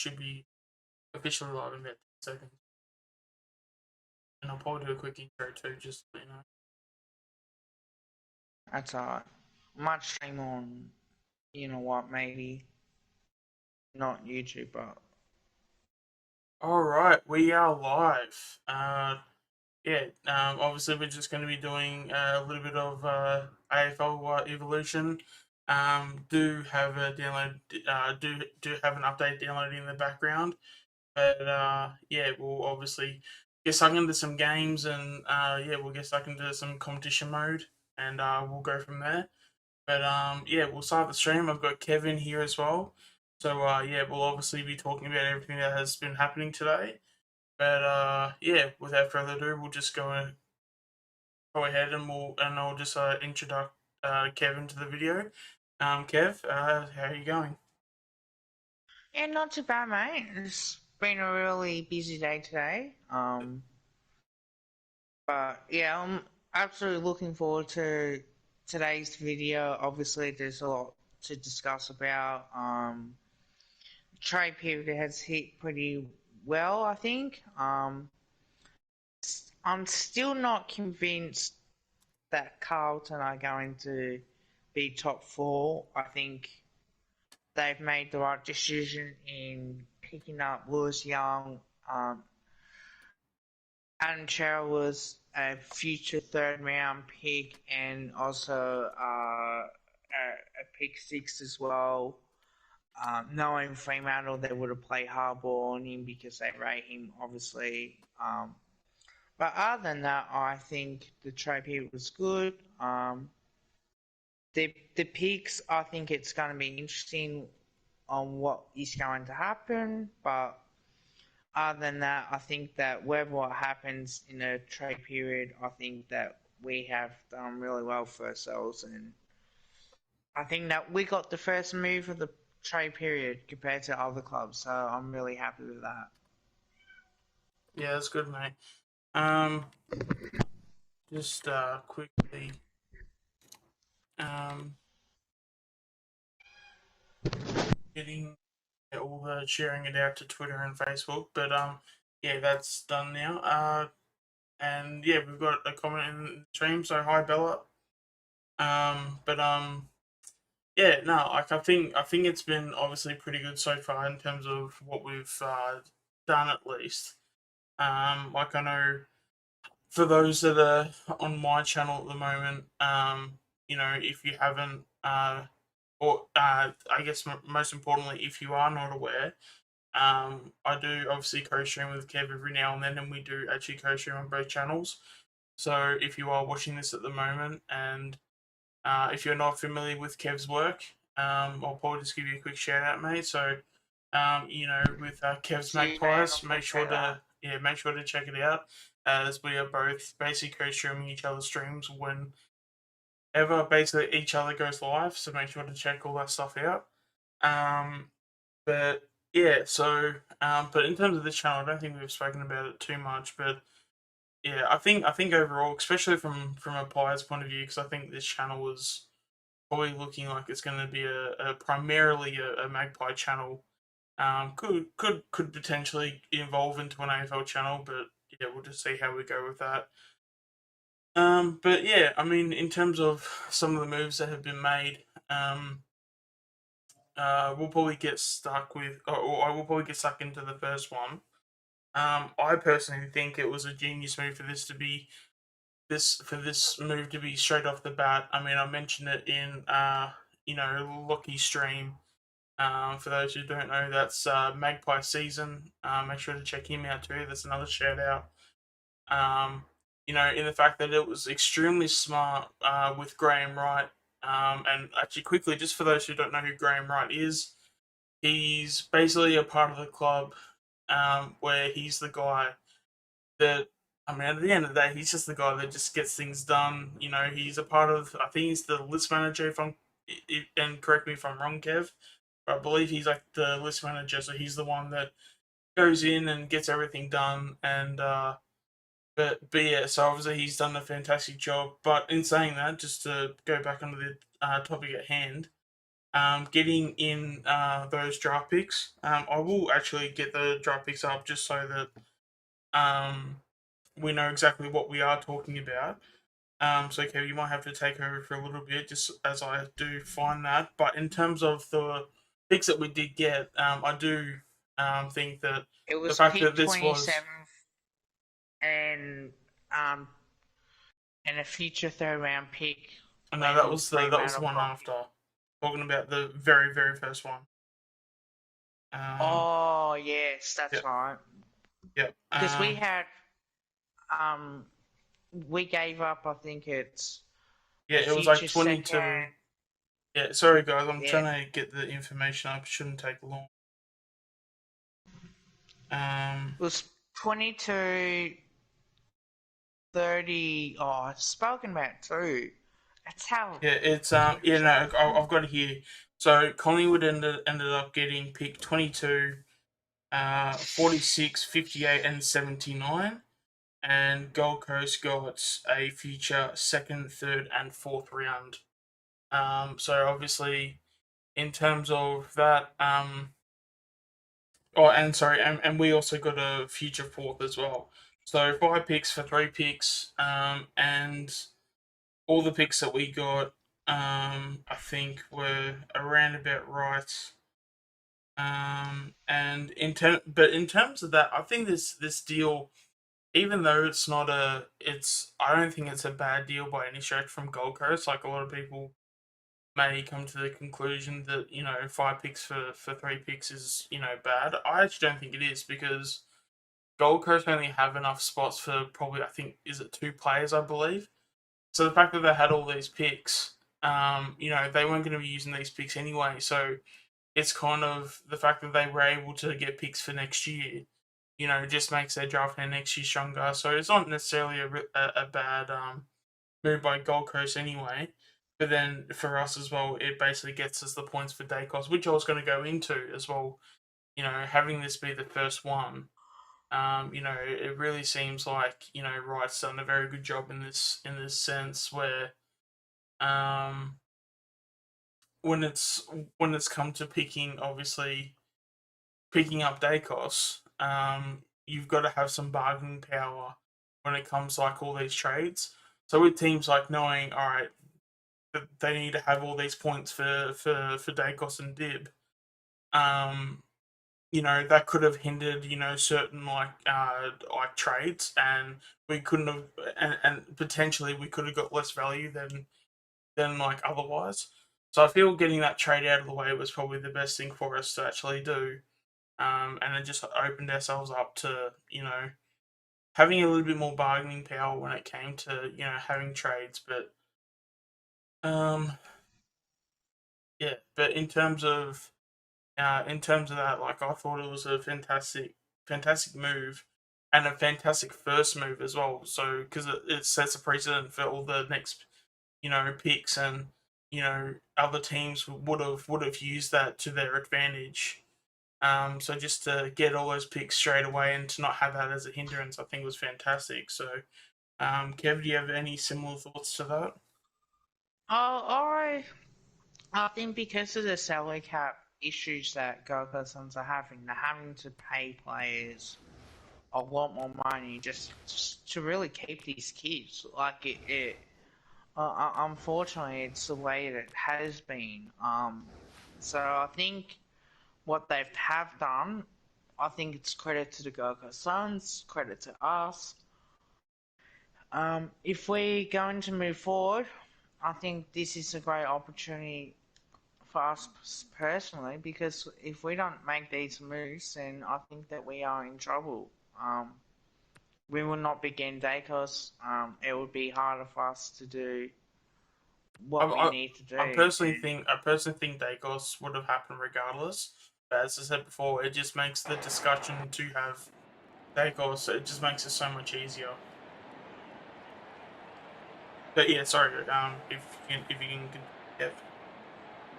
should be officially live in about 10 seconds. And I'll probably do a quick intro too, just so you know. That's alright. Might stream on, you know what, maybe not YouTube, but Alright, we are live. Obviously we're just going to be doing a little bit of AFL Evolution. Do have a download, do have an update downloading in the background. But we'll obviously get stuck into some games and we'll get stuck into some competition mode and we'll go from there. But we'll start the stream. I've got Kevin here as well. So we'll obviously be talking about everything that has been happening today. But without further ado, we'll just go ahead and I'll just introduce Kevin to the video. Kev, how are you going? yeah, not too bad, mate. It's been a really busy day today. But yeah, I'm absolutely looking forward to today's video. Obviously, there's a lot to discuss about. Trade period has hit pretty well, I think. I'm still not convinced that Carlton are going to be top four. I think they've made the right decision in picking up Lewis Young. Adam Cheryl was a future third round pick and also a pick 6 as well. Knowing Fremantle, they would have played hardball on him because they rate him, obviously. But other than that, I think the trade period was good. The picks, I think it's going to be interesting on what is going to happen. But other than that, I think that whatever happens in the trade period, I think that we have done really well for ourselves. And I think that we got the first move of the trade period compared to other clubs. So I'm really happy with that. Yeah, that's good, mate. Just quickly, um, getting all the sharing it out to Twitter and Facebook. But that's done now. And yeah, we've got a comment in the stream. So hi, Bella. But no, like I think it's been obviously pretty good so far in terms of what we've done at least. Like I know for those that are on my channel at the moment, if you haven't, or I guess most importantly, if you are not aware, I do obviously co-stream with Kev every now and then, and we do actually co-stream on both channels. So if you are watching this at the moment, and if you're not familiar with Kev's work, I'll probably just give you a quick shout out, mate. So, with Kev's See you, man. Magpies, I make sure appreciate that. to check it out. As we are both basically co-streaming each other's streams whenever basically each other goes live. So make sure to check all that stuff out. Um, but but in terms of this channel, I don't think we've spoken about it too much. But yeah, I think overall, especially from a player's point of view, because I think this channel is probably looking like it's going to be a primarily a Magpie channel. Could potentially evolve into an AFL channel, but yeah, we'll just see how we go with that. But yeah, I mean, in terms of some of the moves that have been made, we'll probably get stuck with, or I will probably get stuck into the first one. I personally think it was a genius move for this move to be straight off the bat. I mean, I mentioned it in Lockie's stream. For those who don't know, that's Magpie season. Make sure to check him out too. That's another shout out. In the fact that it was extremely smart with Graham Wright. And actually, quickly, just for those who don't know who Graham Wright is, he's basically a part of the club where he's the guy that, I mean, at the end of the day, he's just the guy that just gets things done. He's a part of, I think he's the list manager, and correct me if I'm wrong, Kev, but I believe he's like the list manager, so he's the one that goes in and gets everything done. And, but yeah, so obviously he's done a fantastic job. But in saying that, just to go back onto the topic at hand, getting in those draft picks. I will actually get the draft picks up just so that we know exactly what we are talking about. So, Kev, you might have to take over for a little bit just as I do find that. But in terms of the picks that we did get, I do think that It the was fact pick that this was 27th and um and a future third round pick no, when that was the Fremantle one got. after talking about the very very first one. Um, Oh yes, that's yep, right. yep. Because um we gave up. I think it's Yeah, a it was like future 22. second. Yeah, sorry guys, I'm Yeah, trying to get the information up. It shouldn't take long. Um, it was 22, 30. Oh, I've spoken about too. That's how yeah, it's yeah, computers no, are. I've got it here. So Collingwood ended up getting pick 22, 46, 58, and 79, and Gold Coast got a future second, third, and fourth round. So obviously in terms of that, oh, and sorry, and we also got a future fourth as well. So 5 picks for 3 picks, and all the picks that we got, I think were around about right. And but in terms of that, I think this deal, even though it's not a, it's I don't think it's a bad deal by any stretch from Gold Coast. Like a lot of people may come to the conclusion that 5 picks for 3 picks is bad. I actually don't think it is because Gold Coast only have enough spots for probably I think is it 2 players I believe. So the fact that they had all these picks, they weren't going to be using these picks anyway. So it's kind of the fact that they were able to get picks for next year. Just makes their draft plan next year stronger. So it's not necessarily a bad move by Gold Coast anyway. But then for us as well, it basically gets us the points for Dacos, which I was going to go into as well. Having this be the first one, it really seems like Wright's done a very good job in this sense where um, when it's come to picking up Dacos, you've got to have some bargaining power when it comes to like all these trades. So with teams like knowing, all right, that they need to have all these points for Dacos and Dib, um, that could have hindered certain like trades, and we couldn't have, and potentially we could have got less value than like otherwise. So I feel getting that trade out of the way was probably the best thing for us to actually do, and it just opened ourselves up to having a little bit more bargaining power when it came to having trades. But um, yeah, but in terms of that, like I thought it was a fantastic move, and a fantastic first move as well. So because it sets a precedent for all the next picks, and other teams would have used that to their advantage. So just to get all those picks straight away and to not have that as a hindrance, I think was fantastic. So, Kev, do you have any similar thoughts to that? Oh, I think because of the salary cap issues that Gold Coast Suns are having, they're having to pay players a lot more money just to really keep these kids. Like unfortunately, it's the way that it has been. So I think what they have done, I think it's credit to the Gold Coast Suns, credit to us. If we're going to move forward, I think this is a great opportunity for us personally, because if we don't make these moves, then I think that we are in trouble. We will not be getting Dacos. It would be harder for us to do I, what we I, need to I do. personally think Dacos would have happened regardless. But as I said before, it just makes the discussion to have Dacos. It just makes it so much easier. But yeah, sorry. If you can, Kev.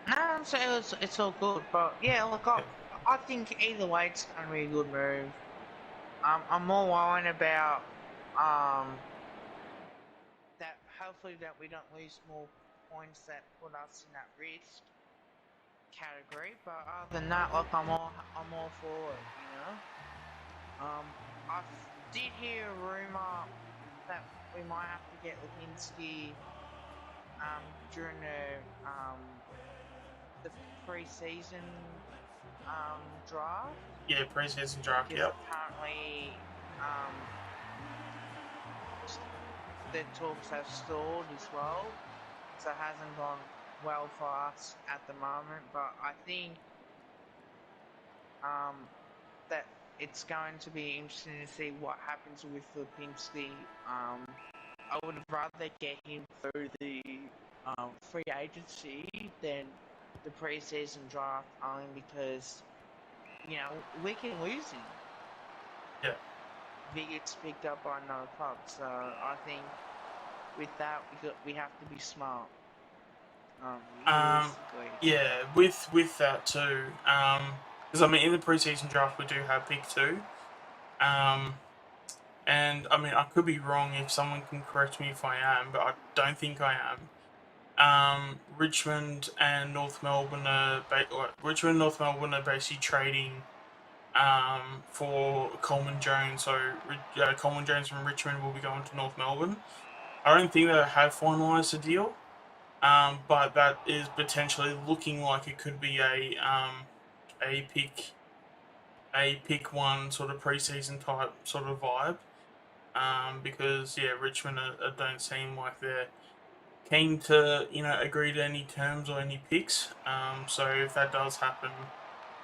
No, so it's all good, but yeah, look, Yeah. I think either way it's going to be a good move. I'm more worried about um, that hopefully that we don't lose more points that put us in that risk. category. But other than that, like I'm all for it. I did hear a rumor that we might have to get Lipinski during the pre-season draft. Yeah, preseason draft. Because Yep. apparently the talks have stalled as well, so it hasn't gone well for us at the moment. But I think that it's going to be interesting to see what happens with Lipinski. I would rather get him through the free agency than the pre-season draft, only because we can lose him. Yeah. If he gets picked up by another club, so I think with that we have to be smart. Yeah, with that too. Because I mean, in the preseason draft we do have pick 2. And I mean, I could be wrong. If someone can correct me if I am, but I don't think I am. Richmond and North Melbourne are basically trading for Coleman Jones. So Coleman Jones from Richmond will be going to North Melbourne. I don't think they have finalised the deal, but that is potentially looking like it could be a pick 1 sort of preseason type sort of vibe. Because Richmond don't seem like they're keen to agree to any terms or any picks. So if that does happen,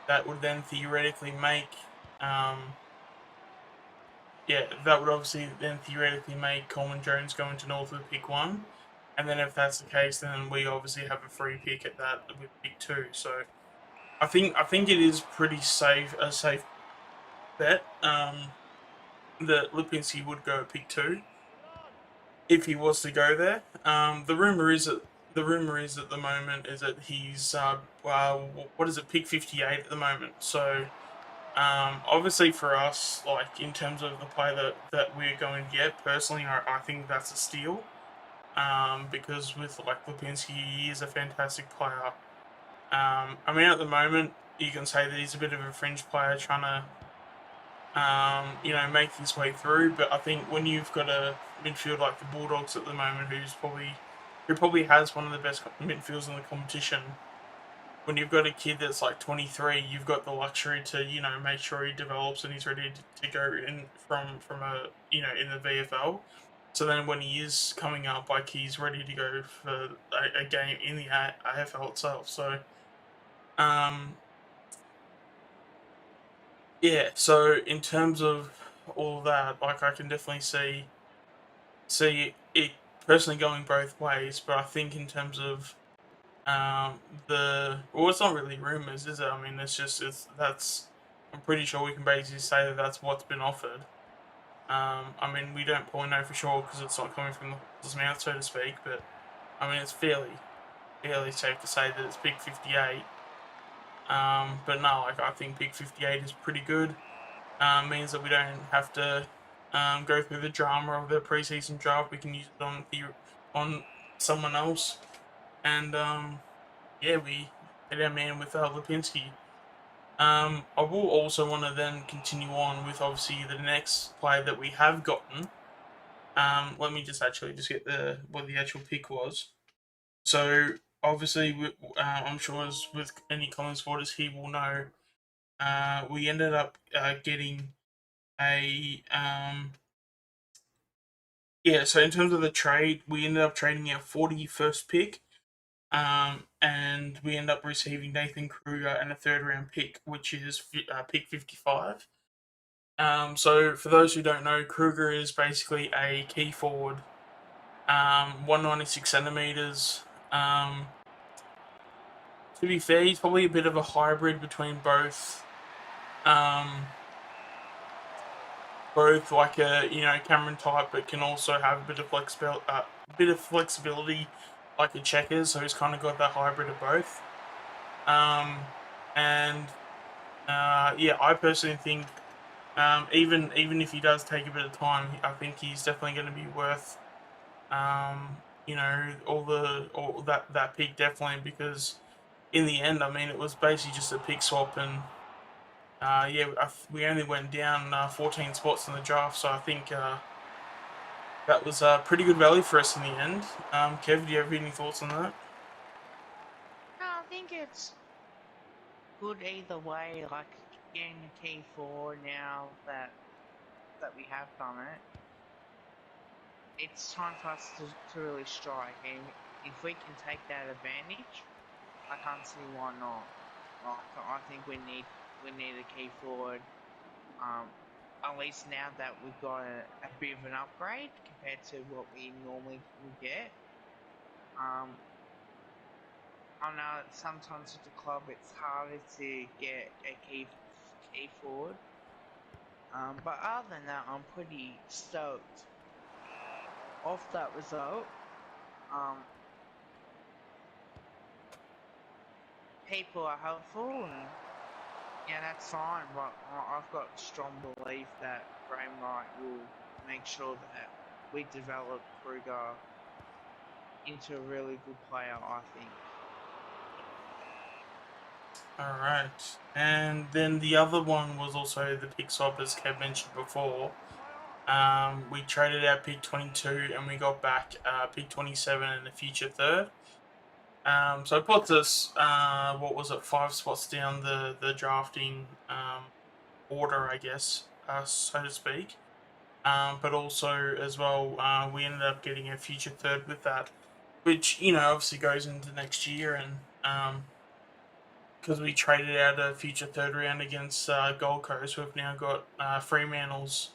that would then theoretically make that would obviously then theoretically make Coleman Jones go into North with pick 1, and then if that's the case, then we obviously have a free pick at that with pick 2. So I think it is pretty safe bet that Lipinski would go at pick 2 if he was to go there. The rumor is at the moment is that he's what is it, pick 58 at the moment. So obviously for us, like in terms of the play that we're going to get, personally, I think that's a steal. Because with like Lipinski, he is a fantastic player. I mean, at the moment, you can say that he's a bit of a fringe player trying to make his way through. But I think when you've got a midfield like the Bulldogs at the moment, who probably has one of the best midfields in the competition, when you've got a kid that's like 23, you've got the luxury to make sure he develops and he's ready to go in from a in the VFL. So then when he is coming up, like he's ready to go for a game in the AFL itself. So yeah, so in terms of all that, like I can definitely see it personally going both ways, but I think in terms of it's not really rumors, is it? I mean, it's that's I'm pretty sure we can basically say that that's what's been offered. I mean, we don't probably know for sure because it's not coming from the horse's mouth, so to speak. But I mean, it's fairly safe to say that it's pick 58. But no, like I think pick 58 is pretty good. Means that we don't have to go through the drama of the preseason draft. We can use it on someone else, and we hit our man with Lipinski. I will also want to then continue on with obviously the next player that we have gotten. Let me just get what the actual pick was. So obviously, I'm sure as with any Collins supporters, he will know. We ended up getting a So in terms of the trade, we ended up trading our 41st pick, and we end up receiving Nathan Kruger and a 3rd-round pick, which is pick 55. So for those who don't know, Kruger is basically a key forward, 196 centimeters. To be fair, he's probably a bit of a hybrid between both like a Cameron type, but can also have a bit of flexibility like a Checkers. So he's kind of got that hybrid of both. And I personally think even if he does take a bit of time, I think he's definitely going to be worth all that pick, definitely, because in the end, I mean, it was basically just a pick swap, and we only went down 14 spots in the draft, so I think that was a pretty good value for us in the end. Kev, do you have any thoughts on that? No, I think it's good either way. Like getting a key four now that we have done it, it's time for us to really strike. And if we can take that advantage, I can't see why not. Like, I think we need a key forward. At least now that we've got a bit of an upgrade compared to what we normally would get. I know sometimes with the club it's harder to get a key forward. But other than that, I'm pretty stoked off that result. People are hopeful, and yeah, that's fine. But I've got strong belief that Graham Wright will make sure that we develop Kruger into a really good player, I think. All right, and then the other one was also the pick swap, as Kev mentioned before. We traded out pick 22 and we got back pick 27 and a future third. So it puts us, what was it, 5 spots down the drafting order, I guess, so to speak. But also, as well, we ended up getting a future third with that, which, obviously goes into next year. And because we traded out a future third round against Gold Coast, we've now got Fremantle's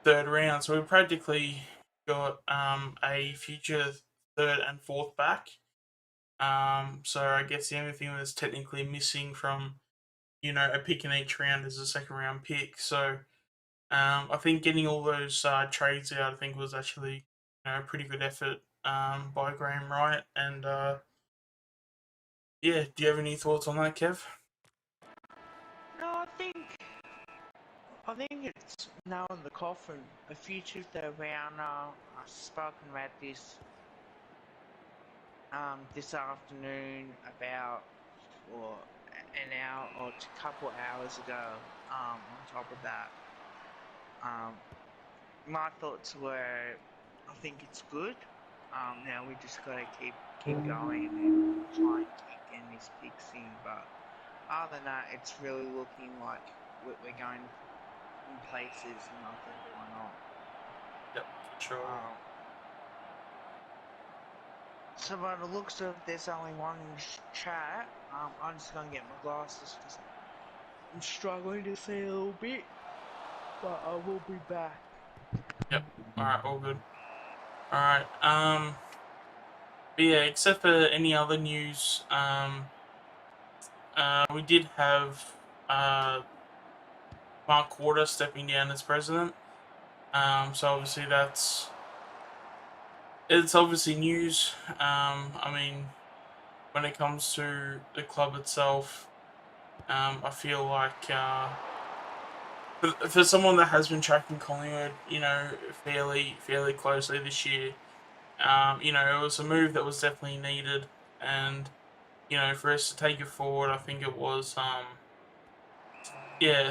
third round. So we practically got a future third and fourth back. So I guess the only thing that's technically missing from a pick in each round is a second round pick. So I think getting all those trades out, I think, was actually a pretty good effort by Graham Wright. And yeah, do you have any thoughts on that, Kev? No, I think it's now in the coffin. A future third rounder. I've spoken about this afternoon about or an hour or a couple hours ago. On top of that, my thoughts were, I think it's good. Now we just gotta keep going and try and keep getting these picks in. But other than that, it's really looking like we're going in places, and I think why not. Yep, for sure. So by the looks of, there's only one chat. I'm just gonna get my glasses because I'm struggling to see a little bit, but I will be back. Yep. All right, all good. All right. But yeah, except for any other news, we did have Mark Quarter stepping down as president. So obviously it's obviously news. I mean, when it comes to the club itself, I feel like for someone that has been tracking Collingwood, fairly closely this year, it was a move that was definitely needed, and for us to take it forward, I think it was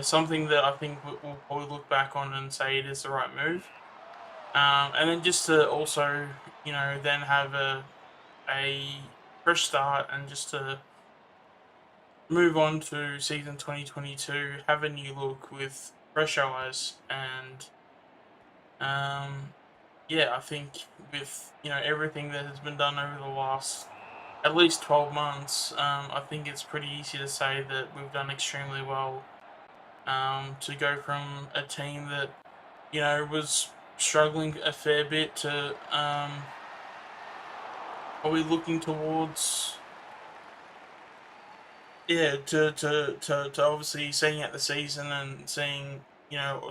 something that I think we'll probably look back on and say it is the right move. And then just to also, then have a fresh start and just to move on to season 2022, have a new look with fresh eyes, and I think with everything that has been done over the last at least 12 months, I think it's pretty easy to say that we've done extremely well to go from a team that was struggling a fair bit to probably looking towards to obviously seeing out the season and seeing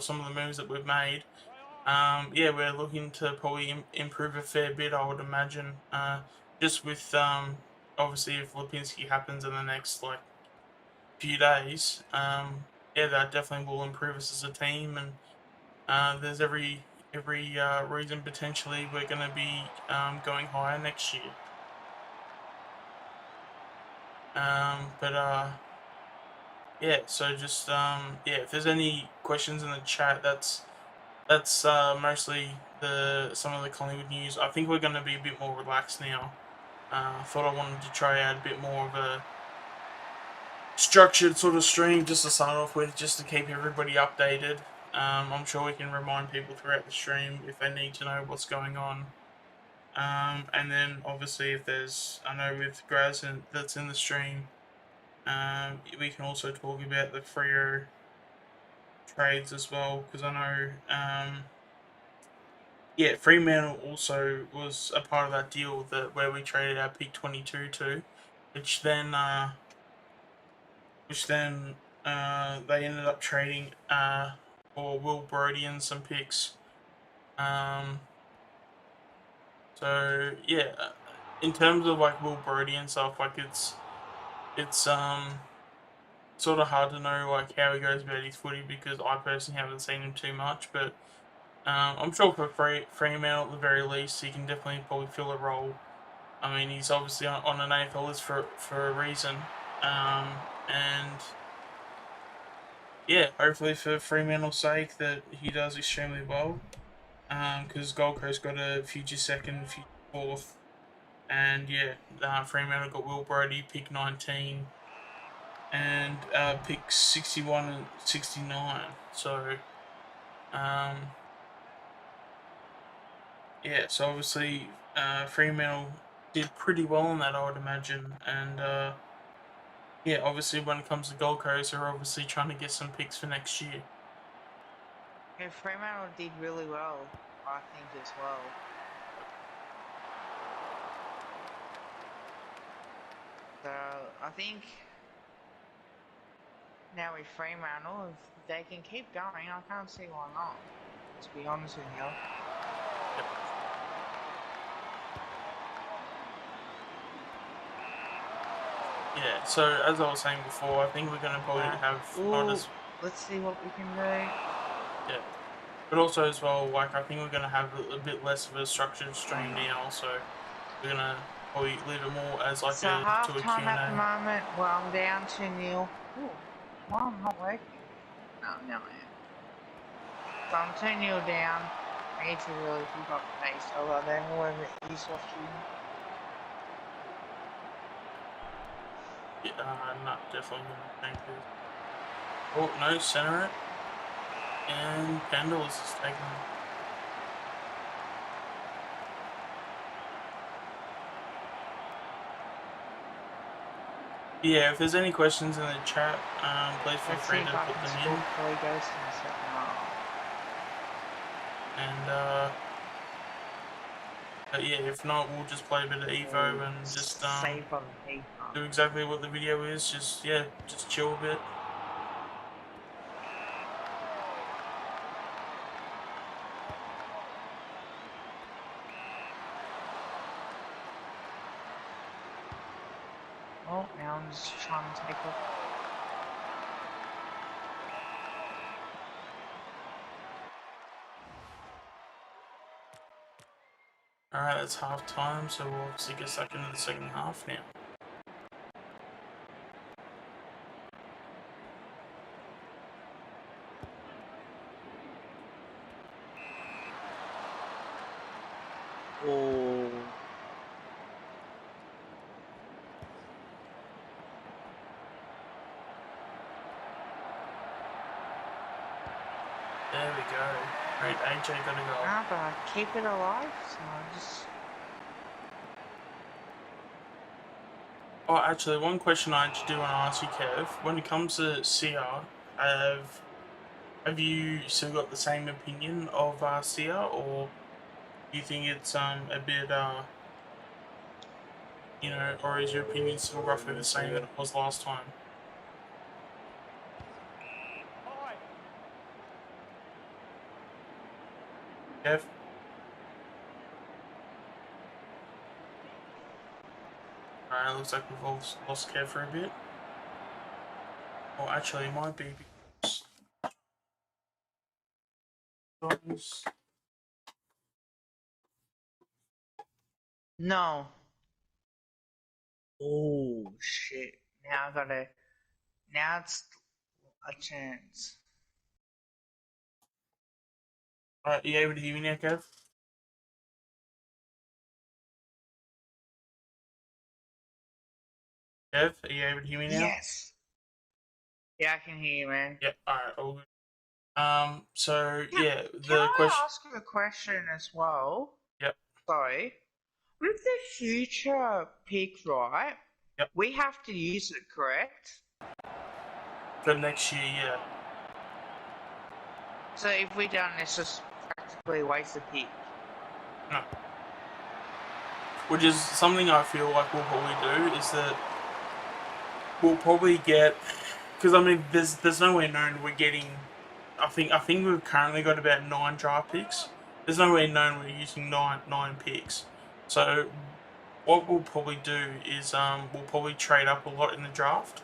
some of the moves that we've made. We're looking to probably improve a fair bit, I would imagine. Just with obviously if Lipinski happens in the next few days, that definitely will improve us as a team, and there's every reason potentially we're going to be going higher next year. Yeah, so just yeah, if there's any questions in the chat, that's mostly some of the Collingwood news. I think we're going to be a bit more relaxed now. Thought I wanted to try out a bit more of a structured sort of stream just to start off with, just to keep everybody updated. I'm sure we can remind people throughout the stream if they need to know what's going on. And then obviously if there's, I know with Graz that's in the stream, we can also talk about the Freo trades as well, because I know, yeah, Fremantle also was a part of that deal where we traded our pick 22 to, which then they ended up trading for Will Brodie and some picks. So yeah, in terms of like Will Brodie and stuff, like it's sort of hard to know like how he goes about his footy, because I personally haven't seen him too much, but I'm sure for Fremantle at the very least, he can definitely probably fill a role. I mean, he's obviously on an AFL list for a reason, and yeah, hopefully for Fremantle's sake that he does extremely well, because Gold Coast got a future second, future fourth, and yeah, Fremantle got Will Brodie, pick 19, and pick 61 and 69. So, um, yeah, so obviously Fremantle did pretty well on that, I would imagine, and yeah, obviously when it comes to Gold Coast, they're obviously trying to get some picks for next year. Yeah, Fremantle did really well, I think, as well. So I think now with Fremantle, if they can keep going, I can't see why not. To be honest with you. Yeah, so as I was saying before, I think we're going to probably have not as... Let's see what we can do. Yeah. But also as well, like, I think we're going to have a bit less of a structured stream now, so we're going to probably leave it more as like So half time at the moment, well, I'm down 2-0. Ooh, well, I'm not working. No, I am. So I'm 2-0 down. I need to really keep up the pace, although then whoever is watching. Yeah, not definitely going to tank this. Oh, no, center it. And Pendles is taking it. Yeah, if there's any questions in the chat, please feel free to put them in. And yeah, if not, we'll just play a bit of Evo and just do exactly what the video is. Just yeah, just chill a bit. Oh, now I'm just trying to take off. Alright, that's half time, so we'll obviously get stuck into the second half now. Oh. There we go. Right, AJ got a goal. Ah, but I keep it alive, so I just... Oh, actually, one question I do want to ask you, Kev. When it comes to Sia, have you still got the same opinion of Sia, or do you think it's a bit you know, or is your opinion still roughly the same that it was last time? Kev? Alright, looks like we've all lost Kev for a bit. Well, actually, it might be because... No. Oh, shit. Now it's a chance. Alright, you able to hear me now, Kev? Kev, are you able to hear me now? Yes. Yeah, I can hear you, man. Yep, alright, all good. So, yeah, Can the I question... ask you a question as well? Yep, Sorry. With the future pick, right? yep. We have to use it, correct? For next year, yeah. So if we don't, it's just practically waste a pick. No. Which is something I feel like we'll probably do, is that we'll probably get... Because, I mean, there's no way known we're getting... I think we've currently got about 9 draft picks. There's no way known we're using nine picks. So what we'll probably do is we'll probably trade up a lot in the draft,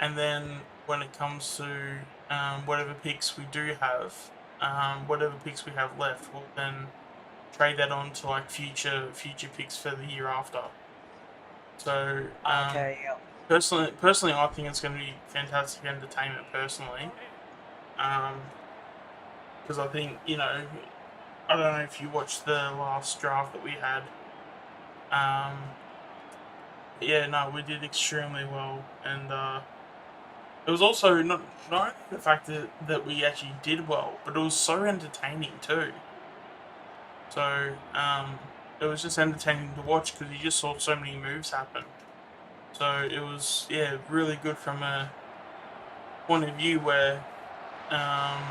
and then when it comes to whatever picks we do have, whatever picks we have left, we'll then trade that on to like future picks for the year after. So Okay, yeah. personally, I think it's going to be fantastic entertainment. Personally, because I think I don't know if you watched the last draft that we had. Yeah, no, we did extremely well, and it was also not only the fact that we actually did well, but it was so entertaining too. So it was just entertaining to watch because you just saw so many moves happen. So it was really good from a point of view where um,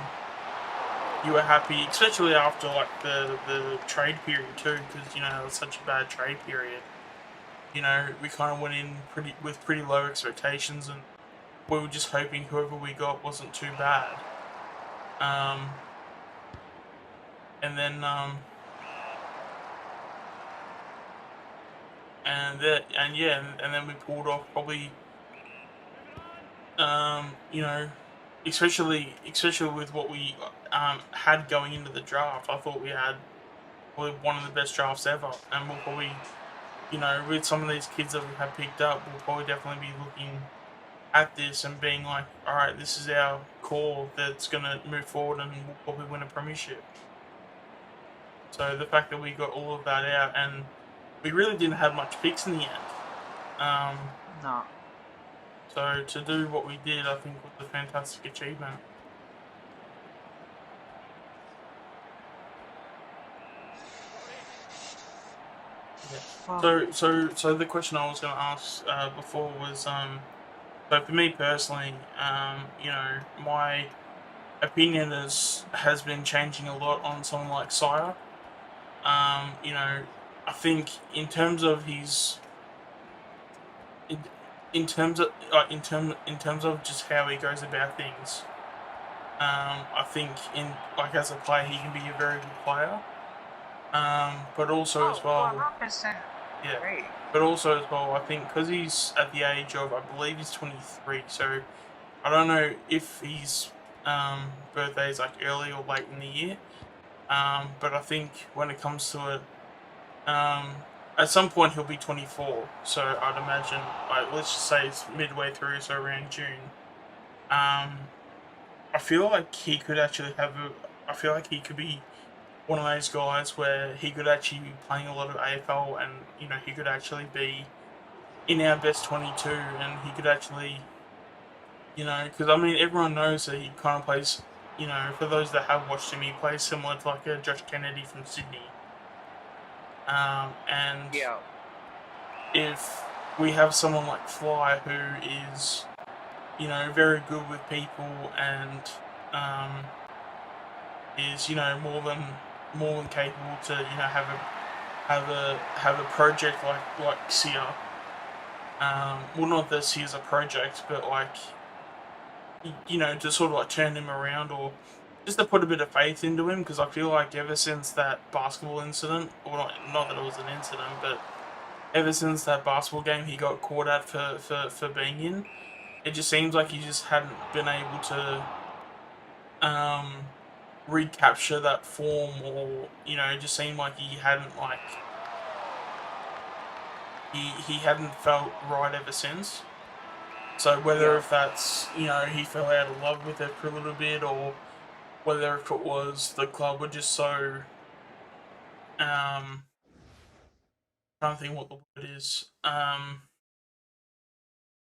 you were happy, especially after like the trade period too, because it was such a bad trade period. We kind of went in with pretty low expectations, and we were just hoping whoever we got wasn't too bad. Um, and then and then we pulled off probably you know especially with what we had going into the draft. I thought we had probably one of the best drafts ever, and we'll probably with some of these kids that we have picked up, we'll probably definitely be looking at this and being like, all right, this is our core that's going to move forward and we'll probably win a premiership. So the fact that we got all of that out, and we really didn't have much picks in the end. No. So to do what we did, I think was a fantastic achievement. Yeah. So the question I was going to ask before was, so for me personally, my opinion has been changing a lot on someone like Sire. I think in terms of his in terms of in terms of just how he goes about things, I think in like as a player he can be a very good player. But also as well, 100%. yeah. Great. But also as well, I think because he's at the age of, I believe he's 23, so I don't know if his birthday is like early or late in the year. But I think when it comes to it, at some point he'll be 24. So I'd imagine, like, let's just say it's midway through, so around June. I feel like he could actually I feel like he could be one of those guys where he could actually be playing a lot of AFL, and he could actually be in our best 22, and he could actually, because I mean everyone knows that he kind of plays. For those that have watched him, he plays similar to like a Josh Kennedy from Sydney. And Yeah. if we have someone like Fly who is, very good with people and is more than capable to have a project like Sia. Well, not that Sia's a project, but like to sort of like turn him around, or just to put a bit of faith into him, because I feel like ever since that basketball incident, or not that it was an incident, but ever since that basketball game he got caught at for being in, it just seems like he just hadn't been able to um, recapture that form, or it just seemed like he hadn't he hadn't felt right ever since. So whether Yeah. if that's, he fell out of love with it for a little bit, or whether if it was the club were just so trying to think what the word is,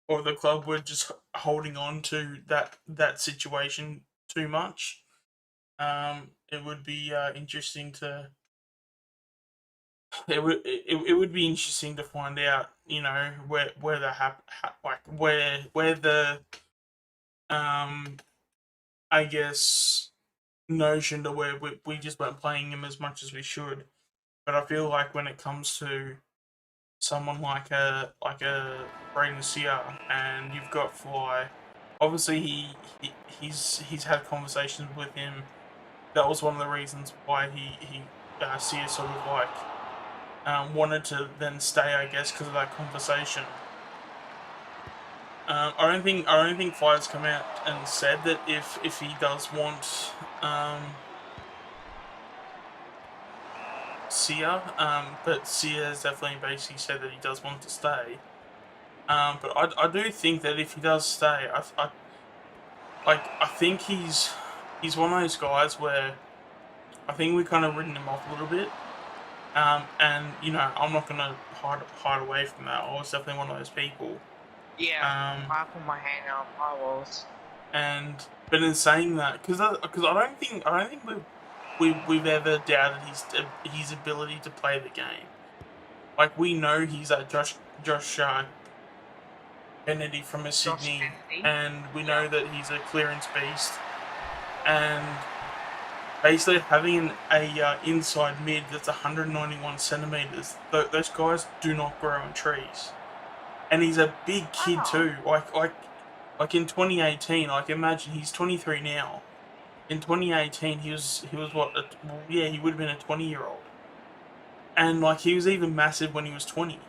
or the club were just holding on to that situation too much. It would be interesting to it would be interesting to find out, where the like where the um I guess notion to where we just weren't playing him as much as we should. But I feel like when it comes to someone like a Braden Sear, and you've got Fly, obviously he's had conversations with him. That was one of the reasons why he Sear sort of like wanted to then stay, I guess, because of that conversation. I don't think Fly's come out and said that if he does want Sia, but Sia has definitely basically said that he does want to stay. But I do think that if he does stay, I think he's one of those guys where I think we kind of written him off a little bit. And I'm not gonna hide away from that. I was definitely one of those people. Yeah. Um, I put my hand up. I was. and but in saying that, because I don't think we've ever doubted his ability to play the game. Like, we know he's that Josh Kennedy from a Josh Sydney, Kennedy. and we Yeah. know that he's a clearance beast. And basically having a inside mid that's 191 centimeters, those guys do not grow on trees. And he's a big I kid know. too. Like in 2018, like imagine he's 23 now. In 2018, he was what? Yeah, he would have been a 20-year-old, and like he was even massive when he was 20.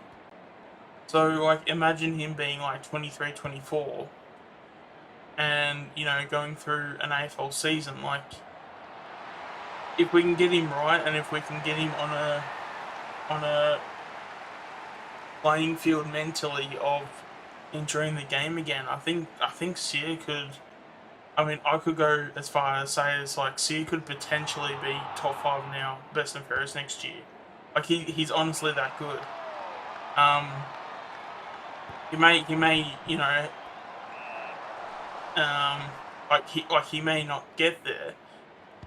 So like imagine him being like 23, 24, and going through an AFL season. Like, if we can get him right, and if we can get him on a playing field mentally of enjoying the game again, I think Sear could. I mean, I could go as far as say as like Sear could potentially be top five now, best and fairest next year. Like, he's honestly that good. Um, he may he may not get there,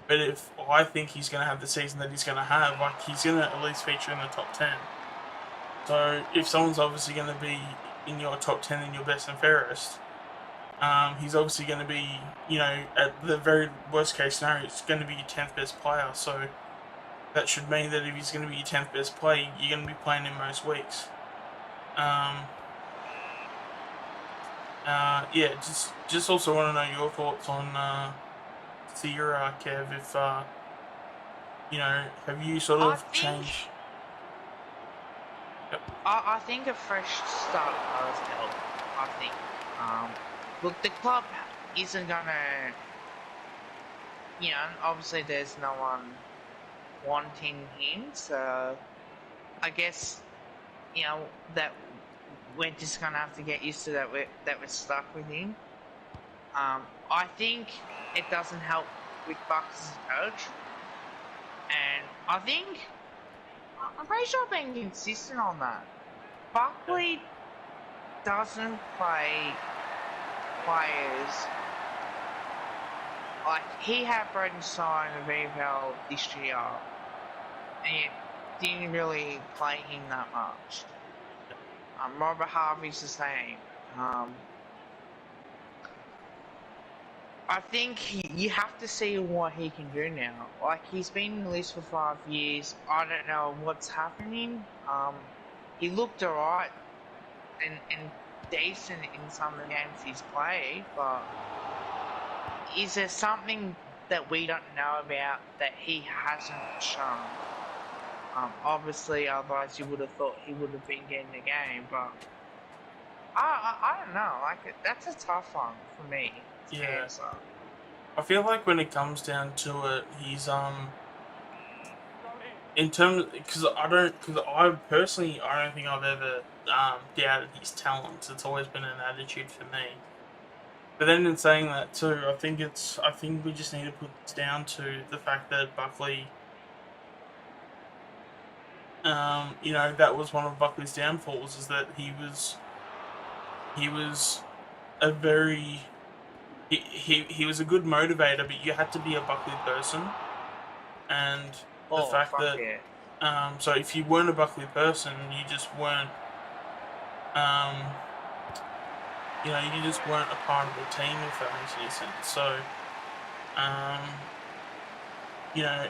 but if I think he's going to have the season that he's going to have, like, he's going to at least feature in the top 10. So if someone's obviously going to be in your top 10 in your best and fairest, he's obviously going to be, at the very worst case scenario, it's going to be your 10th best player. So that should mean that if he's going to be your 10th best player, you're going to be playing him most weeks. Yeah, just also want to know your thoughts on Sierra, Kev. If have you sort I of think. changed? Yep. I think a fresh start does help. I think. Look, the club isn't gonna. Obviously there's no one wanting him, so I guess that we're just gonna have to get used to that. We're stuck with him. I think it doesn't help with Bucks as a coach, and I think I'm pretty sure I've been consistent on that. Buckley doesn't play players like he had Braden Stein of AFL this year, and didn't really play him that much. Robert Harvey's the same. I think you have to see what he can do now. Like, he's been in the list for 5 years. I don't know what's happening. He looked alright and decent in some of the games he's played, but is there something that we don't know about that he hasn't shown? Obviously, otherwise you would have thought he would have been getting the game, but I don't know. Like, that's a tough one for me to Yeah. answer. I feel like when it comes down to it, he's in terms, because I personally, I don't think I've ever doubted his talents. It's always been an attitude for me. But then in saying that too, I think we just need to put this down to the fact that Buckley, that was one of Buckley's downfalls, is that he was a very he was a good motivator, but you had to be a Buckley person, and the Oh, fact fuck that yeah. so if you weren't a Buckley person, you just weren't um, you just weren't a part of the team, if that makes any sense. So um,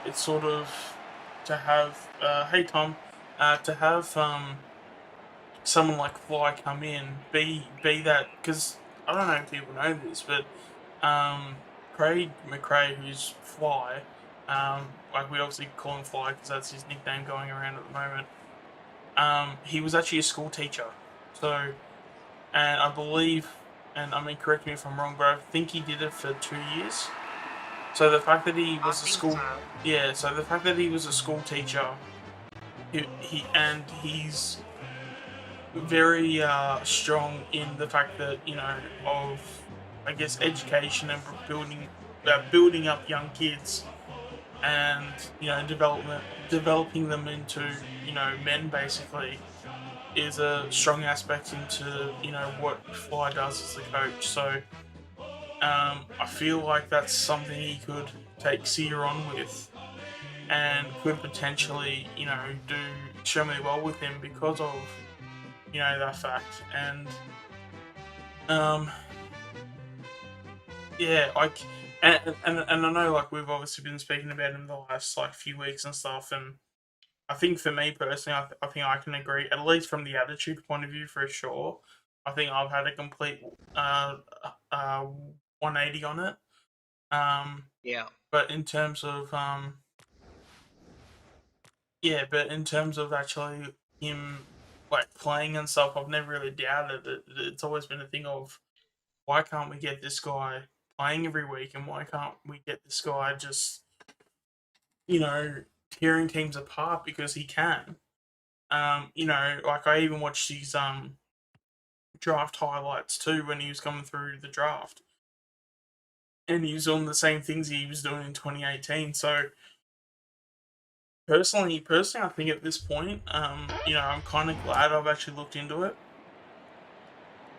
it's sort of to have hey Tom, to have someone like Fly come in, be that, because I don't know if people know this, but Craig McRae, who's Fly, like we obviously call him Fly because that's his nickname going around at the moment. He was actually a school teacher, so, and I believe, and I mean correct me if I'm wrong, but I think he did it for 2 years. So the fact that he I was a think school, so. yeah, so the fact that he was a school teacher, he's very strong in the fact that of, I guess, education and building up young kids, and developing them into men, basically, is a strong aspect into what Fly does as a coach. So I feel like that's something he could take Sear on with, and could potentially do extremely well with him because of that fact. And um yeah, like, and I know, like, we've obviously been speaking about him the last like few weeks and stuff, and I think for me personally, I think I can agree, at least from the attitude point of view, for sure. I think I've had a complete uh, uh, 180 on it. Um, Yeah. but in terms of but in terms of actually him like playing and stuff, I've never really doubted it. It's always been a thing of, why can't we get this guy playing every week, and why can't we get this guy just you know tearing teams apart, because he can. Like, I even watched his draft highlights too when he was coming through the draft, and he was doing the same things he was doing in 2018. So personally, I think at this point, I'm kind of glad I've actually looked into it,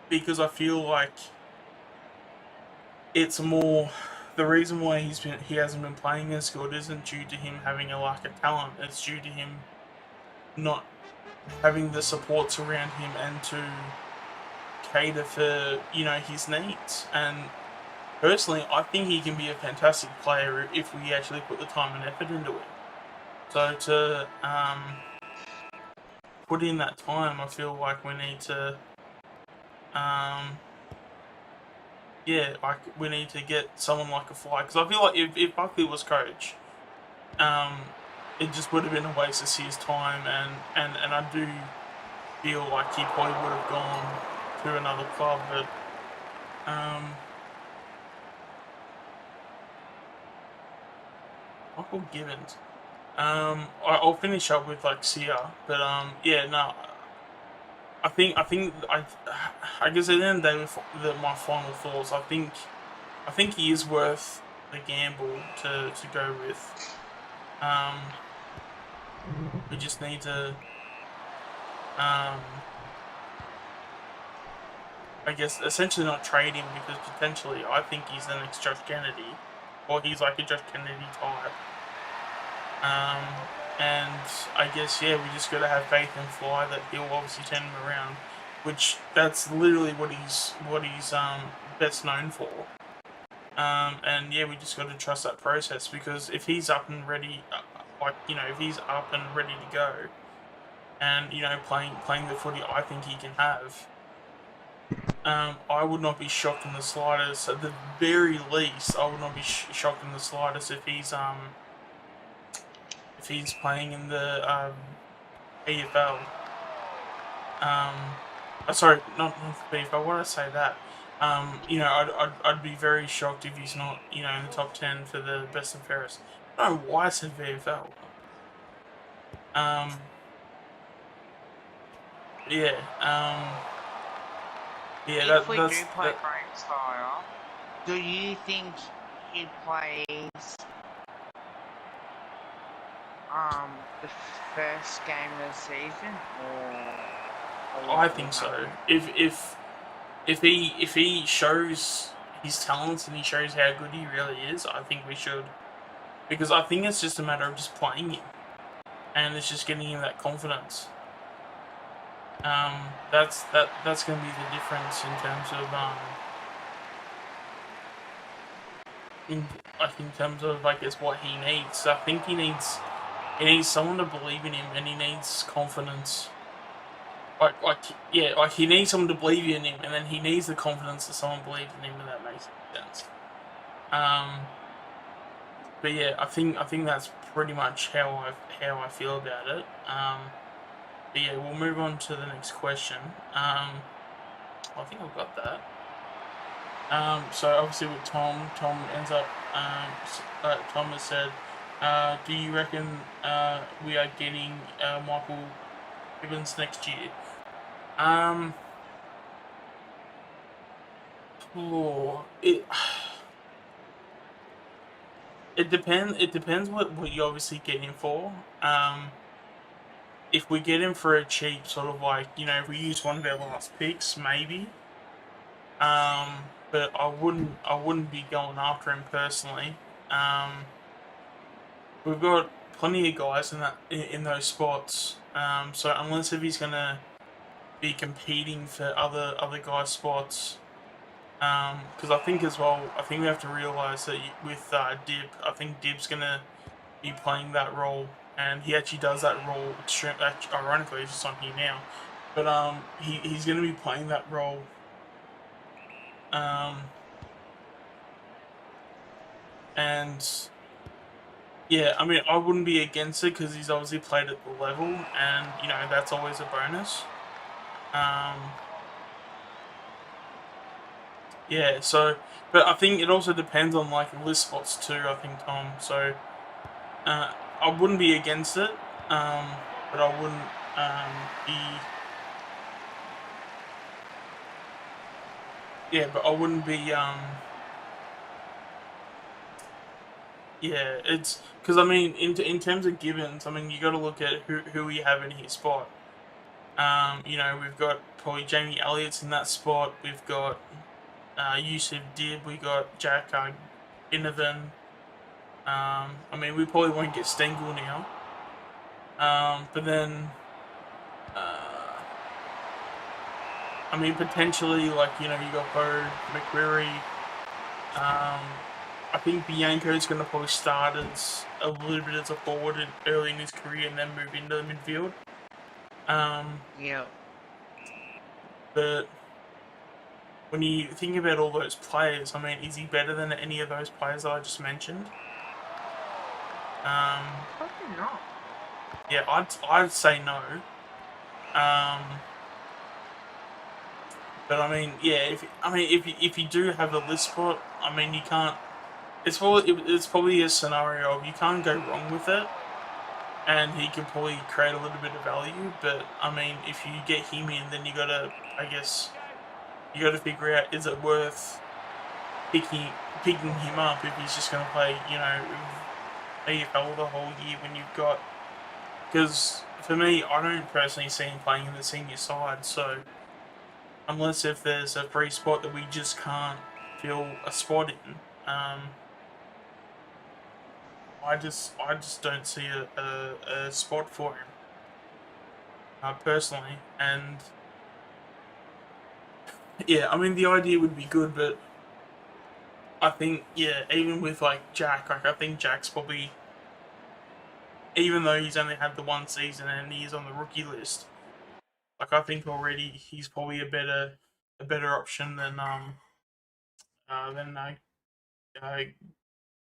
because I feel like it's more, the reason why he hasn't been playing as good isn't due to him having a lack of talent. It's due to him not having the supports around him and to cater for his needs. And personally, I think he can be a fantastic player if we actually put the time and effort into him. So to put in that time, I feel like we need to um, like, we need to get someone like a Fly, because I feel like if Buckley was coach, it just would have been a waste of his time, and I do feel like he probably would have gone to another club, but um, Michael Gibbons. I'll finish up with like Sia, but yeah, no, I guess at the end of the day, with my final thoughts, I think he is worth the gamble to go with. Um, we just need to um, I guess essentially not trade him, because potentially I think he's the next Josh Kennedy, or he's like a Josh Kennedy type. And I guess, yeah, we just gotta have faith in Fly that he'll obviously turn him around, which that's literally what he's best known for. And yeah, we just got to trust that process, because if he's up and ready, if he's up and ready to go, and playing the footy I think he can have, I would not be shocked in the slightest. At the very least, I would not be shocked in the slightest if he's playing in the AFL. Sorry, not the PFL. Why did I say that? I'd be very shocked if he's not in the top 10 for the best and fairest. I don't know why I said VFL. Um, Yeah, yeah, If we that's do play that. Grant Tyre, do you think he plays the first game of the season, or I what will think so. happen? If he shows his talents and he shows how good he really is, I think we should. Because I think it's just a matter of just playing him, and it's just getting him that confidence. That's going to be the difference in terms of in in terms of I guess what he needs. I think he needs someone to believe in him, and he needs confidence. Like he needs someone to believe in him, and then he needs the confidence that someone believes in him, and that makes sense. Um, but yeah, I think that's pretty much how I feel about it. But yeah, we'll move on to the next question. I think I've got that. So obviously with Tom ends up. Tom has said, "Do you reckon we are getting Michael Gibbons next year?" Um, oh, it depends. It depends what you obviously get him for. If we get him for a cheap sort of like if we use one of our last picks, maybe. But I wouldn't be going after him personally. We've got plenty of guys in those spots. So unless if he's gonna be competing for other guys' spots, because I think as well, I think we have to realize that with Dib, I think Dib's gonna be playing that role, and he actually does that role extreme. Ironically, he's just on here now, but he's gonna be playing that role. Um, and yeah, I mean, I wouldn't be against it because he's obviously played at the level, and that's always a bonus. Um, yeah, so but I think it also depends on like list spots too. I think Tom. So I wouldn't be against it, but I wouldn't be yeah, but I wouldn't be yeah. It's because I mean in terms of Gibbons, I mean you got to look at who we have in his spot. We've got probably Jamie Elliott's in that spot. We've got Yusuf Dib. We got Jack Ginnivan. I mean, we probably won't get Stengel now. But then, uh, I mean, potentially, like, you got Bo McQuarrie. I think Bianco's going to probably start as a little bit as a forward early in his career and then move into the midfield. Um, Yeah. but when you think about all those players, I mean, is he better than any of those players that I just mentioned? Um, Probably not. yeah, I'd say no. Um, but I mean, yeah, if you do have a list spot, I mean, you can't. It's probably a scenario of you can't go wrong with it, and he can probably create a little bit of value. But I mean, if you get him in, then I guess, you gotta figure out is it worth picking him up if he's just gonna play, AFL the whole year when you've got. Because for me, I don't personally see him playing in the senior side, so unless if there's a free spot that we just can't fill a spot in. I just don't see a spot for him personally, and yeah, I mean the idea would be good, but I think yeah, even with like Jack, like I think Jack's probably, even though he's only had the one season and he's on the rookie list, like I think already he's probably a better option than uh,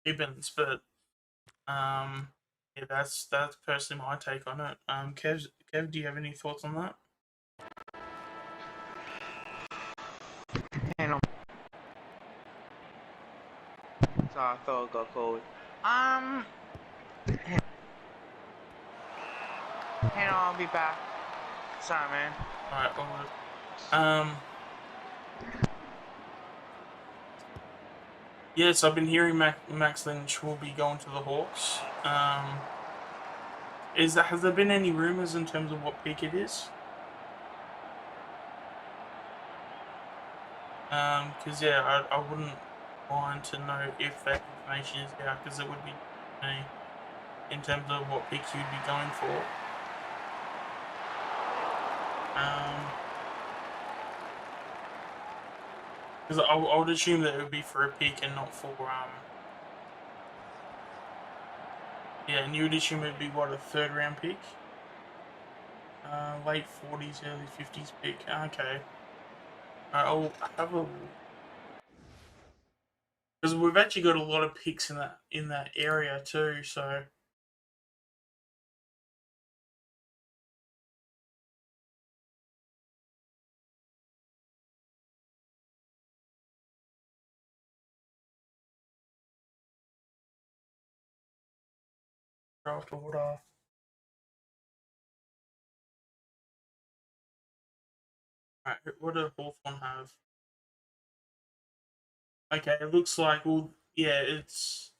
Gibbons, but yeah, that's personally my take on it. Kev, do you have any thoughts on that? Hang on. So I thought it got called. Um, hang on, I'll be back. Sorry, man. Alright, all good. Yes, I've been hearing Max Lynch will be going to the Hawks. Has there been any rumors in terms of what pick it is? Because yeah, I wouldn't mind to know if that information is out, because it would be me in terms of what pick you'd be going for. Because I would assume that it would be for a pick and not for yeah, and you would assume it'd be what, a third round pick? Late 40s, early 50s pick. Okay. I'll have a, because we've actually got a lot of picks in that area too. So draft order. Right, what do Hawthorn have? Okay, it looks like, well, yeah, it's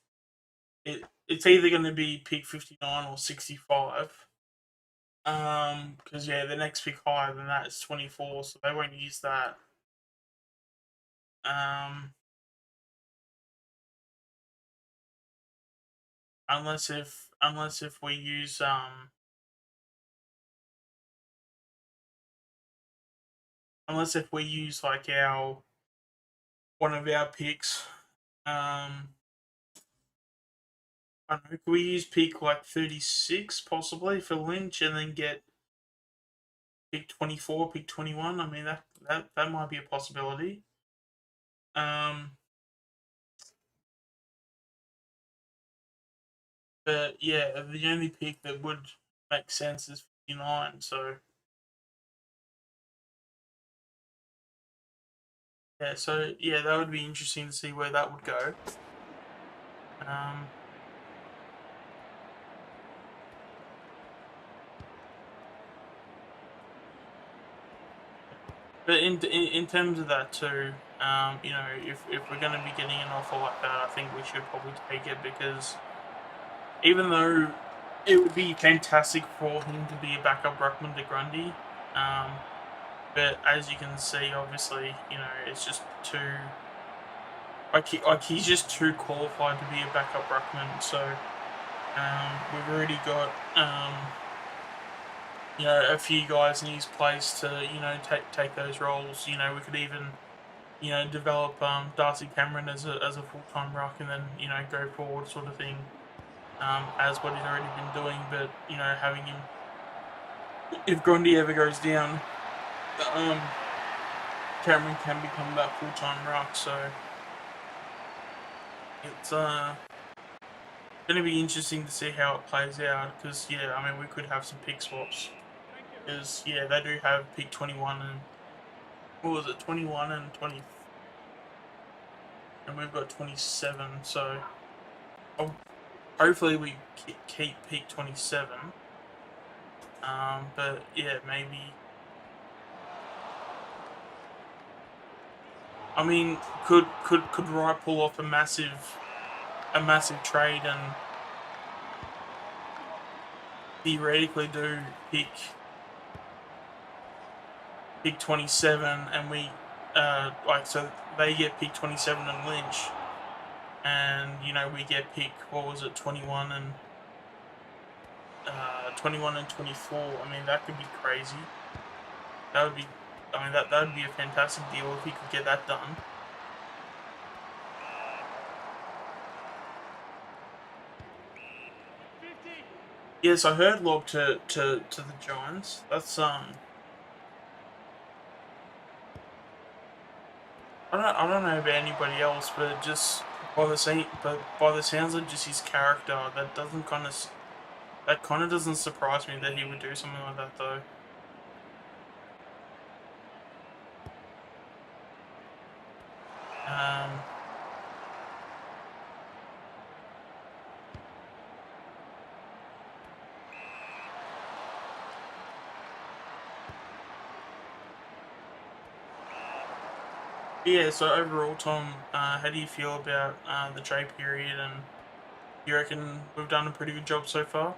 either going to be pick 59 or 65. Because yeah, the next pick higher than that is 24, so they won't use that. Um, unless if we use unless if we use like our one of our picks. I don't know. Could we use pick like 36 possibly for Lynch, and then get pick 24, pick 21? I mean that might be a possibility. Um, but yeah, the only pick that would make sense is 59. So yeah, that would be interesting to see where that would go. Um, but in terms of that too, you know, if we're going to be getting an offer like that, I think we should probably take it, because even though it would be fantastic for him to be a backup ruckman to Grundy, but as you can see, obviously, you know, it's just too like he's just too qualified to be a backup ruckman. So we've already got you know, a few guys in his place to, you know, take those roles. You know, we could even, you know, develop Darcy Cameron as a full time ruck, and then, you know, go forward sort of thing, as what he's already been doing. But you know, having him, if Grundy ever goes down, um, Cameron can become that full time ruck. So it's going to be interesting to see how it plays out, because yeah, I mean, we could have some pick swaps, because yeah, they do have pick 21 and what was it, 21 and 20, and we've got 27. So hopefully we keep pick 27. But yeah, maybe. I mean, could Wright pull off a massive trade and theoretically do pick 27, and we like, so they get pick 27 and Lynch, and you know, we get pick, what was it, 21 and 24. I mean, that could be crazy. That would be, I mean, that would be a fantastic deal if we could get that done. Yes, I heard lob to the Giants. That's I don't know about anybody else, but just by the sounds of just his character, that kind of doesn't surprise me that he would do something like that, though. Um, Yeah, so overall, Tom, how do you feel about the trade period, and you reckon we've done a pretty good job so far?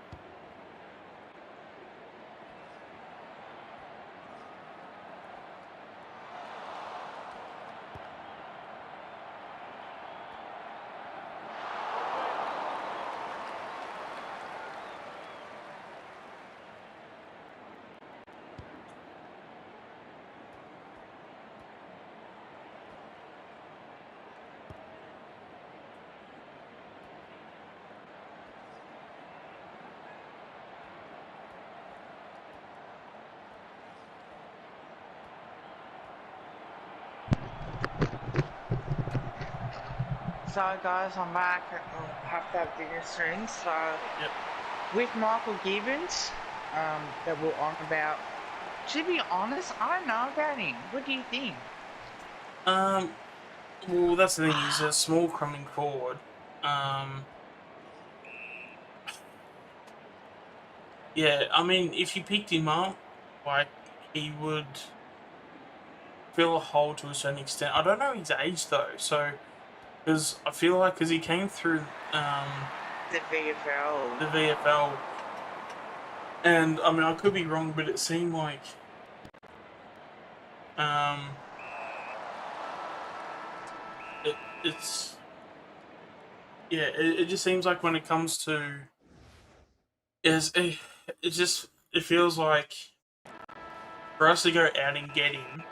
So guys, I'm back. I have to have dinner soon. So Yep. with Michael Gibbons, that we're on about. To be honest, I don't know about him. What do you think? Um, well, that's the thing. He's a small coming forward. Um, yeah, I mean, if you picked him up, like, he would fill a hole to a certain extent. I don't know his age though, so because I feel like because he came through The the VFL. VFL, and I mean I could be wrong, but it seemed like um it's yeah, it just seems like when it comes to is it just it feels like for us to go out and get him,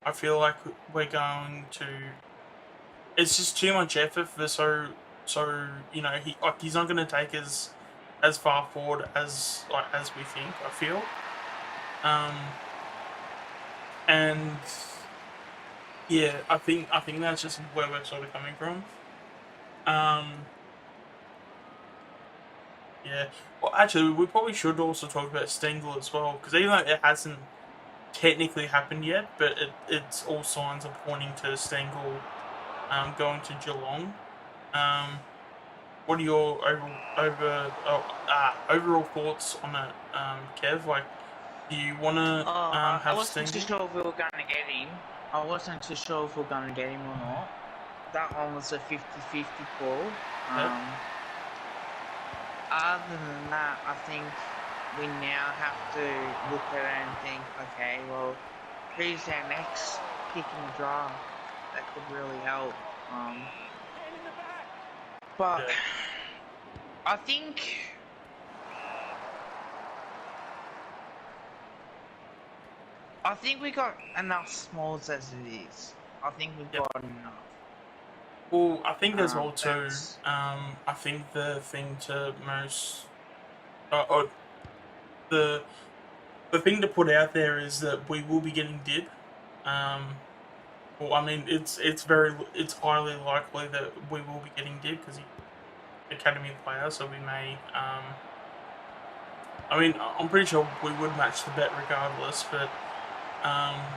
I feel like we're going to. It's just too much effort for he like he's not going to take us as far forward as we think. I feel, um, and yeah, I think that's just where we're sort of coming from. Um, yeah. Well, actually, we probably should also talk about Stengel as well because even though it hasn't technically happened yet, but it's all signs are pointing to Stengel going to Geelong. Um, what are your overall thoughts on it, Kev? Like, do you want to I have wasn't too Stengel? sure if we were going to get him. I wasn't too sure if we were going to get him or not. That one was a 50-50 call. Yep. Um, Other than that, I think we now have to look at it and think, okay, well, who's our next pick in the draft? That could really help. But Yeah. I think we got enough smalls as it is. I think we've Yep. got enough. Well, I think as well too. That's I think the thing to most, or the the thing to put out there is that we will be getting Dib. Um, well, I mean, it's highly likely that we will be getting Dib because he's an academy player, so we may. I mean, I'm pretty sure we would match the bet regardless, but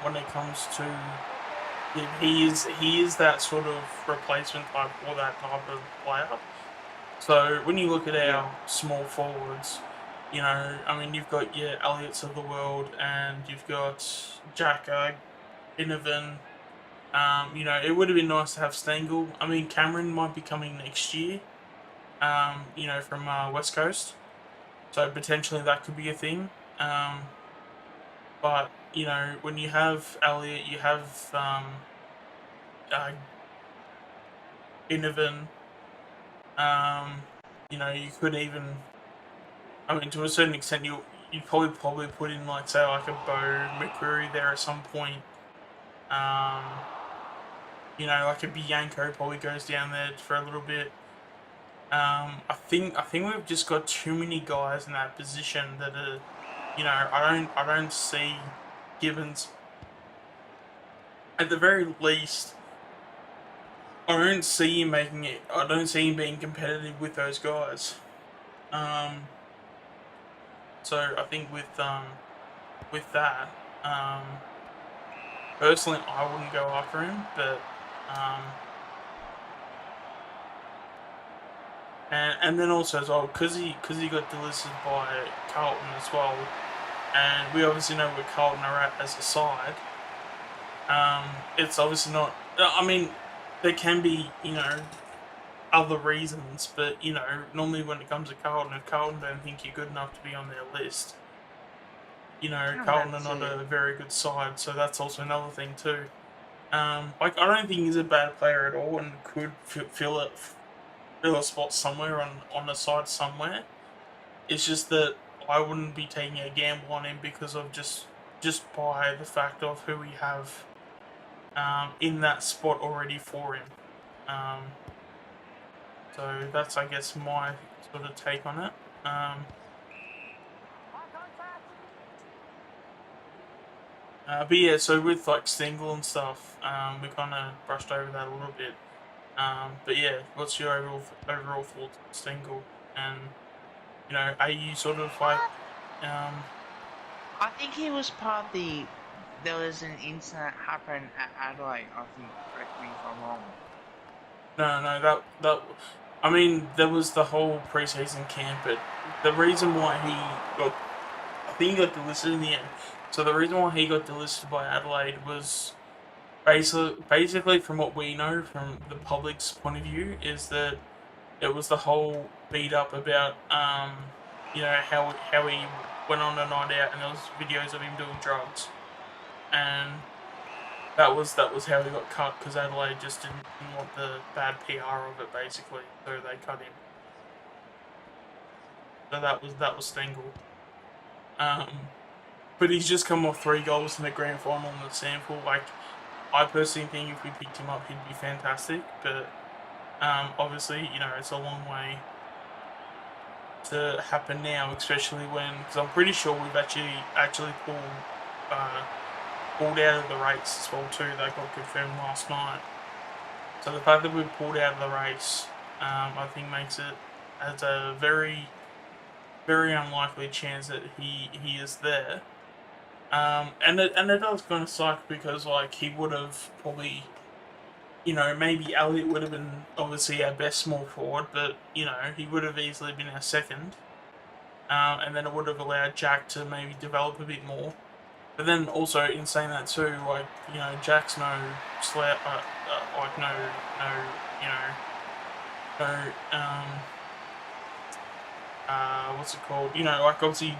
when it comes to he is that sort of replacement type for that type of player. So when you look at yeah. our small forwards, I mean, you've got your Elliots of the world, and you've got Jacko, Inovan. It would have been nice to have Stengel. I mean, Cameron might be coming next year. From West Coast, so potentially that could be a thing. But when you have Elliot, you have uh, Inovan. Um, you could even, I mean, to a certain extent, you probably put in like say like a Bo McCreary there at some point. Um, like a Bianco probably goes down there for a little bit. I think we've just got too many guys in that position that are, I don't see Gibbons at the very least. I don't see him making it. I don't see him being competitive with those guys. Um, so I think with that, personally, I wouldn't go after him, but and then also as well because he got delisted by Carlton as well, and we obviously know where Carlton are at as a side. It's obviously not. I mean, there can be, other reasons, but normally when it comes to Carlton, if Carlton don't think you're good enough to be on their list, And Carlton are that's not it. a very good side, so that's also another thing too. Like I don't think he's a bad player at all, and could fill a spot somewhere on the side somewhere. It's just that I wouldn't be taking a gamble on him because of just by the fact of who we have in that spot already for him. Um, so that's, I guess, my sort of take on it. But yeah, so with like Stengel and stuff, we kind of brushed over that a little bit. But yeah, what's your overall thoughts on Stengel? And are you sort of like, um, I think he was part of the. There was an incident happened at Adelaide. I think. Correct me if I'm wrong. no, I mean, there was the whole preseason camp, but the reason why I think he got delisted in the end. So the reason why he got delisted by Adelaide was basically from what we know from the public's point of view is that it was the whole beat up about how he went on a night out and there was videos of him doing drugs, and that was how he got cut because Adelaide just didn't want the bad PR of it basically, so they cut him. So that was Stengel. Um, but he's just come off 3 goals in the grand final in the sample. Like I personally think if we picked him up, he'd be fantastic. But obviously, it's a long way to happen now, especially when because I'm pretty sure we've actually uh, pulled out of the race as well too. That got confirmed last night. So the fact that we've pulled out of the race, I think makes it as a very very unlikely chance that he is there. And it does kind of suck because like he would have probably maybe Elliot would have been obviously our best small forward, but he would have easily been our second. And then it would have allowed Jack to maybe develop a bit more. But then also in saying that too, like Jack's no like no you know no what's it called? Like obviously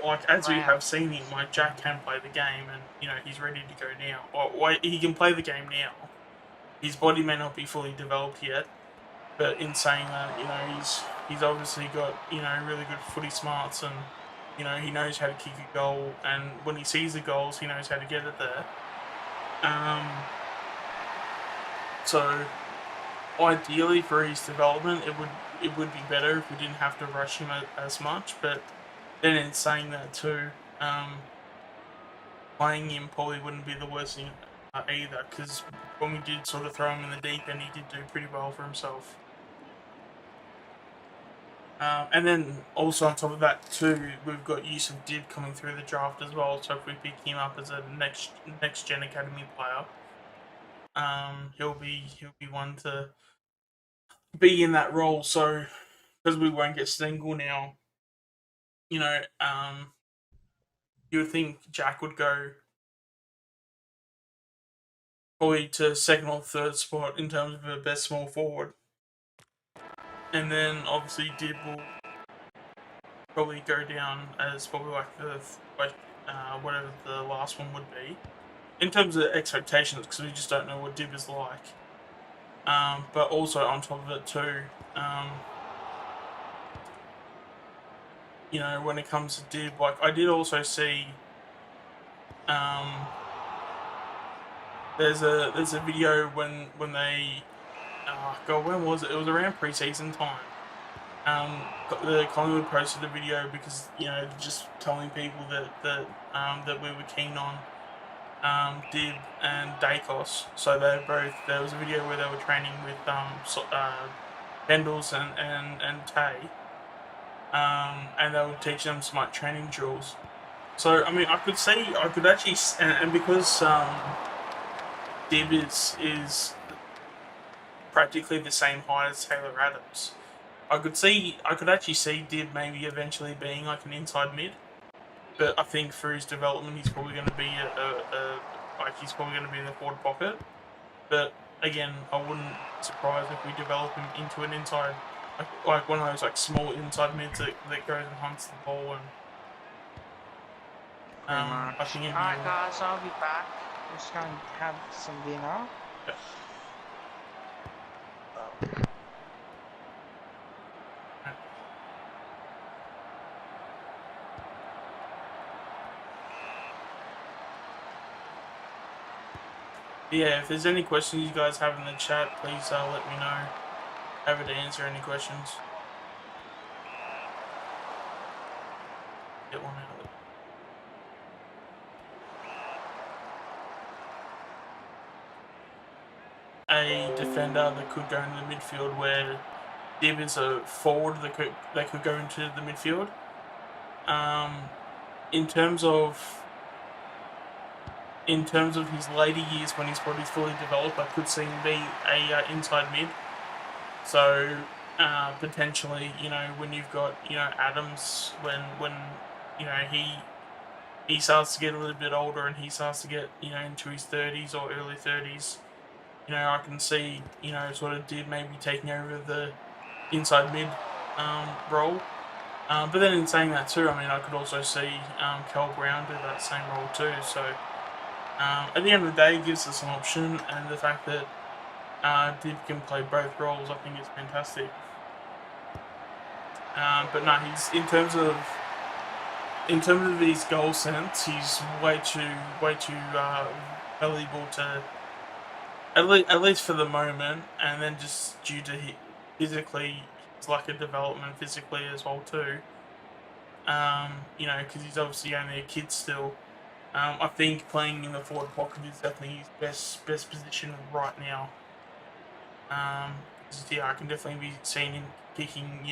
like as we Round. have seen him, like Jack can play the game and he's ready to go now. Or he can play the game now. His body may not be fully developed yet, but in saying that, he's obviously got really good footy smarts and he knows how to kick a goal and when he sees the goals, he knows how to get it there. Um, so ideally for his development, it would be better if we didn't have to rush him as much. But then in saying that too, playing him probably wouldn't be the worst thing either because when we did sort of throw him in the deep end, he did do pretty well for himself. And then also on top of that too, we've got Yusuf Dib coming through the draft as well. So if we pick him up as a next gen academy player, he'll be one to be in that role. So because we won't get Stengel now, you would think Jack would go probably to second or third spot in terms of a best small forward, and then obviously Dib will probably go down as probably like the like whatever the last one would be in terms of expectations because we just don't know what Dib is like. But also on top of it too, when it comes to Dib, like I did also see, um, there's a video when they, God, when was it? It was around preseason time. The Collingwood posted a video because just telling people that we were keen on Dib and Dacos. So there was a video where they were training with Pendles and Tay, and they would teach them some like training drills. So I mean, I could actually, and because Dib is practically the same height as Taylor Adams, I could actually see Dib maybe eventually being like an inside mid. But I think for his development, he's probably going to be like he's probably going to be in the forward pocket. But again, I wouldn't be surprised if we develop him into an inside, like one of those like small inside mids that goes and hunts the ball. And Pretty much. I think it'd be Alright, guys, I'll be back. Just going to have some dinner. yeah. Yeah, if there's any questions you guys have in the chat, please let me know. Happy to answer any questions. Get one out of it. A defender that could go into the midfield where Dib is a forward that could go into the midfield. In terms of his later years when his body's fully developed, I could see him be a inside mid. So potentially, when you've got Adams, when he starts to get a little bit older and he starts to get into his 30s or early 30s, I can see sort of Dib maybe taking over the inside mid role. But then in saying that too, I mean I could also see Cal Brown do that same role too. So at the end of the day, it gives us an option, and the fact that Dib can play both roles, I think is fantastic. But no, he's in terms of his goal sense, he's way too valuable to at least for the moment, and then just due to physically, his lack of development physically as well too. Because he's obviously only a kid still. I think playing in the forward pocket is definitely his best position right now. Yeah, I can definitely be seeing him kicking.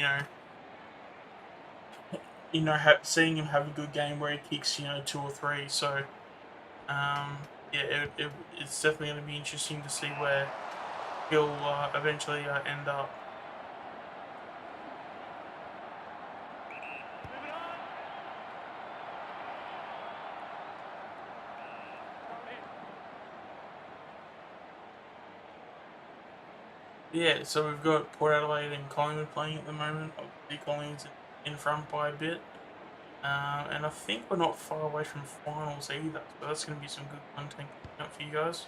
Seeing him have a good game where he kicks 2 or 3. So yeah, it's definitely going to be interesting to see where he'll eventually end up. Yeah, so we've got Port Adelaide and Collingwood playing at the moment. Obviously, Collingwood's in front by a bit. And I think we're not far away from finals either, so that's going to be some good content coming up for you guys.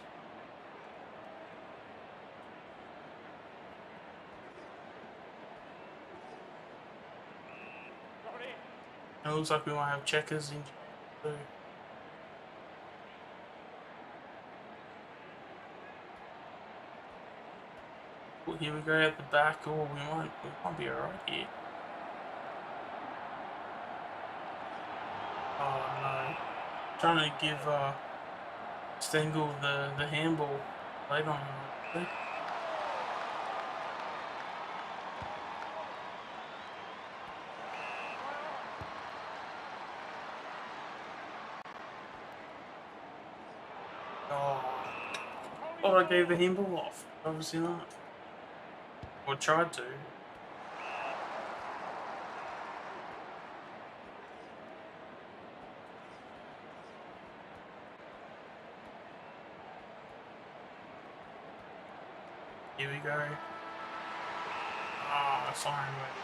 And it looks like we might have checkers in too. Well, here we go at the back. Oh, we might be alright here. Oh no! Trying to give Stengel the handball late on him. Oh, I gave the handball off. Obviously not. Or tried to. Here we go. Ah, sorry, mate.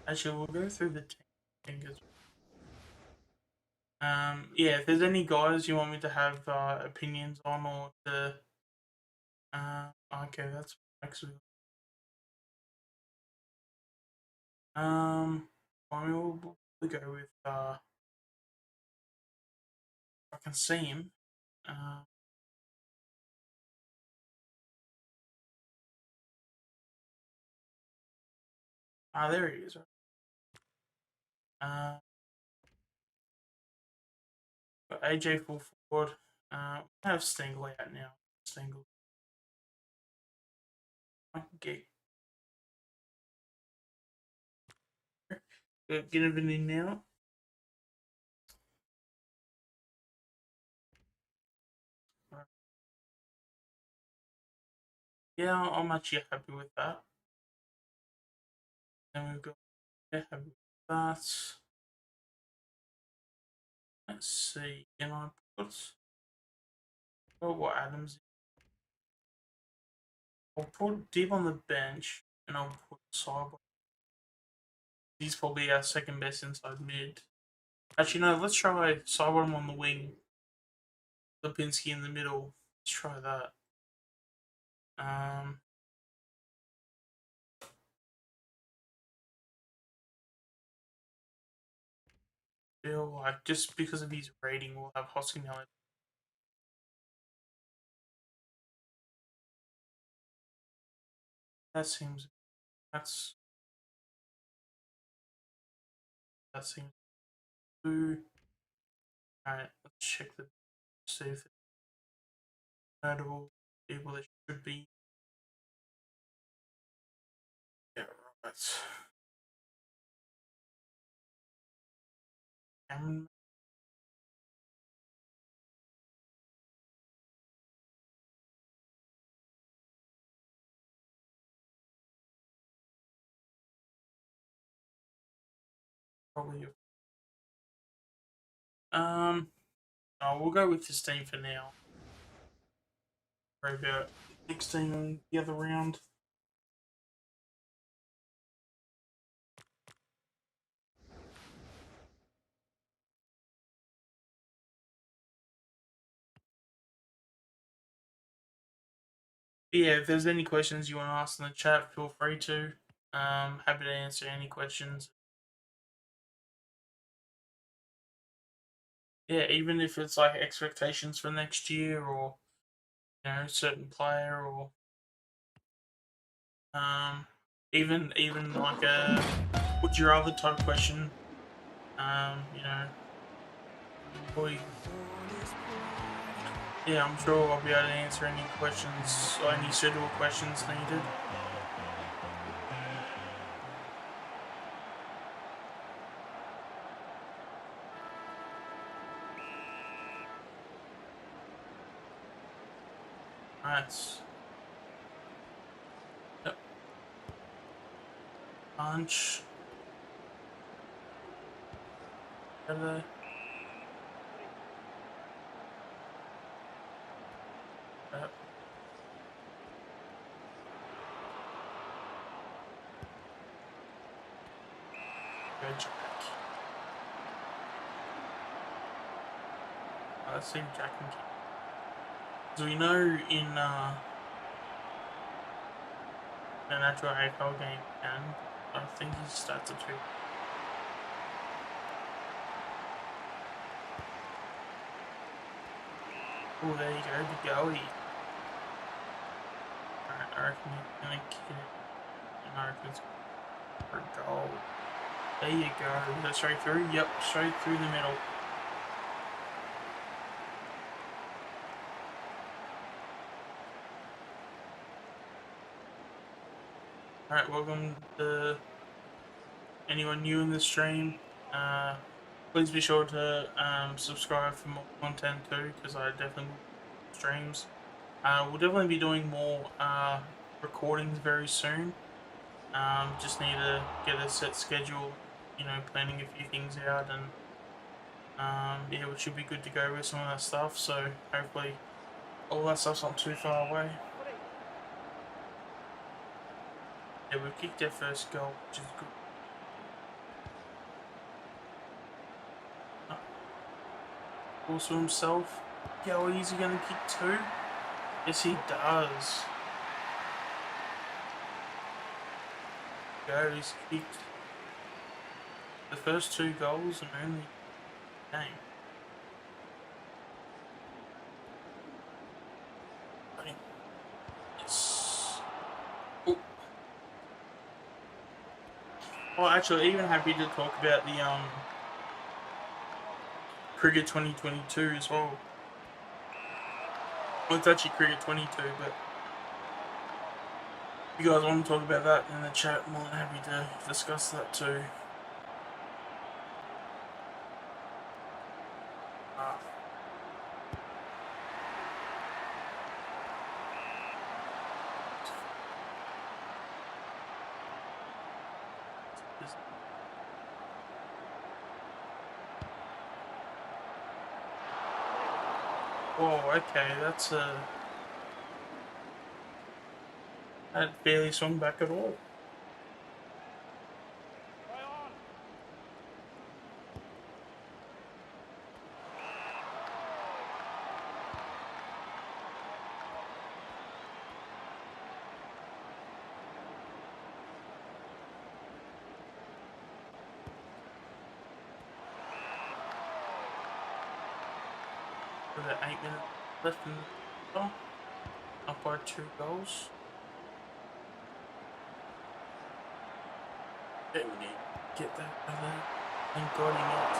Actually, we'll go through the fingers. Yeah, if there's any guys you want me to have opinions on or to, okay, that's actually, I mean, we'll go with, I can see him. There he is. Uh, AJ full forward. We have Stengel out now. Stengel. I can get everything now. Yeah, I'm actually happy with that. Then we've got happy with that. Let's see. Can I put what Adams? I'll put Deep on the bench, and I'll put Cyber. He's probably our second best inside mid. Actually, no. Let's try Cyber on the wing. Lipinski in the middle. Let's try that. Feel like just because of his rating, we'll have Hoskinelli. That seems. That seems. Blue. Alright, let's check the. See if it's notable people that should be. Yeah, right. Cameron. Probably. Oh, we'll go with this team for now. Worry about next team in the other round. Yeah, if there's any questions you want to ask in the chat, feel free to. Happy to answer any questions. Yeah, even if it's like expectations for next year, or certain player, or even like a would you rather type question. Boy, yeah, I'm sure I'll be able to answer any questions or any suitable questions needed. Alright. Yep. Punch. Yep. Go Jack. Let's see Jack and Keith. So we know in an actual AFL game, and I think his stats are 2. Oh, there you go, the goalie. Alright, I reckon he's gonna kick it. And I reckon it's for a goal. There you go. Go straight through? Yep, straight through the middle. Alright, welcome to anyone new in the stream. Please be sure to subscribe for more content too, because I definitely will streams. We'll definitely be doing more recordings very soon. Just need to get a set schedule, planning a few things out, and yeah, we should be good to go with some of that stuff. So hopefully all that stuff's not too far away. Yeah, we've kicked our first goal, which is good. Also himself. How is he going to kick 2? Yes, he does. Go, he's kicked the first 2 goals in only game. Yes. Oh. Well, actually, even happy to talk about the Cricket 2022 as well. Well, it's actually Cricket 22, but If you guys want to talk about that in the chat, I'm more than happy to discuss that too. Uh, Whoa, okay, that's that barely swung back at all. With 8 minutes left in the up by 2 goals. Okay, we need to get that out there. Thank God he needs.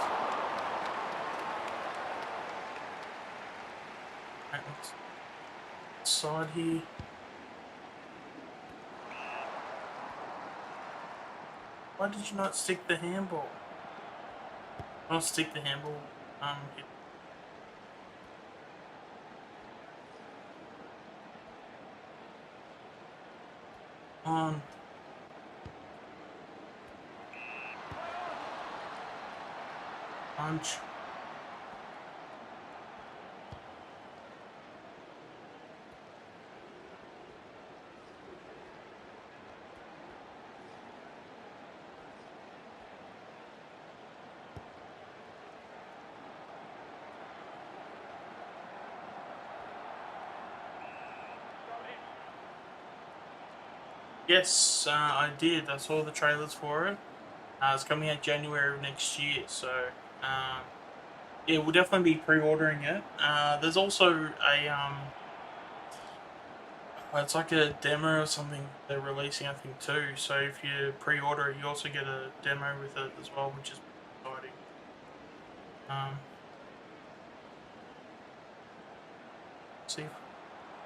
Right, let's side here. Why did you not stick the handball? Not stick the handball. Hit. On. Punch. Yes, I did. I saw the trailers for it. It's coming out January of next year, so yeah, we'll definitely be pre-ordering it. There's also it's like a demo or something they're releasing, I think, too. So if you pre-order it, you also get a demo with it as well, which is exciting. See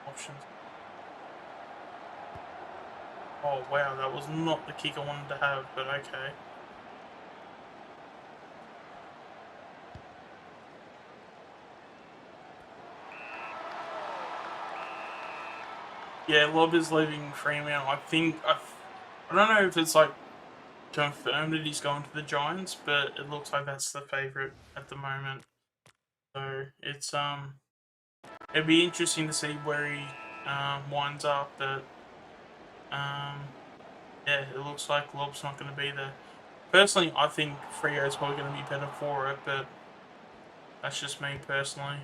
options. Oh wow, that was not the kick I wanted to have, but okay. Yeah, Lob is leaving Fremantle. I don't know if it's like confirmed that he's going to the Giants, but it looks like that's the favourite at the moment. So it's it'd be interesting to see where he winds up, but yeah, it looks like Lob's not going to be there. Personally, I think Freo is probably going to be better for it, but that's just me personally.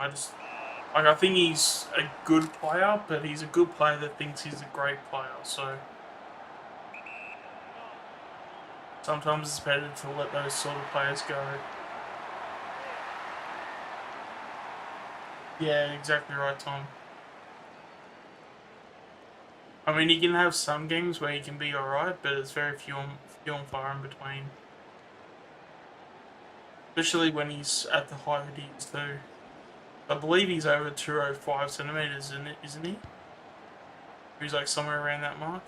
I think he's a good player, but he's a good player that thinks he's a great player. So sometimes it's better to let those sort of players go. Yeah, exactly right, Tom. I mean, he can have some games where he can be alright, but it's very few and far in between. Especially when he's at the height that he is too. I believe he's over 205 centimeters, isn't he? He's like somewhere around that mark.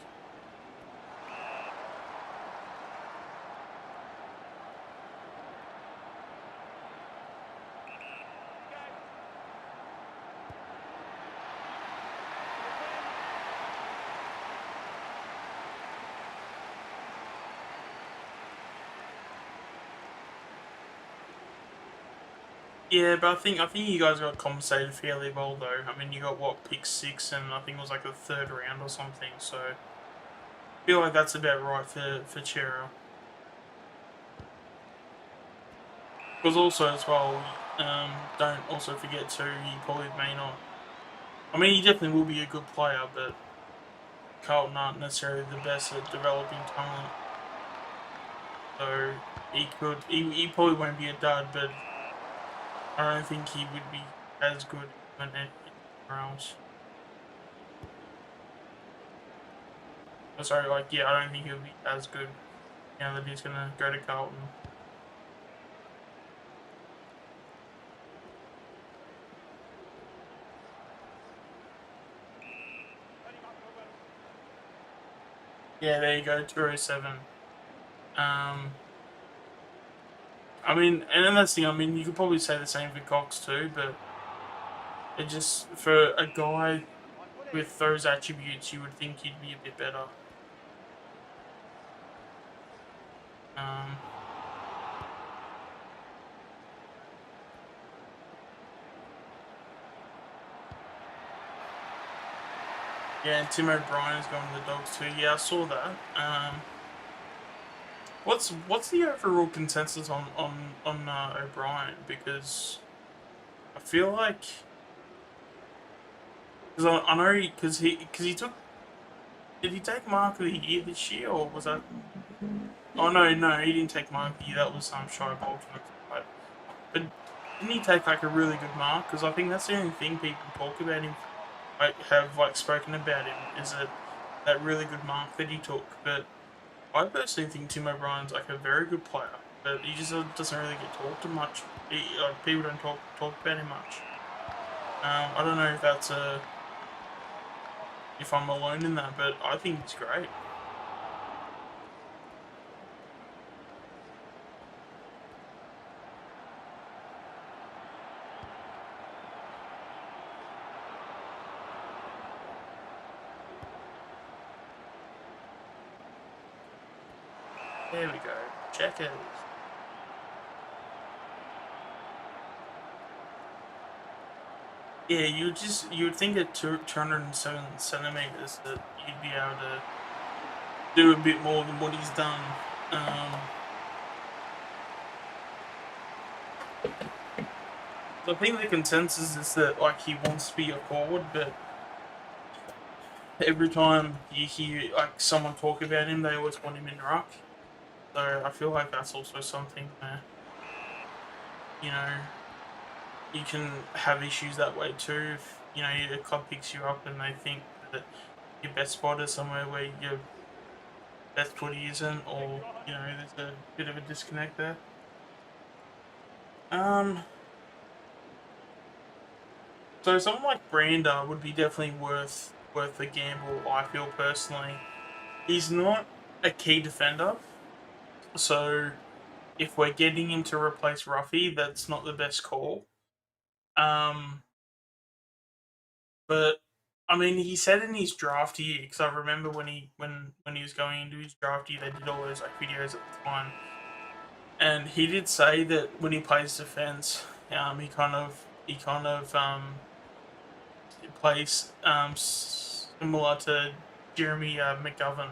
Yeah, but I think you guys got compensated fairly well though. I mean, you got what, pick 6, and I think it was like the 3rd round or something. So I feel like that's about right for Chera. Because also as well, don't also forget too, he probably may not. I mean, he definitely will be a good player, but Carlton aren't necessarily the best at developing talent. So he probably won't be a dud, but I don't think he would be as good when anywhere else. Sorry, like, yeah, I don't think he'll be as good now that he's gonna go to Carlton. Yeah, there you go, 207. I mean, and then that's the thing. I mean, you could probably say the same for Cox too, but it just for a guy with those attributes, you would think he'd be a bit better. Um, yeah, and Tim O'Brien is going to the Dogs too. Yeah, I saw that. What's the overall consensus on O'Brien? Because I feel like because I know because he took did he take Mark of the Year this year or was that? Oh no he didn't take Mark of the Year. That was Shy Bolton. But didn't he take like a really good mark? Because I think that's the only thing people talk about him, like have like spoken about him, is that really good mark that he took. But I personally think Tim O'Brien's like a very good player, but he just doesn't really get talked to much. Like people don't talk about him much. I don't know if that's if I'm alone in that, but I think he's great. There we go. Check it. Yeah, you would think at 207 centimeters that you'd be able to do a bit more than what he's done. So I think the consensus is that like he wants to be a forward, but every time you hear like someone talk about him, they always want him in ruck. So I feel like that's also something where you know you can have issues that way too. If you know a club picks you up and they think that your best spot is somewhere where your best footy isn't, or you know there's a bit of a disconnect there. Um, so someone like Brander would be definitely worth the gamble. I feel personally, he's not a key defender, so if we're getting him to replace Ruffy, that's not the best call. Um, but I mean, he said in his draft year because I remember when he was going into his draft year, they did all those like videos at the time, and he did say that when he plays defense, he kind of plays similar to Jeremy McGovern.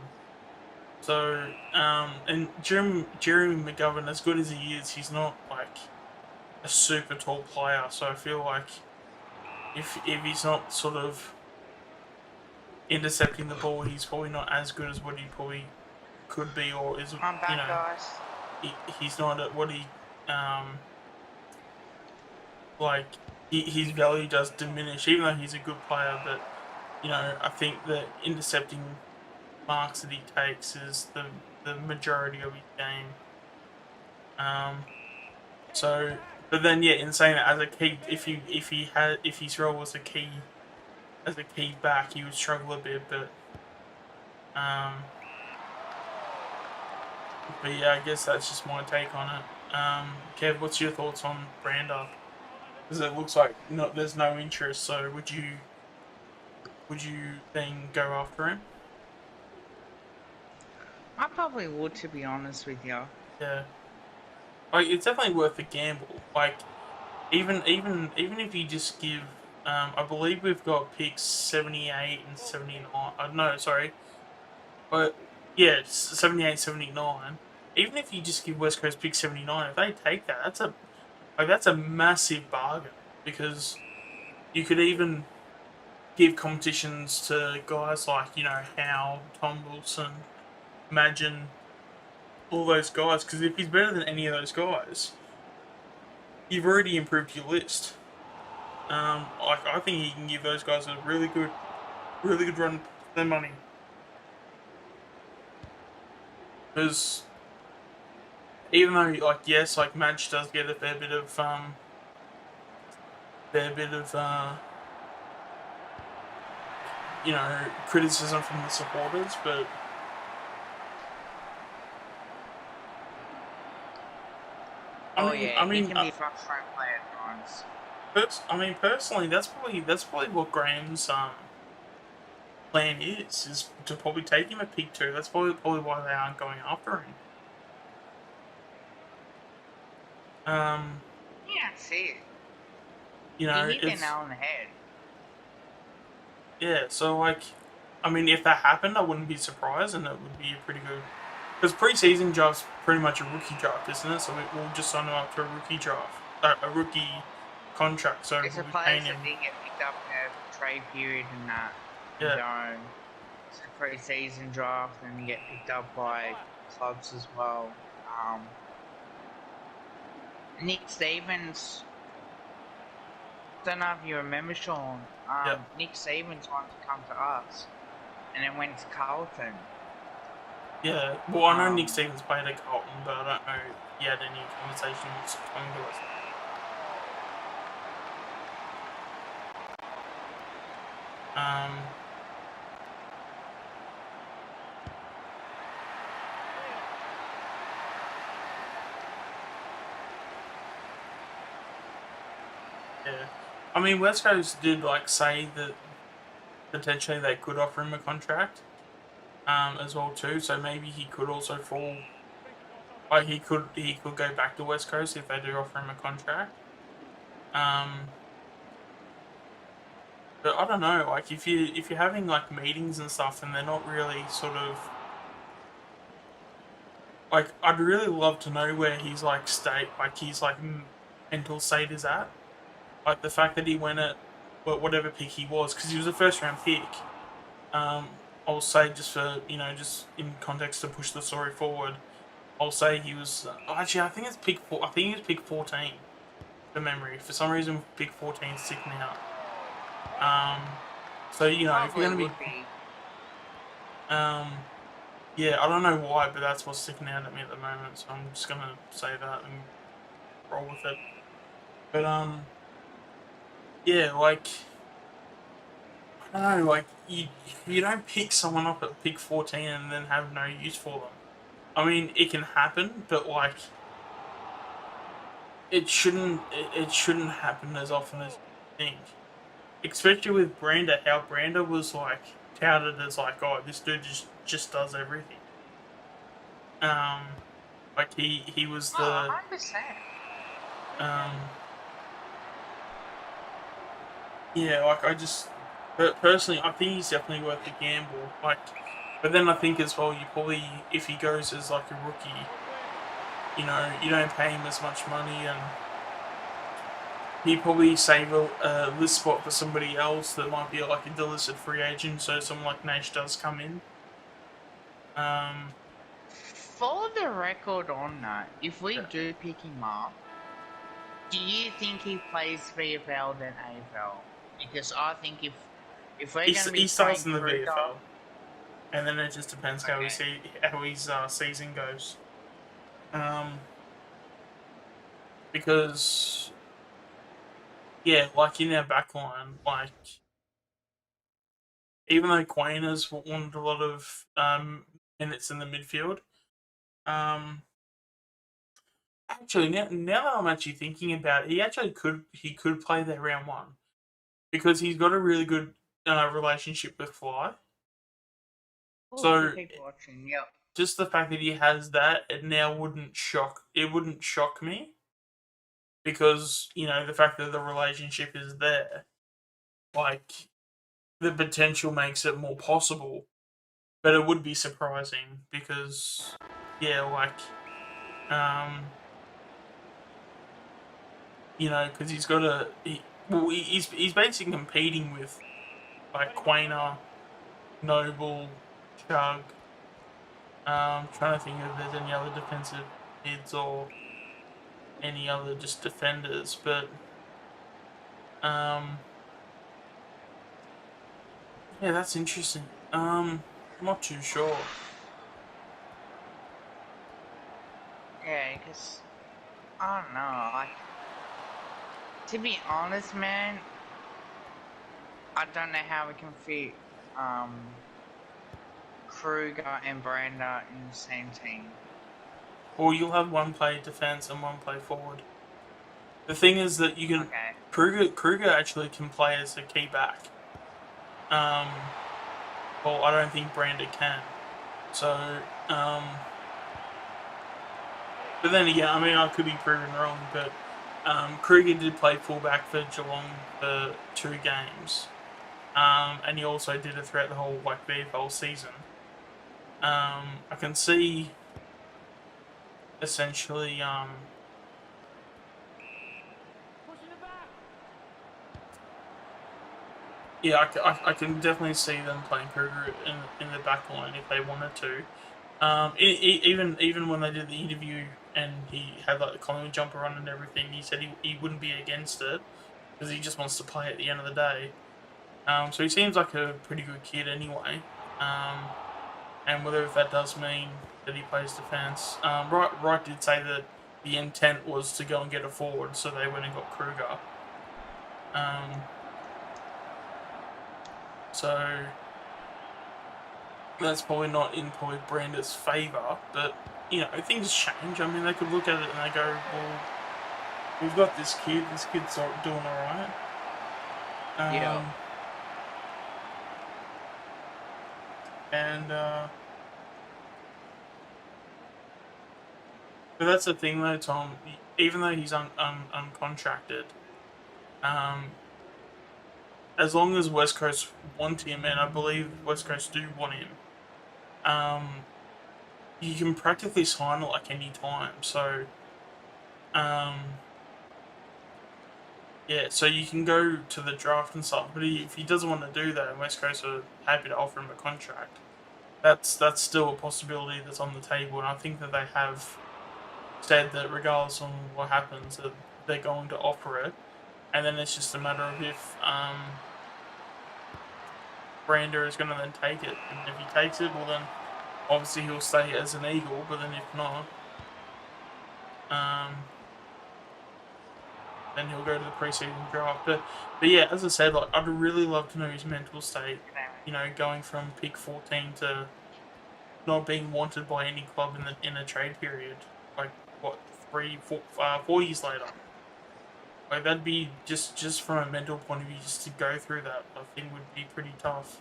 So and Jeremy McGovern, as good as he is, he's not like a super tall player. So I feel like if he's not sort of intercepting the ball, he's probably not as good as what he probably could be, or is I'm back, guys. he's not at what he like his value does diminish, even though he's a good player. But you know, I think the intercepting marks that he takes is the majority of his game. Um, so, but then yeah, in saying that, as a key, if his role was a key as a key back, he would struggle a bit. Um, but yeah, I guess that's just my take on it. Kev, what's your thoughts on Brander? Because it looks like there's no interest. So would you then go after him? I probably would, to be honest with you. Yeah, like it's definitely worth a gamble. Like even if you just give, I believe we've got picks 78 and 79. No, sorry, but yeah, 78, 79. Even if you just give West Coast pick 79, if they take that, that's a massive bargain because you could even give competitions to guys like Howe, Tom Wilson, Imagine all those guys. Because if he's better than any of those guys, you've already improved your list. Like I think he can give those guys a really good run for their money. Because even though, like, yes, like Madge does get a fair bit of criticism from the supporters, but Yeah, he can be a frustrating player at times. Personally, that's probably what Graham's plan is to probably take him at pick 2. That's probably why they aren't going after him. Yeah, I see it. You You know, hit the it's nail on the head. yeah. So like, if that happened, I wouldn't be surprised, and it would be a pretty good. Because preseason draft's pretty much a rookie draft, isn't it? So we'll just sign him up to a rookie draft, a rookie contract. So It's we'll the be paying players that him. didn't get picked up in a trade period and that Yeah, don't. It's a pre-season draft and you get picked up by clubs as well. Nick Stevens, don't know if you remember, Sean. yeah. Nick Stevens wanted to come to us and then went to Carlton. Yeah, well, I know Nick Um, Stevens played at Carlton, but I don't know if he had any conversations coming to us. Um, yeah. West Coast did like say that potentially they could offer him a contract, as well too. So maybe he could also fall. Like he could go back to West Coast if they do offer him a contract. Um, but I don't know. Like if you're having like meetings and stuff, and they're not really sort of like, I'd really love to know where his like state, like his like mental state is at. Like the fact that he went at whatever pick he was, because he was a first round pick. I'll say just for just in context to push the story forward. I'll say he was actually I think it's pick four. I think he was pick 14 for memory. For some reason, pick 14 is sticking out. So if you're probably gonna be would be. yeah, I don't know why, but that's what's sticking out at me at the moment. So I'm just gonna say that and roll with it. But yeah, like I don't know, like you don't pick someone up at pick 14 and then have no use for them. It can happen, but like it shouldn't happen as often as you think. Especially with Brander, how Brander was like touted as like, oh, this dude just does everything. Um, like he was Oh, the 100%. um yeah, like but personally, I think he's definitely worth the gamble. Like, but then I think as well, you probably if he goes as like a rookie, you don't pay him as much money, and he probably save a list spot for somebody else that might be like a delisted free agent. So someone like Nash does come in. Um, For the record on that, if we yeah. do pick him up, do you think he plays VFL than AFL? Because I think if we're going to be He starts playing in the through the VFL, and then it just depends okay, how his season goes. Um, because yeah, like in our backline, like even though Quayne has wanted a lot of minutes in the midfield, um, actually now that I'm actually thinking about it, he could play there round one because he's got a really good relationship with Fly. we'll So keep watching. Yep. just the fact that he has that, it wouldn't shock me because the fact that the relationship is there, like the potential makes it more possible. But it would be surprising because yeah, like um, because he's got he's basically competing with like Quainer, Noble, Chug. Trying to think if there's any other defensive mids or any other just defenders, but um, yeah, that's interesting. I'm not too sure. Yeah, because I don't know. Like to be honest, man, I don't know how we can fit Kruger and Brander in the same team. or you'll have one play defense and one play forward. The thing is that you can Kruger actually can play as a key back. Well, I don't think Brander can. So, but then again, I mean, I could be proven wrong, but Kruger did play fullback for Geelong for 2 games, and he also did it throughout the whole VFL season. I can see essentially yeah, I can definitely see them playing Kruger in the back line if they wanted to. Even when they did the interview and he had like the Collingwood jumper on and everything, he said he wouldn't be against it because he just wants to play at the end of the day. So he seems like a pretty good kid anyway. And whether if that does mean that he plays defence, Wright did say that the intent was to go and get a forward, so they went and got Kruger. So that's probably not in Brander's favour, but you know, things change. I mean, they could look at it and they go, well, we've got this kid. This kid's doing all right. Yeah. And but that's the thing though, Tom. Even though he's uncontracted, as long as West Coast want him, and I believe West Coast do want him, you can practically sign it like any time. So, yeah, so you can go to the draft and stuff. But if he doesn't want to do that, and West Coast are happy to offer him a contract, that's still a possibility that's on the table. And I think that they have said that regardless of what happens, that they're going to offer it. And then it's just a matter of if Brander is going to then take it. And if he takes it, well then obviously he'll stay as an Eagle. But then if not, then he'll go to the preseason draft. But yeah, as I said, like I'd really love to know his mental state. You know, going from pick 14 to not being wanted by any club in a trade period. Like what, 4 years later. Like that'd be just from a mental point of view, just to go through that, I think would be pretty tough.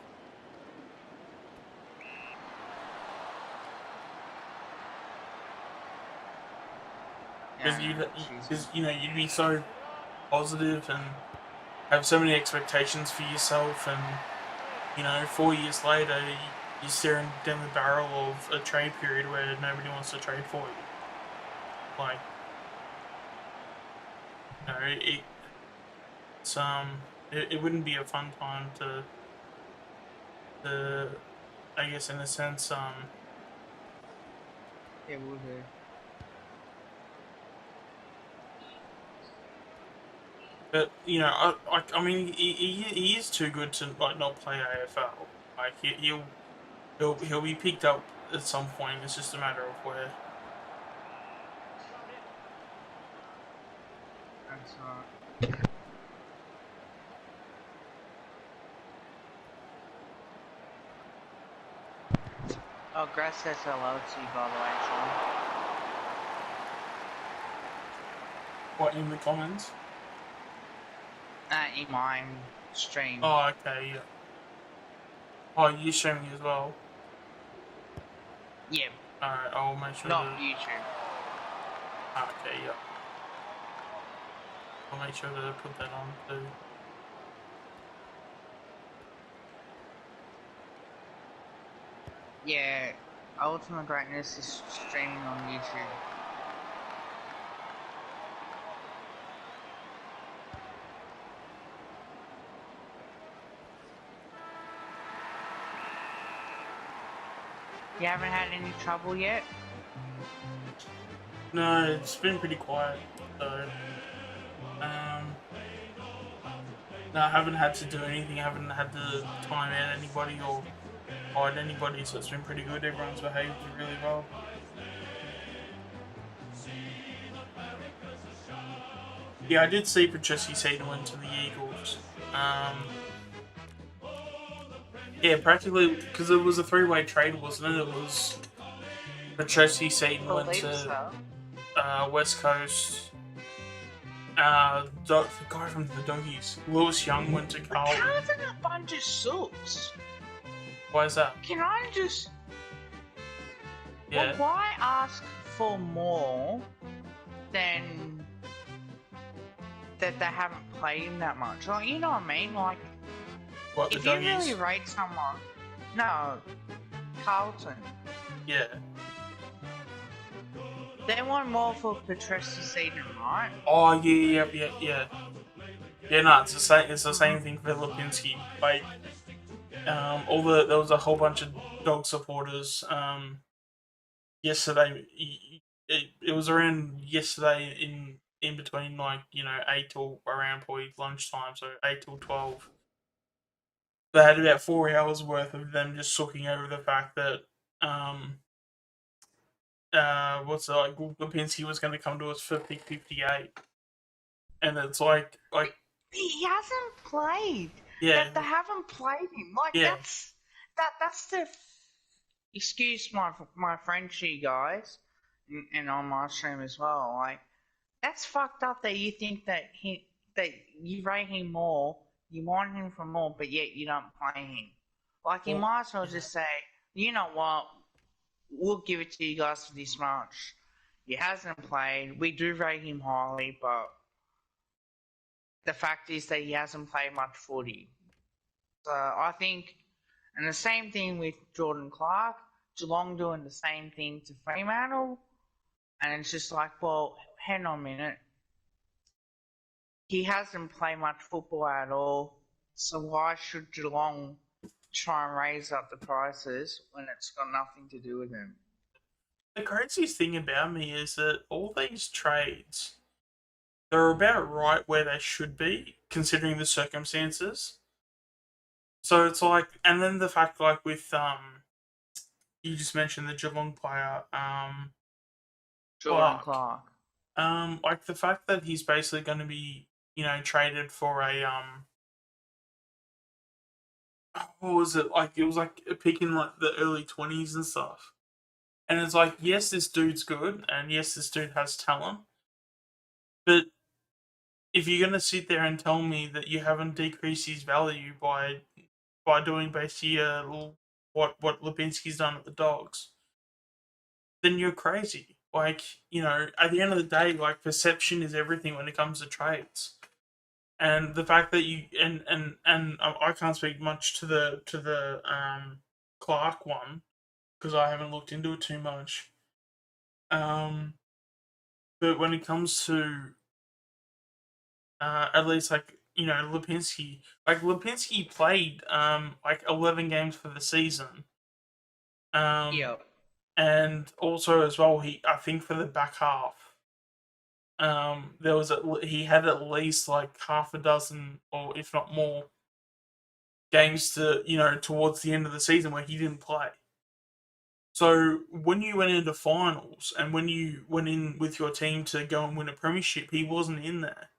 Because you know you'd be so positive and have so many expectations for yourself, and you know 4 years later you're staring down the barrel of a trade period where nobody wants to trade for you. Like, you know, it wouldn't be a fun time to I guess in a sense it would be. But you know, I mean, he is too good to like not play AFL. Like he'll be picked up at some point. It's just a matter of where. That's right. Oh, Grass says hello to you, by the way, Sean. What, in the comments? In my stream. Oh, okay, yeah. Oh, you're streaming as well? Yeah. Alright, I'll make sure. Not YouTube. Okay, yeah. I'll make sure to put that on too. Yeah, Ultimate Greatness is streaming on YouTube. You haven't had any trouble yet? No, it's been pretty quiet, so no, I haven't had to do anything. I haven't had to time out anybody or hide anybody, so it's been pretty good. Everyone's behaved really well. Yeah, I did see Patricia Seaton went to the Eagles. Yeah, practically, because it was a 3-way trade, wasn't it? It was Patricia Seaton I went believe to so. West Coast. The guy from the Doggies, Lewis Young, went to Like, Carlton. Carlton are a bunch of sooks. Why is that? Can I just... Yeah. Well, why ask for more than that they haven't played him that much? Like, you know what I mean? Like, What, the if you Doggies? really rate someone... No, Carlton. Yeah. They want more for Patricia Seaton, right? Oh, yeah. Yeah, no, it's the same. It's the same thing for Lipinski. Like, there was a whole bunch of dog supporters. Yesterday, it was around yesterday in between, like, 8 till around probably lunchtime, so 8 till 12. They had about 4 hours worth of them just sooking over the fact that what's it, like, Lipinski was going to come to us for pick 58, and it's like He hasn't played. yeah, That they haven't played him. Like, yeah, that's the... Excuse my French, you guys, and on my stream as well. Like, that's fucked up that you think that you rate him more, you want him for more, but yet you don't play him. Like, you well, might as well just say, you know what, we'll give it to you guys for this much. He hasn't played. We do rate him highly, but the fact is that he hasn't played much footy. So I think, and the same thing with Jordan Clark, Geelong doing the same thing to Fremantle, and it's just like, well, hang on a minute. He hasn't played much football at all, so why should Geelong try and raise up the prices when it's got nothing to do with him? the craziest thing about me is that all these trades, they're about right where they should be, considering the circumstances. So it's like, and then the fact, like, with you just mentioned the Geelong player, Jordan Clark. Clark. Like the fact that he's basically going to be, traded for a what was it, like? It was like a pick in like the early 20s and stuff. And it's like, yes, this dude's good, and yes, this dude has talent, but if you're going to sit there and tell me that you haven't decreased his value by doing basically what Lipinski's done at the Dogs, then you're crazy. Like, at the end of the day, like, perception is everything when it comes to trades. And the fact that you and I can't speak much to the Clark one because I haven't looked into it too much. But when it comes to at least, like, Lipinski played like 11 games for the season. Yep. And also as well, I think for the back half, he had at least like half a dozen, or if not more, games towards the end of the season where he didn't play. So when you went into finals and when you went in with your team to go and win a premiership, he wasn't in there.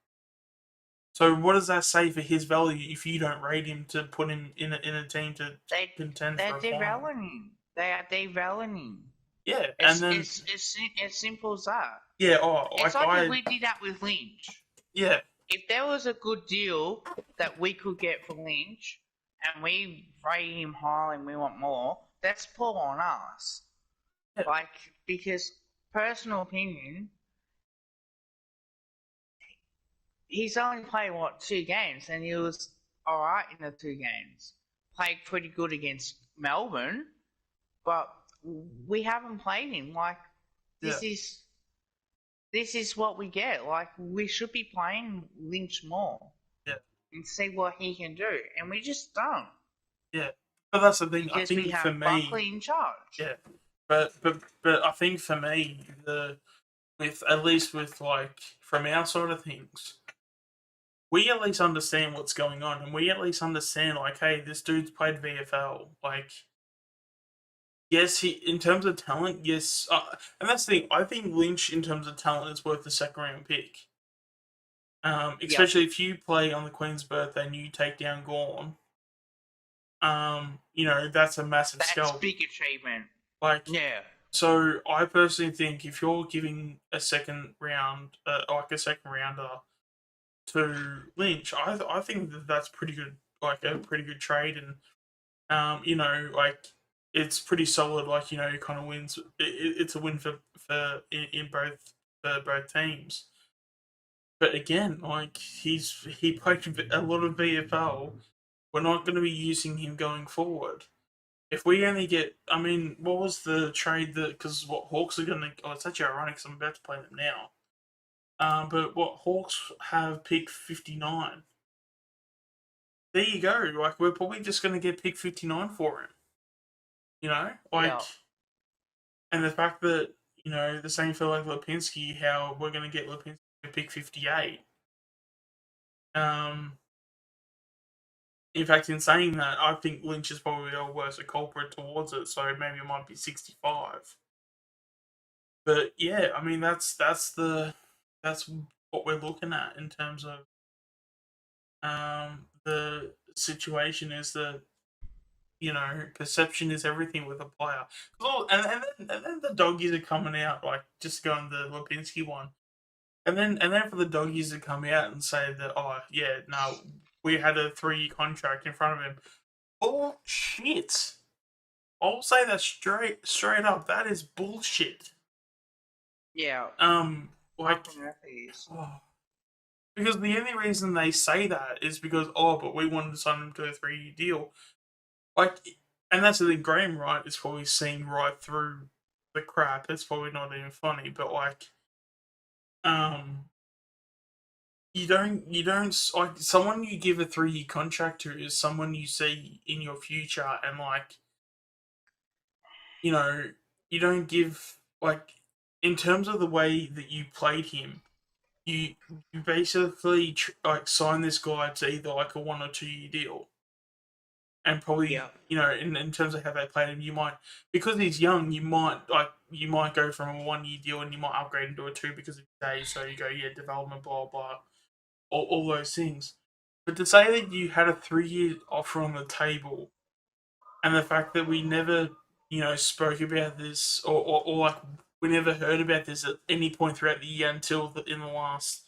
So what does that say for his value if you don't rate him to put him in a team to contend for a final? They're devaluing him. They are devaluing him. Yeah, It's, and then it's as simple as that. yeah, It's like if we did that with Lynch. Yeah. If there was a good deal that we could get for Lynch, and we rate him high and we want more, that's pull on us. Yeah. Like, because personal opinion, he's only played 2 games, and he was alright in the 2 games. Played pretty good against Melbourne, but we haven't played him. Like, this is what we get. Like, we should be playing Lynch more. Yeah. And see what he can do. And we just don't. Yeah. But that's the thing. Because I think we have for me, Buckley in charge. Yeah. But I think for me, at least with like from our side of things, we at least understand what's going on, and we at least understand, like, hey, this dude's played VFL. Like, yes, he, in terms of talent, yes, and that's the thing. I think Lynch, in terms of talent, is worth the second round pick. Especially if you play on the Queen's birthday and you take down Gorn. That's a massive scalp. That's big achievement. Like, yeah, So I personally think if you're giving a second round, like a second rounder to Lynch, I think that that's pretty good, like a pretty good trade, and like it's pretty solid. Like he kind of wins. It's a win for in both for both teams. But again, like he played a lot of VFL. We're not going to be using him going forward. If we only get, I mean, what was the trade that? Because what Hawks are going to? Oh, it's actually ironic. Cause I'm about to play them now. But what Hawks have pick 59. There you go. Like we're probably just going to get pick 59 for him. Like, Yeah. and the fact that the same for like Lipinski, how we're going to get Lipinski at pick 58. Um, in fact, in saying that, I think Lynch is probably a worse culprit towards it. So maybe it might be 65. But yeah, I mean that's what we're looking at in terms of the situation is that perception is everything with a player. And then the doggies are coming out like just going the Lipinski one, and then for the doggies to come out and say that no, we had a 3-year contract in front of him. Bullshit. I'll say that straight up. That is bullshit. Yeah. Like, oh, because the only reason they say that is because but we wanted to sign him to a 3-year deal. Like, and that's the thing. Graham Wright is probably seeing right through the crap. It's probably not even funny, but like, um, you don't like someone you give a 3-year contract to is someone you see in your future, and like, you know, you don't give like in terms of the way that you played him. You basically like sign this guy to either like a 1 or 2 year deal, and probably Yeah. in terms of how they played him, you might because he's young, you might go from a 1 year deal and you might upgrade him to a 2 because of his age. So you go development blah blah, all those things. But to say that you had a 3-year offer on the table, and the fact that we never spoke about this or like we never heard about this at any point throughout the year until in the last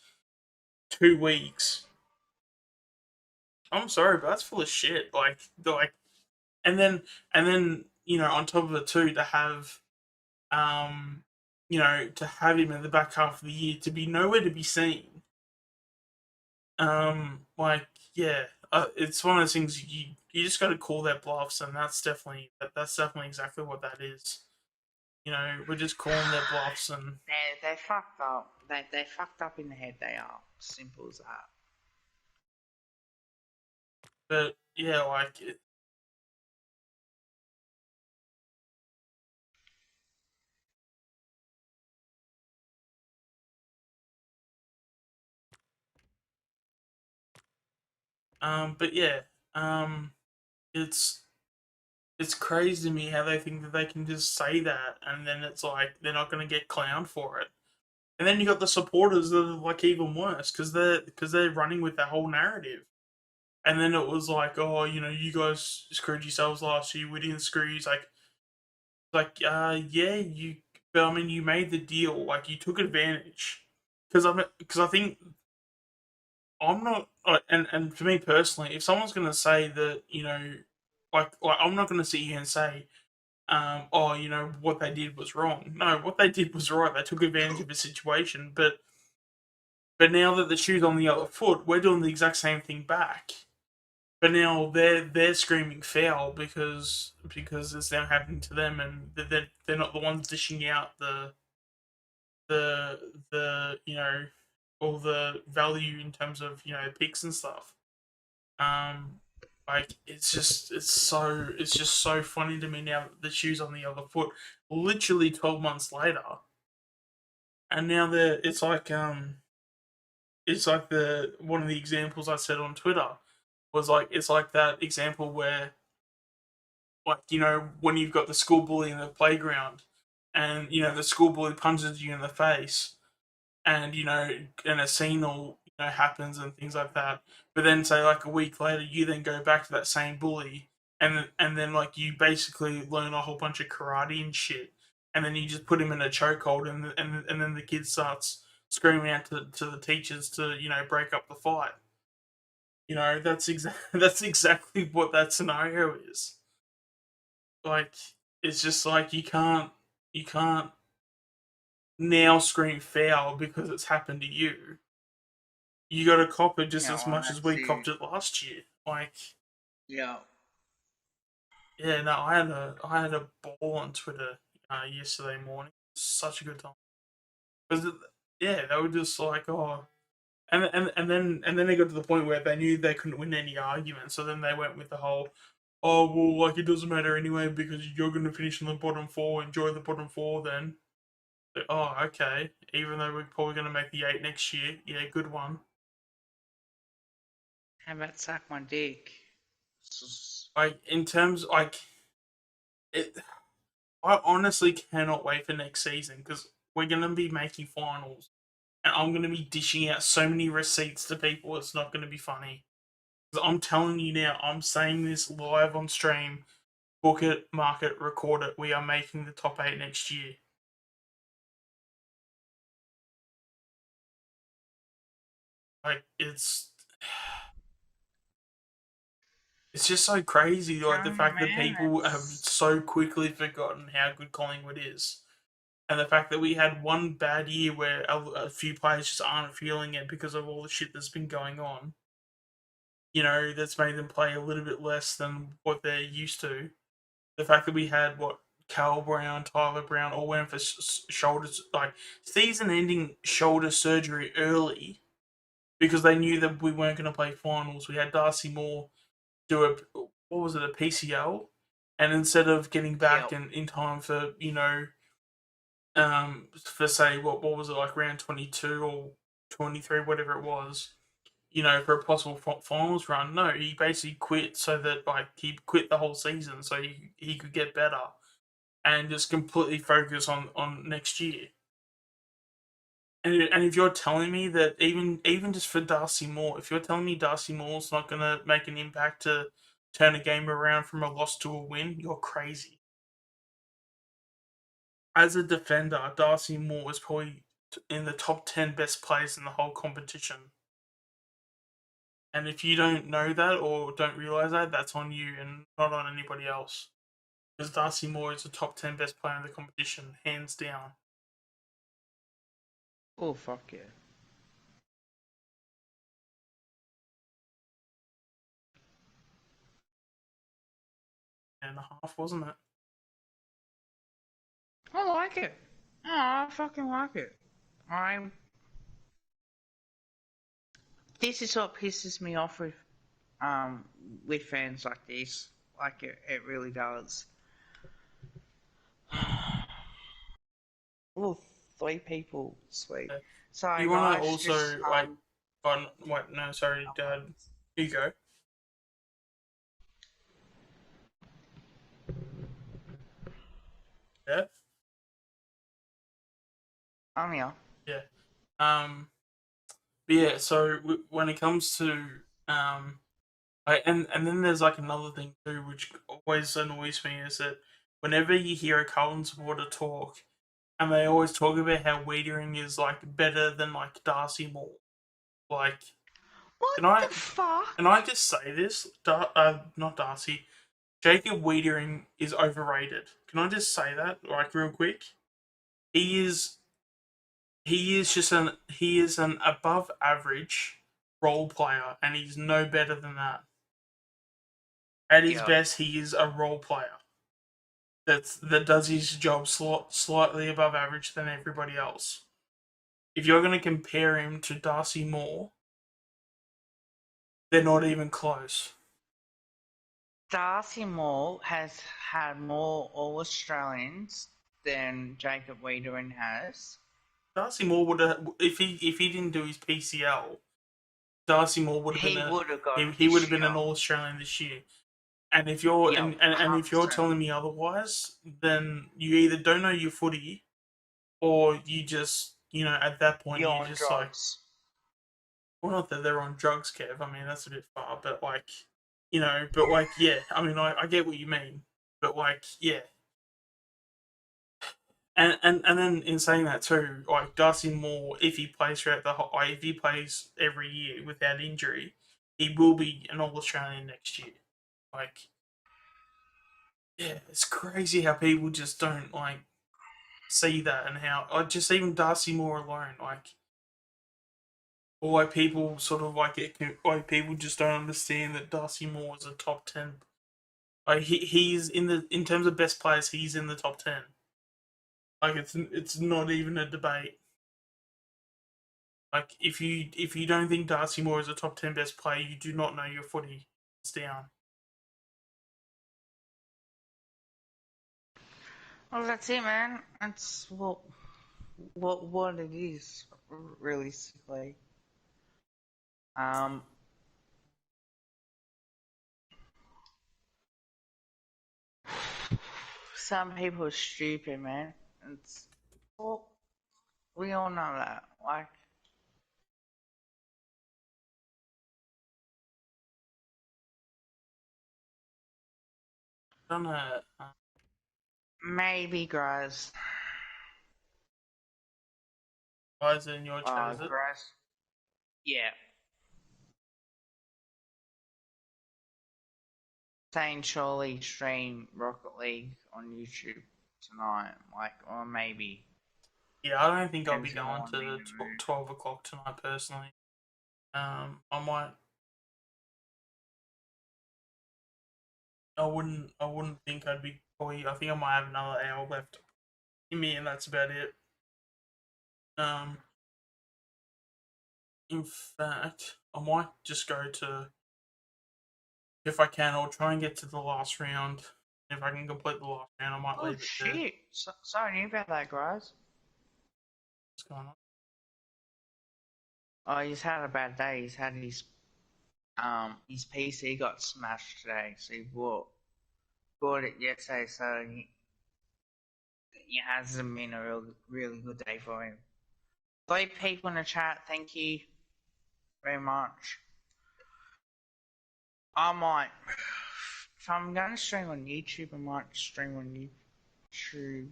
2 weeks. I'm sorry, but that's full of shit. And then on top of it too, to have to have him in the back half of the year to be nowhere to be seen. Like yeah, it's one of those things you just got to call their bluffs, and that's definitely exactly what that is. We're just calling their bluffs, and They fucked up. They fucked up in the head. They are simple as that. but yeah, like it, but yeah, um, it's it's crazy to me how they think that they can just say that, and then it's like they're not going to get clowned for it. And then you got the supporters that are like even worse because they're running with that whole narrative. And then it was like, oh, you guys screwed yourselves last year. We didn't screw you. It's yeah, but I mean, you made the deal. Like, you took advantage. Because I think I'm not, and for me personally, if someone's gonna say that, like I'm not gonna sit here and say, what they did was wrong. No, what they did was right. They took advantage of the situation, but now that the shoe's on the other foot, we're doing the exact same thing back. But now they're screaming foul because it's now happening to them, and they're not the ones dishing out the all the value in terms of picks and stuff. Um, like it's just so funny to me now that the shoe's on the other foot. Literally 12 months later, and now it's like the one of the examples I said on Twitter was like it's like that example where like when you've got the school bully in the playground and the school bully punches you in the face and and a scene all happens and things like that, but then say like a week later you then go back to that same bully and then like you basically learn a whole bunch of karate and shit, and then you just put him in a chokehold, and then the kid starts screaming out to the teachers to break up the fight. That's exactly what that scenario is. Like, it's just like you can't now scream foul because it's happened to you. You got to cop it just Yeah, as well, much as that's we it. copped it last year. Like, Yeah. yeah, no, I had a ball on Twitter yesterday morning. Such a good time because yeah, they were just like, oh, and then they got to the point where they knew they couldn't win any argument, so then they went with the whole, oh well, like it doesn't matter anyway because you're going to finish in the bottom four. Enjoy the bottom four then. Like, oh, okay. Even though we're probably going to make the 8 next year, yeah, good one. How about suck my dick? Like in terms like it, I honestly cannot wait for next season because we're going to be making finals, and I'm going to be dishing out so many receipts to people. It's not going to be funny. I'm telling you now, I'm saying this live on stream. Book it, mark it, record it. We are making the top 8 next year. Like it's just so crazy, like the fact that Man, people have it's so quickly forgotten how good Collingwood is, and the fact that we had one bad year where a few players just aren't feeling it because of all the shit that's been going on. That's made them play a little bit less than what they're used to. The fact that we had what Cal Brown, Tyler Brown all went for shoulders, like season-ending shoulder surgery early because they knew that we weren't going to play finals. We had Darcy Moore do what was it, a PCL, and instead of getting back yep. in time for for say what was it, like round 22 or 23, whatever it was, for a possible finals run. No, he basically quit so that like he quit the whole season so he could get better and just completely focus on next year. And if you're telling me that even just for Darcy Moore, if you're telling me Darcy Moore's not gonna make an impact to turn a game around from a loss to a win, you're crazy. As a defender, Darcy Moore is probably in the top 10 best players in the whole competition. And if you don't know that or don't realize that, that's on you and not on anybody else. Because Darcy Moore is the top 10 best player in the competition, hands down. Oh, fuck yeah. And a half, wasn't it? I like it. Oh, I fucking like it. I. This is what pisses me off with fans like this. Like it really does. Oh, three people, sweet. Yeah. Do Sorry you want to guys, just also, like, wait, no, sorry, Dad. Here you go. Yeah? I'm here. Yeah. Um, but yeah, so when it comes to, and then there's like another thing too, which always annoys me is that whenever you hear a Carlton supporter talk, and they always talk about how Wiedering is like better than like Darcy Moore. Like, What can I the fuck? can I just say this? Not Darcy. Jacob Wiedering is overrated. Can I just say that like real quick? He is he is an above average role player, and he's no better than that. At his Yep. best, he is a role player that does his job slightly above average than everybody else. If you're going to compare him to Darcy Moore, they're not even close. Darcy Moore has had more All Australians than Jacob Wiedering has. Darcy Moore would have if he didn't do his PCL. Darcy Moore would have been He a would have got he it would have this been an year. All Australian this year. And if you're Yep, and if you're 100%. telling me otherwise, then you either don't know your footy, or you just at that point You're you on just like, drugs. well, not that they're on drugs, Kev. I mean that's a bit far, but like but like yeah, I mean I get what you mean, but like yeah, And then in saying that too, like Darcy Moore, if he plays throughout the whole, like, if he plays every year without injury, he will be an All Australian next year. Like, yeah, it's crazy how people just don't like see that, and how just even Darcy Moore alone, or like people sort of like like people just don't understand that Darcy Moore is a top 10. Like he's in terms of best players, he's in the top 10. Like it's not even a debate. Like if you don't think Darcy Moore is a top 10 best player, you do not know your footy. It's down. Well, that's it, man. That's what it is, realistically. Um, some people are stupid, man. It's well, we all know that. Like, I don't know. maybe guys. Why is it in your chat? Is it? Guys. Yeah. Saying surely stream Rocket League on YouTube tonight, like, or maybe. Yeah, I don't think I'll be Depends going on to being the in the mood. 12 o'clock tonight personally. I might. I wouldn't think I'd be probably. I think I might have another hour left in me, and that's about it. Um, in fact, I might just go to, if I can, I'll try and get to the last round. If I can complete the last round, I might Oh leave it there. shit! Sorry knew about that, guys. What's going on? Oh, he's had a bad day. He's had his PC got smashed today, so he bought it yesterday. So it hasn't been a really good day for him. 3 people in the chat. Thank you very much. I might, if I'm going to stream on YouTube, I might stream on YouTube.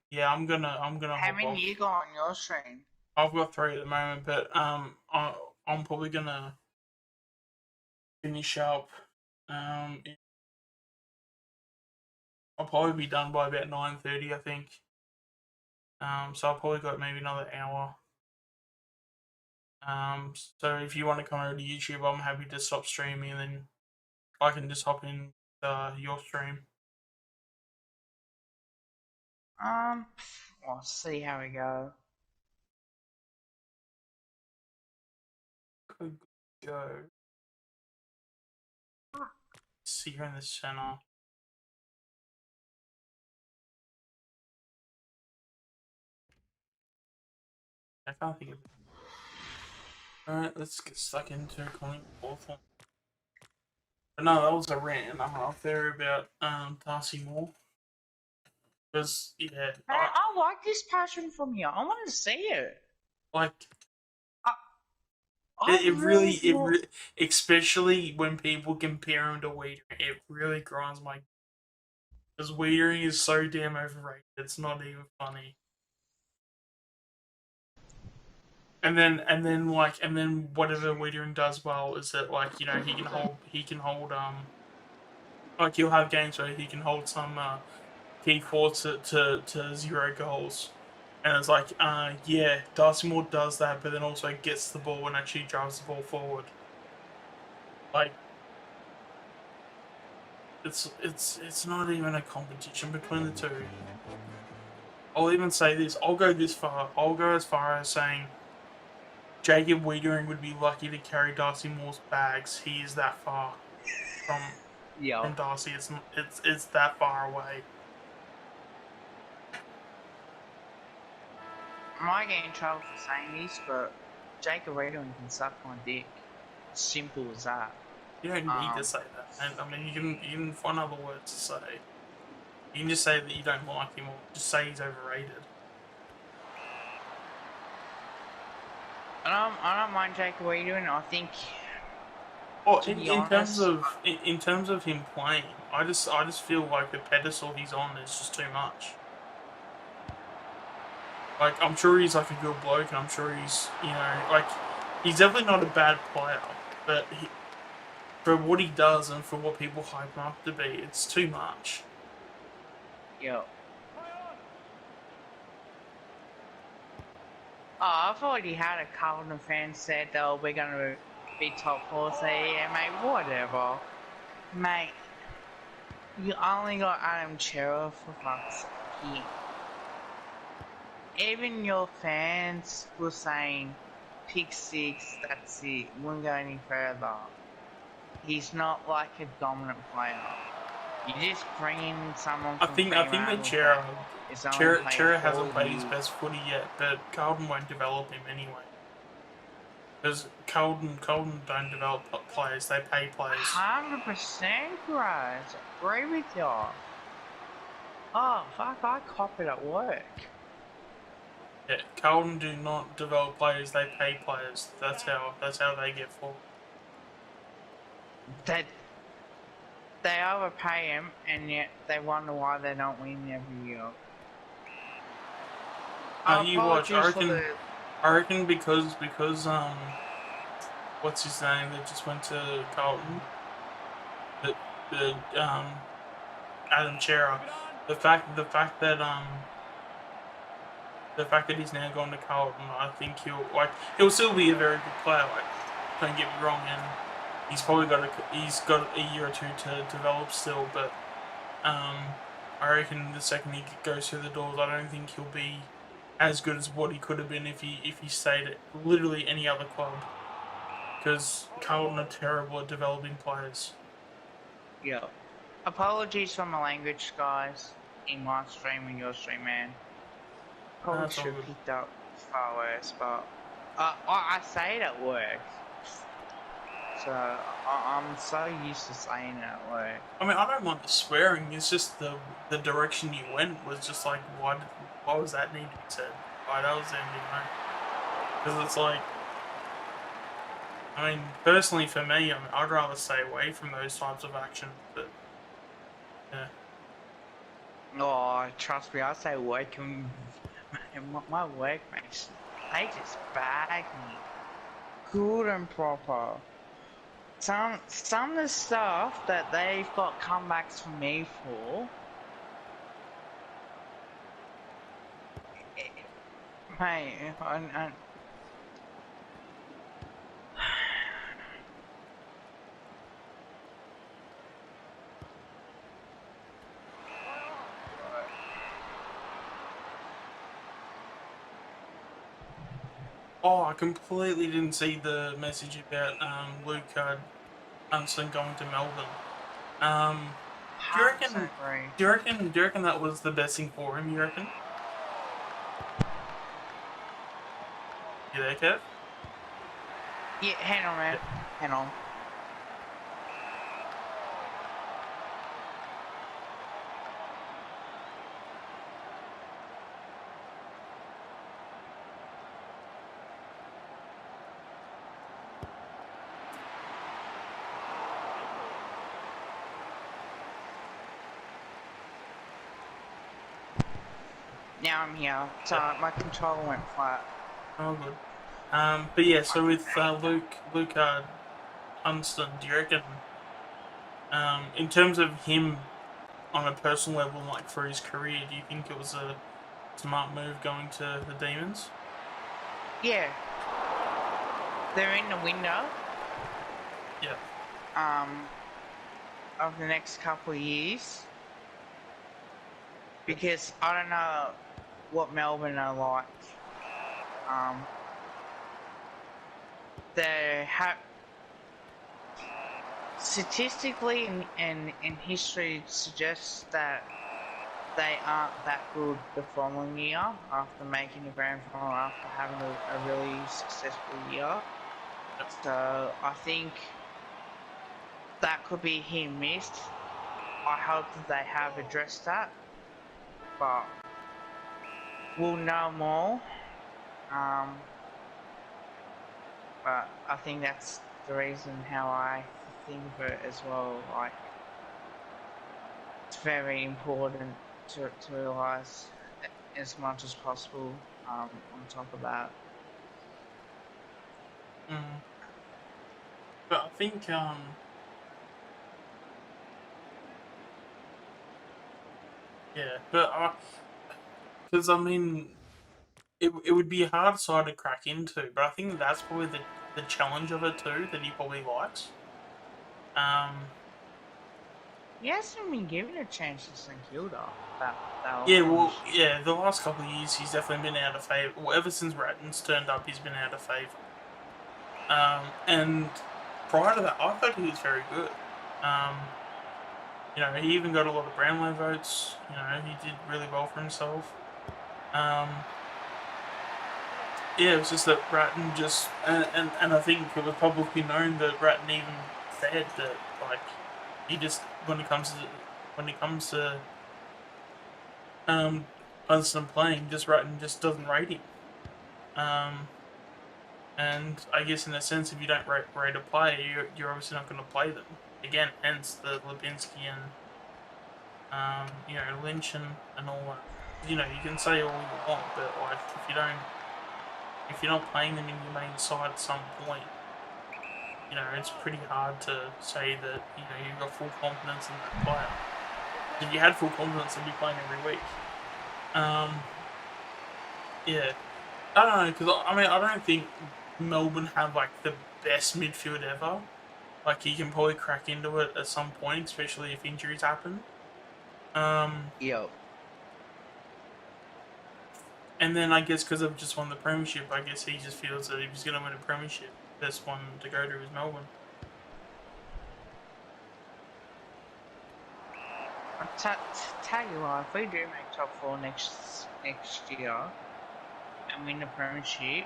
Yeah, I'm gonna How hop many off. you got on your stream? I've got 3 at the moment, but I'm probably gonna finish up. Um, I'll probably be done by about 9:30, I think. So I've probably got maybe another hour. So if you want to come over to YouTube, I'm happy to stop streaming, and then I can just hop in your stream. We'll see how we go. Could go. See here in the center. I can't think of it. Alright, let's get stuck into calling awful. But no, that was a rant and a half there about Darcy Moore. Because yeah, I like this passion from you. I want to see it. like I really feel. especially when people compare him to Wiedering, it really grinds my. Because Wiedering is so damn overrated, it's not even funny. And then whatever Wiedering does well is that, like, you know, he can hold like, he'll have games where he can hold some key forwards to 0 goals. And it's like, yeah, Darcy Moore does that, but then also gets the ball and actually drives the ball forward. Like, it's not even a competition between the two. I'll even say this. I'll go this far. I'll go as far as saying Jacob Wiedering would be lucky to carry Darcy Moore's bags. He is that far from Darcy. It's that far away. I might get in trouble for saying this, but Jacob Wiedering can suck my dick. Simple as that. You don't need to say that. And I mean, you can find other words to say. You can just say that you don't like him, or just say he's overrated. I don't mind Jacob Wiedering. I think. Well, in terms of him playing, I just feel like the pedestal he's on is just too much. Like, I'm sure he's like a good bloke, and I'm sure he's, like, he's definitely not a bad player, but for what he does and for what people hype him up to be, it's too much. Yep. Oh, I've already had a Carlton fan said, oh, we're going to be top 4, say, yeah, mate, whatever. Mate, you only got Adam Chera for fuck's sake. Even your fans were saying, pick 6, that's it, wouldn't go any further. He's not like a dominant player. You just bring in someone I from think that Fremantle that is only played Chera 4 hasn't played his years. best footy yet, but Carlton won't develop him anyway. Because Carlton don't develop players; they pay players. 100% guys, agree with you. Oh fuck, I cop it at work. Yeah, Carlton do not develop players; they pay players. That's how they get forward. They overpay him, and yet they wonder why they don't win every year. You watch. Apologies for the. I reckon because what's his name that just went to Carlton? The Adam Chera. The fact that he's now gone to Carlton, I think he'll still be a very good player. Like, don't get me wrong, and he's got a year or two to develop still. But I reckon the second he goes through the doors, I don't think he'll be as good as what he could have been if he stayed at literally any other club. Because Carlton are terrible at developing players. Yeah. Apologies for my language, guys. In my stream and your stream, man. Probably That's all should have good. picked up far worse, but I say it at work. So I'm so used to saying it at work. I mean, I don't mind the swearing. It's just the direction you went was just like, why was that need to be said? Why that was the ending, right? Because it's like, I mean, personally for me, I'd rather stay away from those types of actions. But yeah, Oh, trust me, I say work and my workmates, they just bag me. Good and proper. Some of the stuff that they've got comebacks for me for, mate, oh, I completely didn't see the message about Luke Unson going to Melbourne. Do you reckon? 100% agree. Do you reckon that was the best thing for him? You reckon? You there, Kev? Yeah, hang on, man. Yeah. Hang on. Now I'm here. So my controller went flat. Oh, good. But yeah, so with Luke Unston, do you reckon, in terms of him on a personal level, like for his career, do you think it was a smart move going to the Demons? Yeah. They're in the window. Yeah. Of the next couple of years. Because I don't know what Melbourne are like. They have statistically and in history suggests that they aren't that good the following year after making the grand final after having a really successful year. So I think that could be hit and missed. I hope that they have addressed that, but we'll know more. But I think that's the reason how I think of it as well. Like, it's very important to realise as much as possible On top of that. Mm. But I think yeah, but because I mean it would be a hard side to crack into, but I think that's probably the challenge of it too that he probably likes. Um, He hasn't been given a chance to St Kilda that yeah, often well, this year. yeah, the last couple of years he's definitely been out of favour. Well, ever since Ratton's turned up, he's been out of favour. And prior to that, I thought he was very good. Um, he even got a lot of Brownlow votes. He did really well for himself. Um, yeah, it was just that Ratton just and I think it was publicly known that Ratton even said that like he just when it comes to um Hudson playing, just Ratton just doesn't rate him. Um, and I guess in a sense, if you don't rate a player, you're obviously not going to play them again. Hence the Lipinski and Lynch and all that. You can say all you want, but like if you're not playing them in your main side at some point, it's pretty hard to say that you've got full confidence in that player. If you had full confidence, they'd be playing every week. Um, yeah, I don't know because I mean I don't think Melbourne have like the best midfield ever. Like he can probably crack into it at some point, especially if injuries happen. Um, Yep. and then I guess because I've just won the premiership, I guess he just feels that if he's going to win a premiership, best one to go to is Melbourne. Tell you what, if we do make top four next year and win the premiership,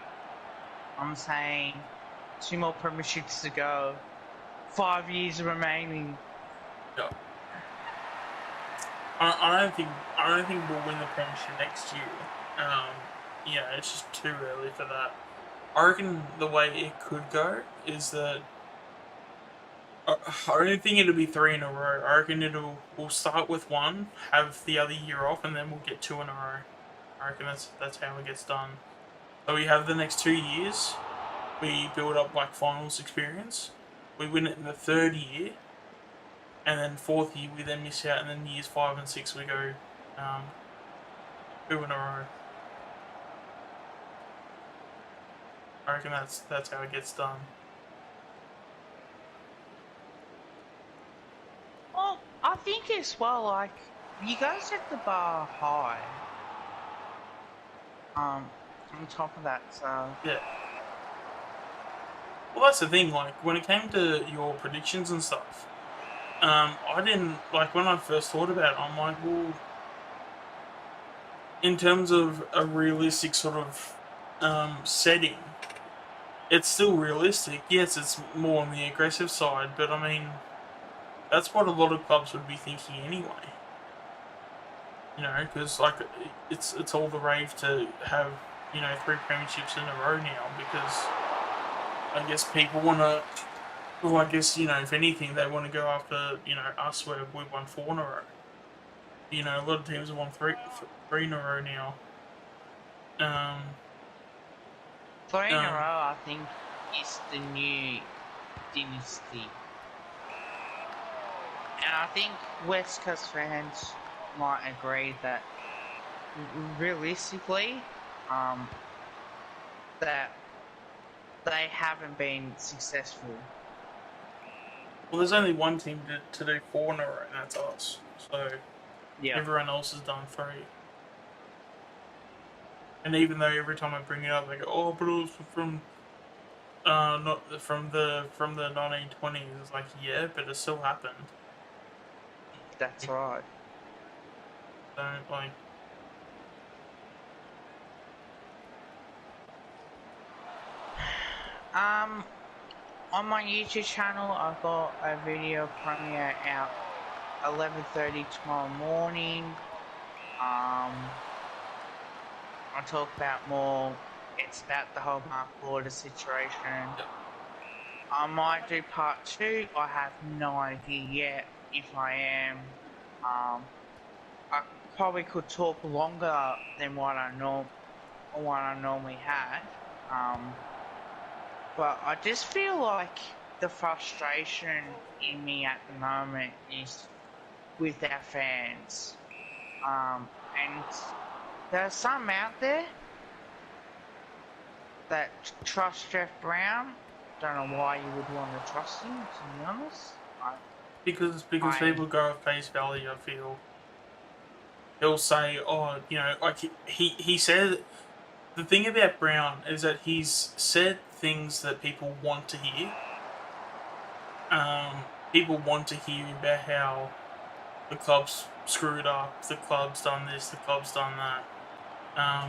I'm saying 2 more premierships to go, 5 years remaining. Yeah. I don't think we'll win the premiership next year. Um, it's just too early for that. I reckon the way it could go is that I don't think it'll be three in a row. I reckon we'll start with one, have the other year off, and then we'll get two in a row. I reckon that's how it gets done. So we have the next 2 years. We build up like finals experience. We win it in the third year, and then fourth year we then miss out, and then years 5 and 6 we go um, two in a row. I reckon that's how it gets done. Well, I think as well, like, you gotta set the bar high. On top of that, so Yeah. Well, that's the thing. Like when it came to your predictions and stuff, I didn't like when I first thought about it. I'm like, well, in terms of a realistic sort of setting, it's still realistic. Yes, it's more on the aggressive side, but I mean, that's what a lot of clubs would be thinking anyway. Because like it's all the rave to have three premierships in a row now because I guess people want to. Well, I guess if anything, they want to go after us where we won four in a row. A lot of teams have won three in a row now. Um, 3 in a um, row, I think, is the new dynasty. And I think West Coast fans might agree that realistically, that they haven't been successful. well, there's only one team to do four in a row, and that's us. So Yeah. everyone else has done three. And even though every time I bring it up, they go, "Oh, but it was from not from the 1920s." It's like, yeah, but it still happened. That's right. Don't like. On my YouTube channel, I've got a video premiere out 11:30 tomorrow morning. I'll talk about more. It's about the whole Mark Border situation. I might do part 2. I have no idea yet if I am. I probably could talk longer than what I one I normally had. But I just feel like the frustration in me at the moment is with our fans. And there's some out there that trust Jeff Brown. Don't know why you would want to trust him, to be honest. Because people go off face value. I feel he'll say, "Oh, like he said." The thing about Brown is that he's said things that people want to hear. People want to hear about how the club's screwed up, the club's done this, the club's done that.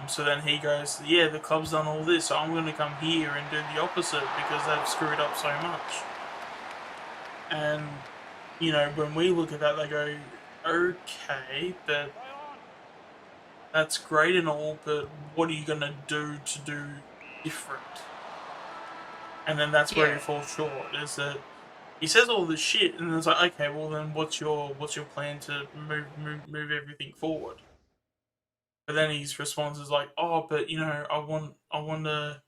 So then he goes, yeah, the club's done all this, so I'm going to come here and do the opposite because they've screwed up so much. And, when we look at that, they go, okay, but that's great and all, but what are you going to do different? And then that's where he falls short, is that he says all this shit, and it's like, okay, well then, what's your plan to move everything forward? But then his response is like, oh, but I want to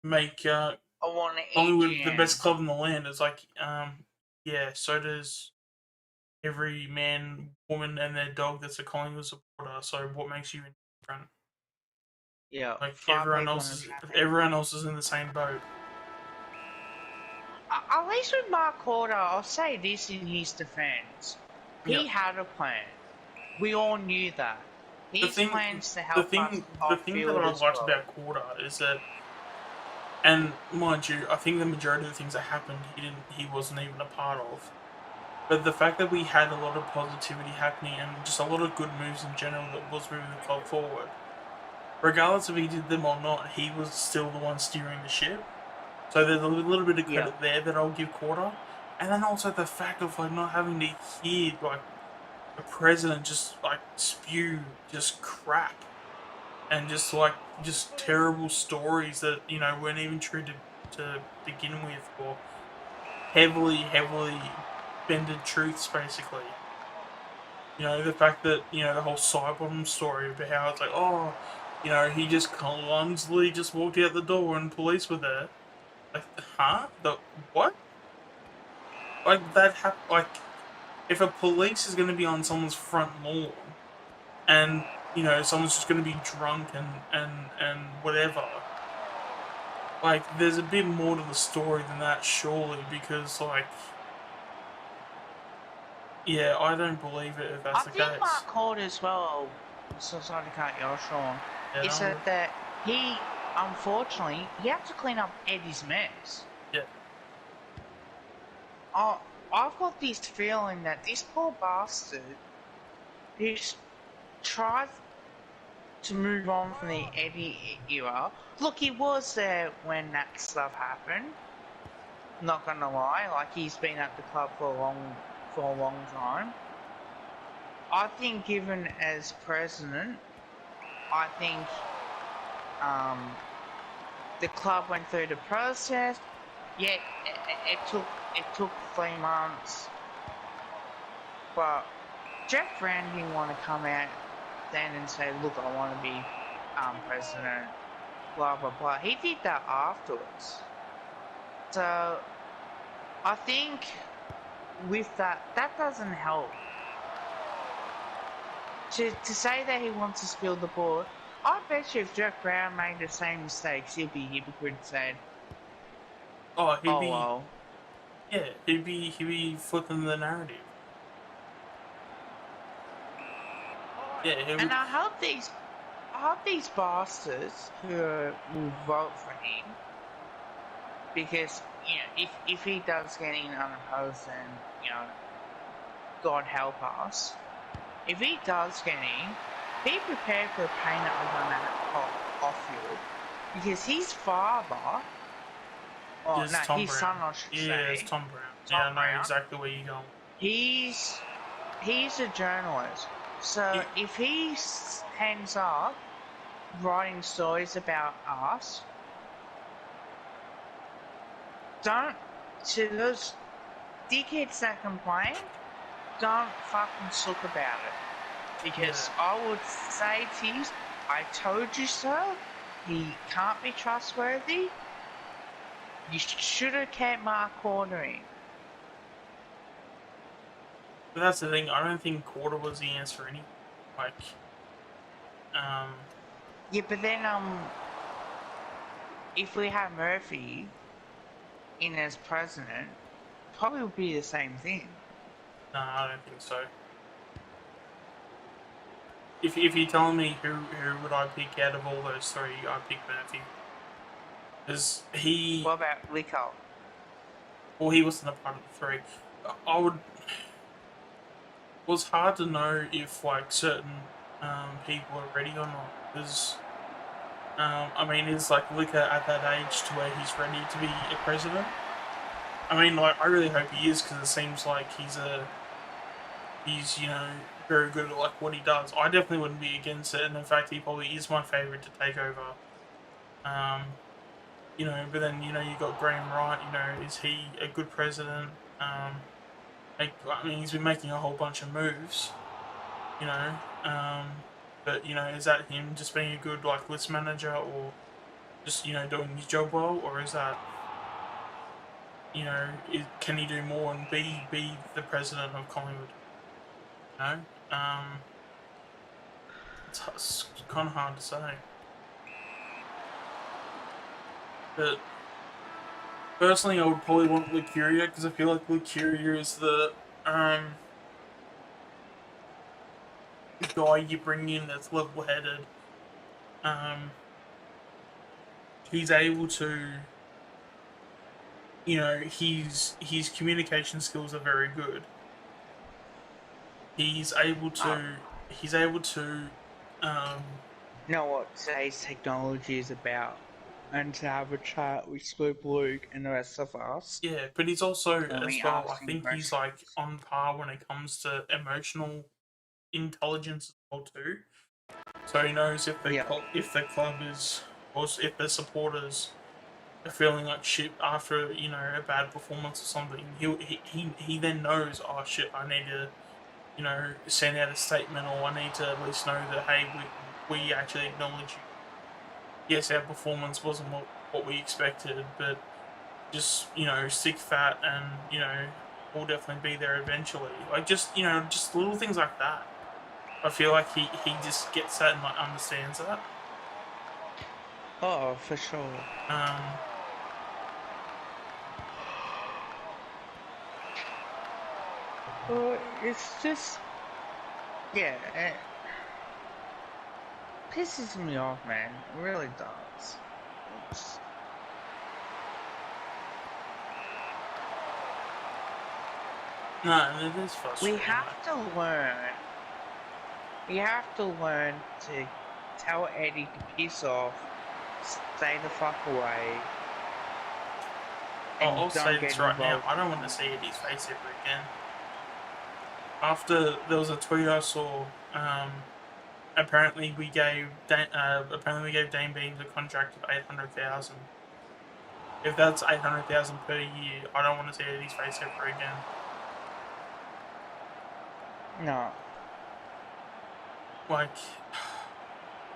make I want to Collingwood the best club in the land. It's like, yeah, so does every man, woman, and their dog that's a Collingwood supporter. So what makes you different? Yeah, like everyone else is in the same boat. At least with Mark Corder, I'll say this in his defence. He had a plan. We all knew that. His plans to help us the thing that I liked about Corder is that, and mind you, I think the majority of the things that happened, he wasn't even a part of. But the fact that we had a lot of positivity happening and just a lot of good moves in general that was moving the club forward, regardless if he did them or not, he was still the one steering the ship. So there's a little bit of credit there that I'll give Corder. And then also the fact of not having to hear the president just spew just crap and just terrible stories that weren't even true to begin with, or heavily bended truths basically. The fact that the whole Sidebottom story about how it's like, oh, he just clumsily just walked out the door and police were there. Like, huh? The what? Like that if a police is going to be on someone's front lawn and someone's just going to be drunk and whatever, like there's a bit more to the story than that, surely, because yeah, I don't believe it if that's the case. I think Mark Cord as well, so sorry to cut you off, Sean, is that he, unfortunately, he had to clean up Eddie's mess. Yeah. I've got this feeling that this poor bastard who's tried to move on from the Eddie era. Look, he was there when that stuff happened. Not gonna lie, he's been at the club for a long time. I think, given as president, I think the club went through the process. Yet it took 3 months, but Jeff Brown didn't want to come out then and say, look, I want to be president, blah blah blah. He did that afterwards. So I think with that doesn't help. To say that he wants to spill the board, I bet you if Jeff Brown made the same mistakes, he'd be a hypocrite and said, well. Yeah, he'd be flipping the narrative. Yeah, and I hope these bastards who will vote for him, because if he does get in unopposed, then God help us. If he does get in, be prepared for the pain that we're gonna have off you, because his father. Oh, no, his son, I should say. Yeah, it's Tom Brown. I know exactly where you're going. He's a journalist. So if he ends up writing stories about us, to those dickheads that complain, don't fucking suck about it. Because I would say to you, I told you so, he can't be trustworthy, you should have kept Mark ordering. But that's the thing. I don't think quarter was the answer anyway. Like, Yeah, but then if we had Murphy in as president, probably would be the same thing. no, I don't think so. If you're telling me who would I pick out of all those three, I'd pick Murphy. Because What about Lico? well, he wasn't a part of the three. I would. It was hard to know if like certain people are ready or not. Because I mean, is like Liquor at that age to where he's ready to be a president? I mean, like I really hope he is because it seems like he's very good at like what he does. I definitely wouldn't be against it, and in fact, he probably is my favorite to take over. Um, but then you got Graham Wright. Is he a good president? I mean, he's been making a whole bunch of moves. You know, but is that him just being a good like list manager or just doing his job well, or is that can he do more and be the president of Collingwood? You know, it's kind of hard to say. But personally, I would probably want Lucuria because I feel like Lucuria is the guy you bring in that's level-headed. He's able to, his communication skills are very good. He's able to, he's able to, know what today's technology is about, and to have a chat with Scoop Luke and the rest of us. yeah, but he's also When as we well. ask I him think he's questions. like on par when it comes to emotional intelligence as well too. So he knows if Yeah. if the club is, or if the supporters are feeling like shit after a bad performance or something. He then knows, oh shit, I need to send out a statement, or I need to at least know that hey, we actually acknowledge you. Yes, our performance wasn't what we expected, but just stick fat, and we'll definitely be there eventually. Like just little things like that. I feel like he just gets that and like understands that. Oh, for sure. Um, Well, it's just, yeah, it pisses me off, man. It really does. It's, no, it is we frustrating. have to learn. We have to learn to tell Eddie to piss off, stay the fuck away, and I'll say don't this get right now. involved. I don't want to see Eddie's face ever again. After there was a tweet I saw, apparently we gave Dane Beams a contract of 800,000. If that's 800,000 per year, I don't want to see Eddie's face ever again. No. Like,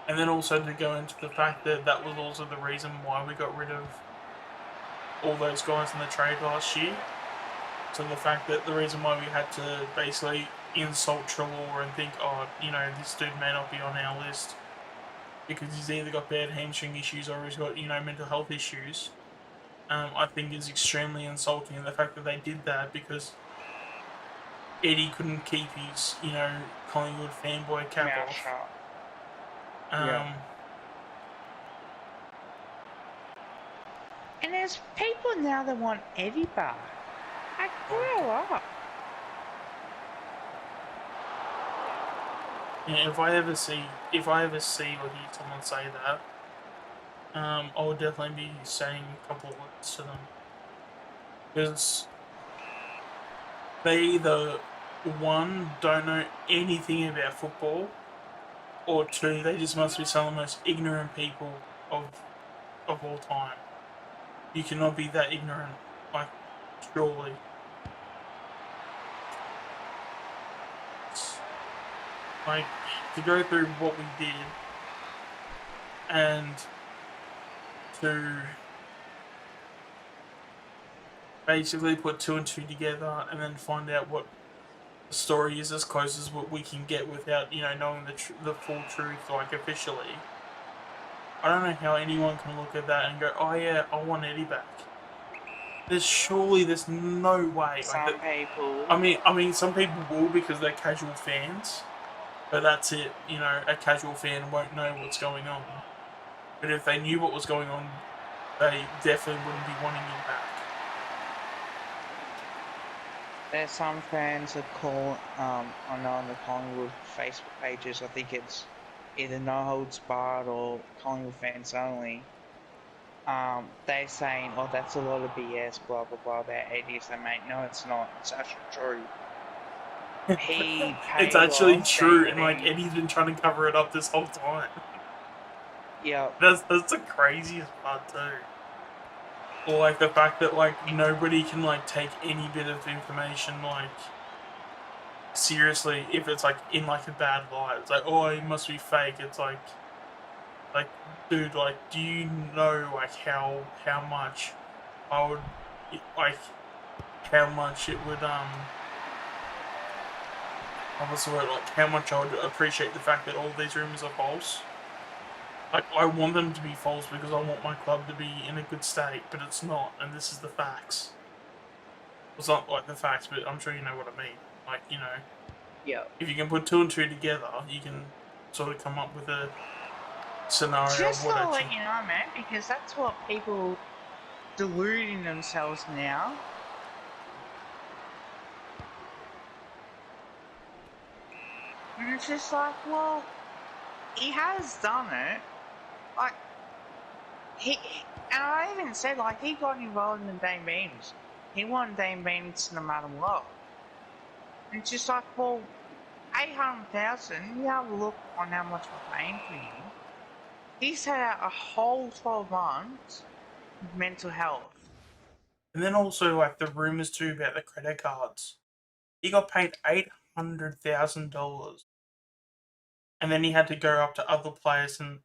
and then also to go into the fact that that was also the reason why we got rid of all those guys in the trade last year. So the fact that the reason why we had to basically insult Trelaw and think, oh, this dude may not be on our list because he's either got bad hamstring issues or he's got, mental health issues, I think is extremely insulting. And the fact that they did that because Eddie couldn't keep his, Collingwood fanboy cap Mouth off. shut. Yeah. Um, And there's people now that want Eddie back. Like, grow up. if I ever see or hear someone say that, I would definitely be saying a couple of words to them because they either one don't know anything about football, or two they just must be some of the most ignorant people of all time. You cannot be that ignorant, like surely. Like to go through what we did, and to basically put two and two together and then find out what the story is as close as what we can get without, knowing the full truth, like, officially. I don't know how anyone can look at that and go, oh yeah, I want Eddie back. There's no way. Some people. I mean, some people will because they're casual fans, but that's it. A casual fan won't know what's going on. But if they knew what was going on, they definitely wouldn't be wanting him back. There's some fans that call, I know on the Collingwood Facebook pages, I think it's either No Holds Barred or Collingwood Fans Only. They're saying, oh, that's a lot of BS, blah, blah, blah, about Eddie. So, mate, no, it's not. It's actually true. He paid It's actually off true, and Dane. Eddie's been trying to cover it up this whole time. Yeah. That's the craziest part too. Or like the fact that nobody can take any bit of information seriously if it's in a bad light. It's like, oh, it must be fake. It's like dude, do you know how much I would how much it would what's the word, how much I would appreciate the fact that all these rumors are false. I want them to be false because I want my club to be in a good state, but it's not, and this is the facts. It's not the facts, but I'm sure you know what I mean. Yeah. If you can put two and two together, you can sort of come up with a scenario Just of what to actually... let you know, man, because that's what people deluding themselves now. And it's just like, well, he has done it. And I even said, he got involved in the Dane Beans. He wanted Dane Beans no matter what. And it's just like, well, 800,000, you have a look on how much we're paying for him. He's had out a whole 12 months with mental health. And then also, the rumors too about the credit cards. He got paid $800,000. And then he had to go up to other players and...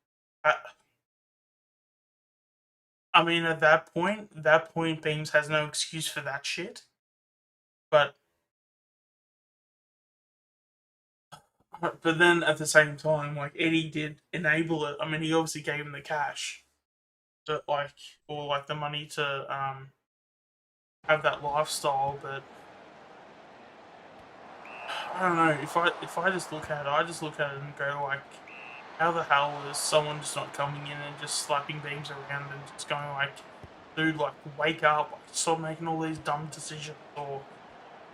I mean, at that point, Beams has no excuse for that shit. But then at the same time, Eddie did enable it. I mean, he obviously gave him the cash, to or the money to have that lifestyle. But I don't know, if I just look at it, and go how the hell is someone just not coming in and just slapping Beams around and just going dude, wake up, stop making all these dumb decisions, or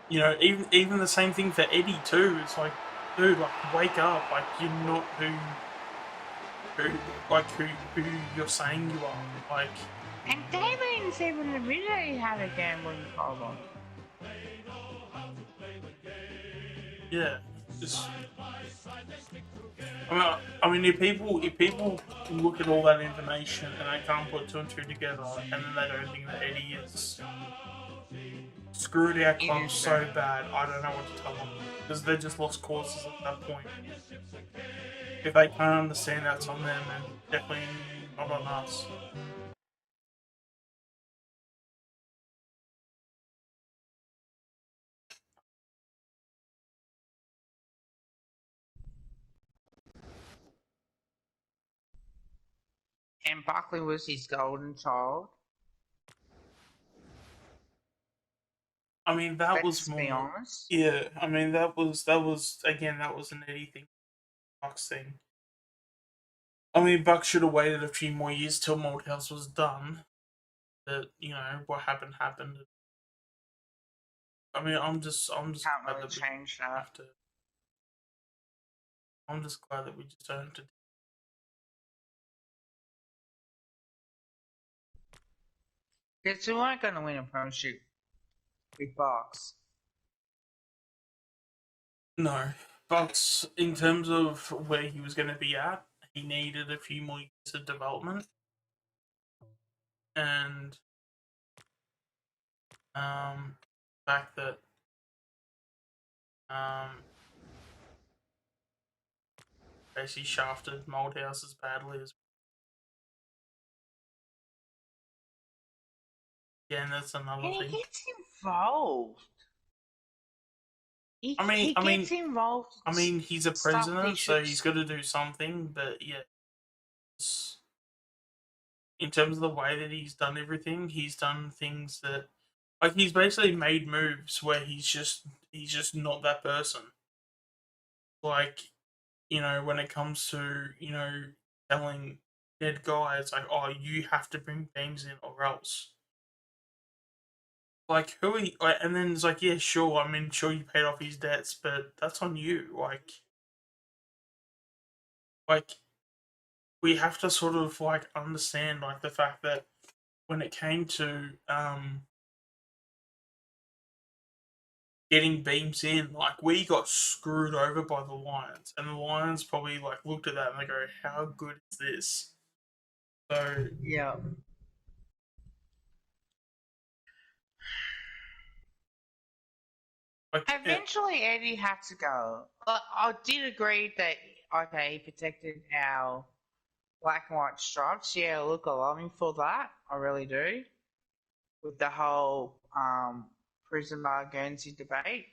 even the same thing for Eddie too. It's dude, wake up, you're not who you're saying you are. And Damon's even admitted he had a gambling problem. Yeah, I mean, if people look at all that information and they can't put two and two together, and then they don't think that Eddie is screwed our club so bad, I don't know what to tell them, because they're just lost causes at that point. If they can't understand that's on them, and definitely not on us. And Buckley was his golden child. I mean, that was Let's more. Be honest. Yeah, I mean, that was again, that was an Eddie thing, Bucks thing. I mean, Bucks should have waited a few more years till Malthouse was done. But what happened happened. I mean, I'm just Can't glad really that we change that. have to. I'm just glad that we just don't have to. Because we weren't going to win a premiership with Bucks. No, Bucks, in terms of where he was going to be at, he needed a few more years of development, and the fact that basically shafted Malthouse as badly as Yeah, and that's another And he thing. gets involved. I mean, He I gets mean, involved in I mean, he's a stuff he president, so should. he's got to do something. But yeah, in terms of the way that he's done everything, he's done things that, like, he's basically made moves where he's just not that person. Like, when it comes to telling dead guys like, oh, you have to bring beams in or else. Like, who are you? Like, and then it's like, yeah, sure. I mean, sure, you paid off his debts, but that's on you. Like we have to sort of like understand like the fact that when it came to getting beams in, like we got screwed over by the Lions, and the Lions probably like looked at that and they go, "How good is this?" So Yeah. like, Eventually, Eddie had to go. I did agree that okay, he protected our black and white stripes. Yeah, look, I love him for that. I really do. With the whole prison bar Guernsey debate,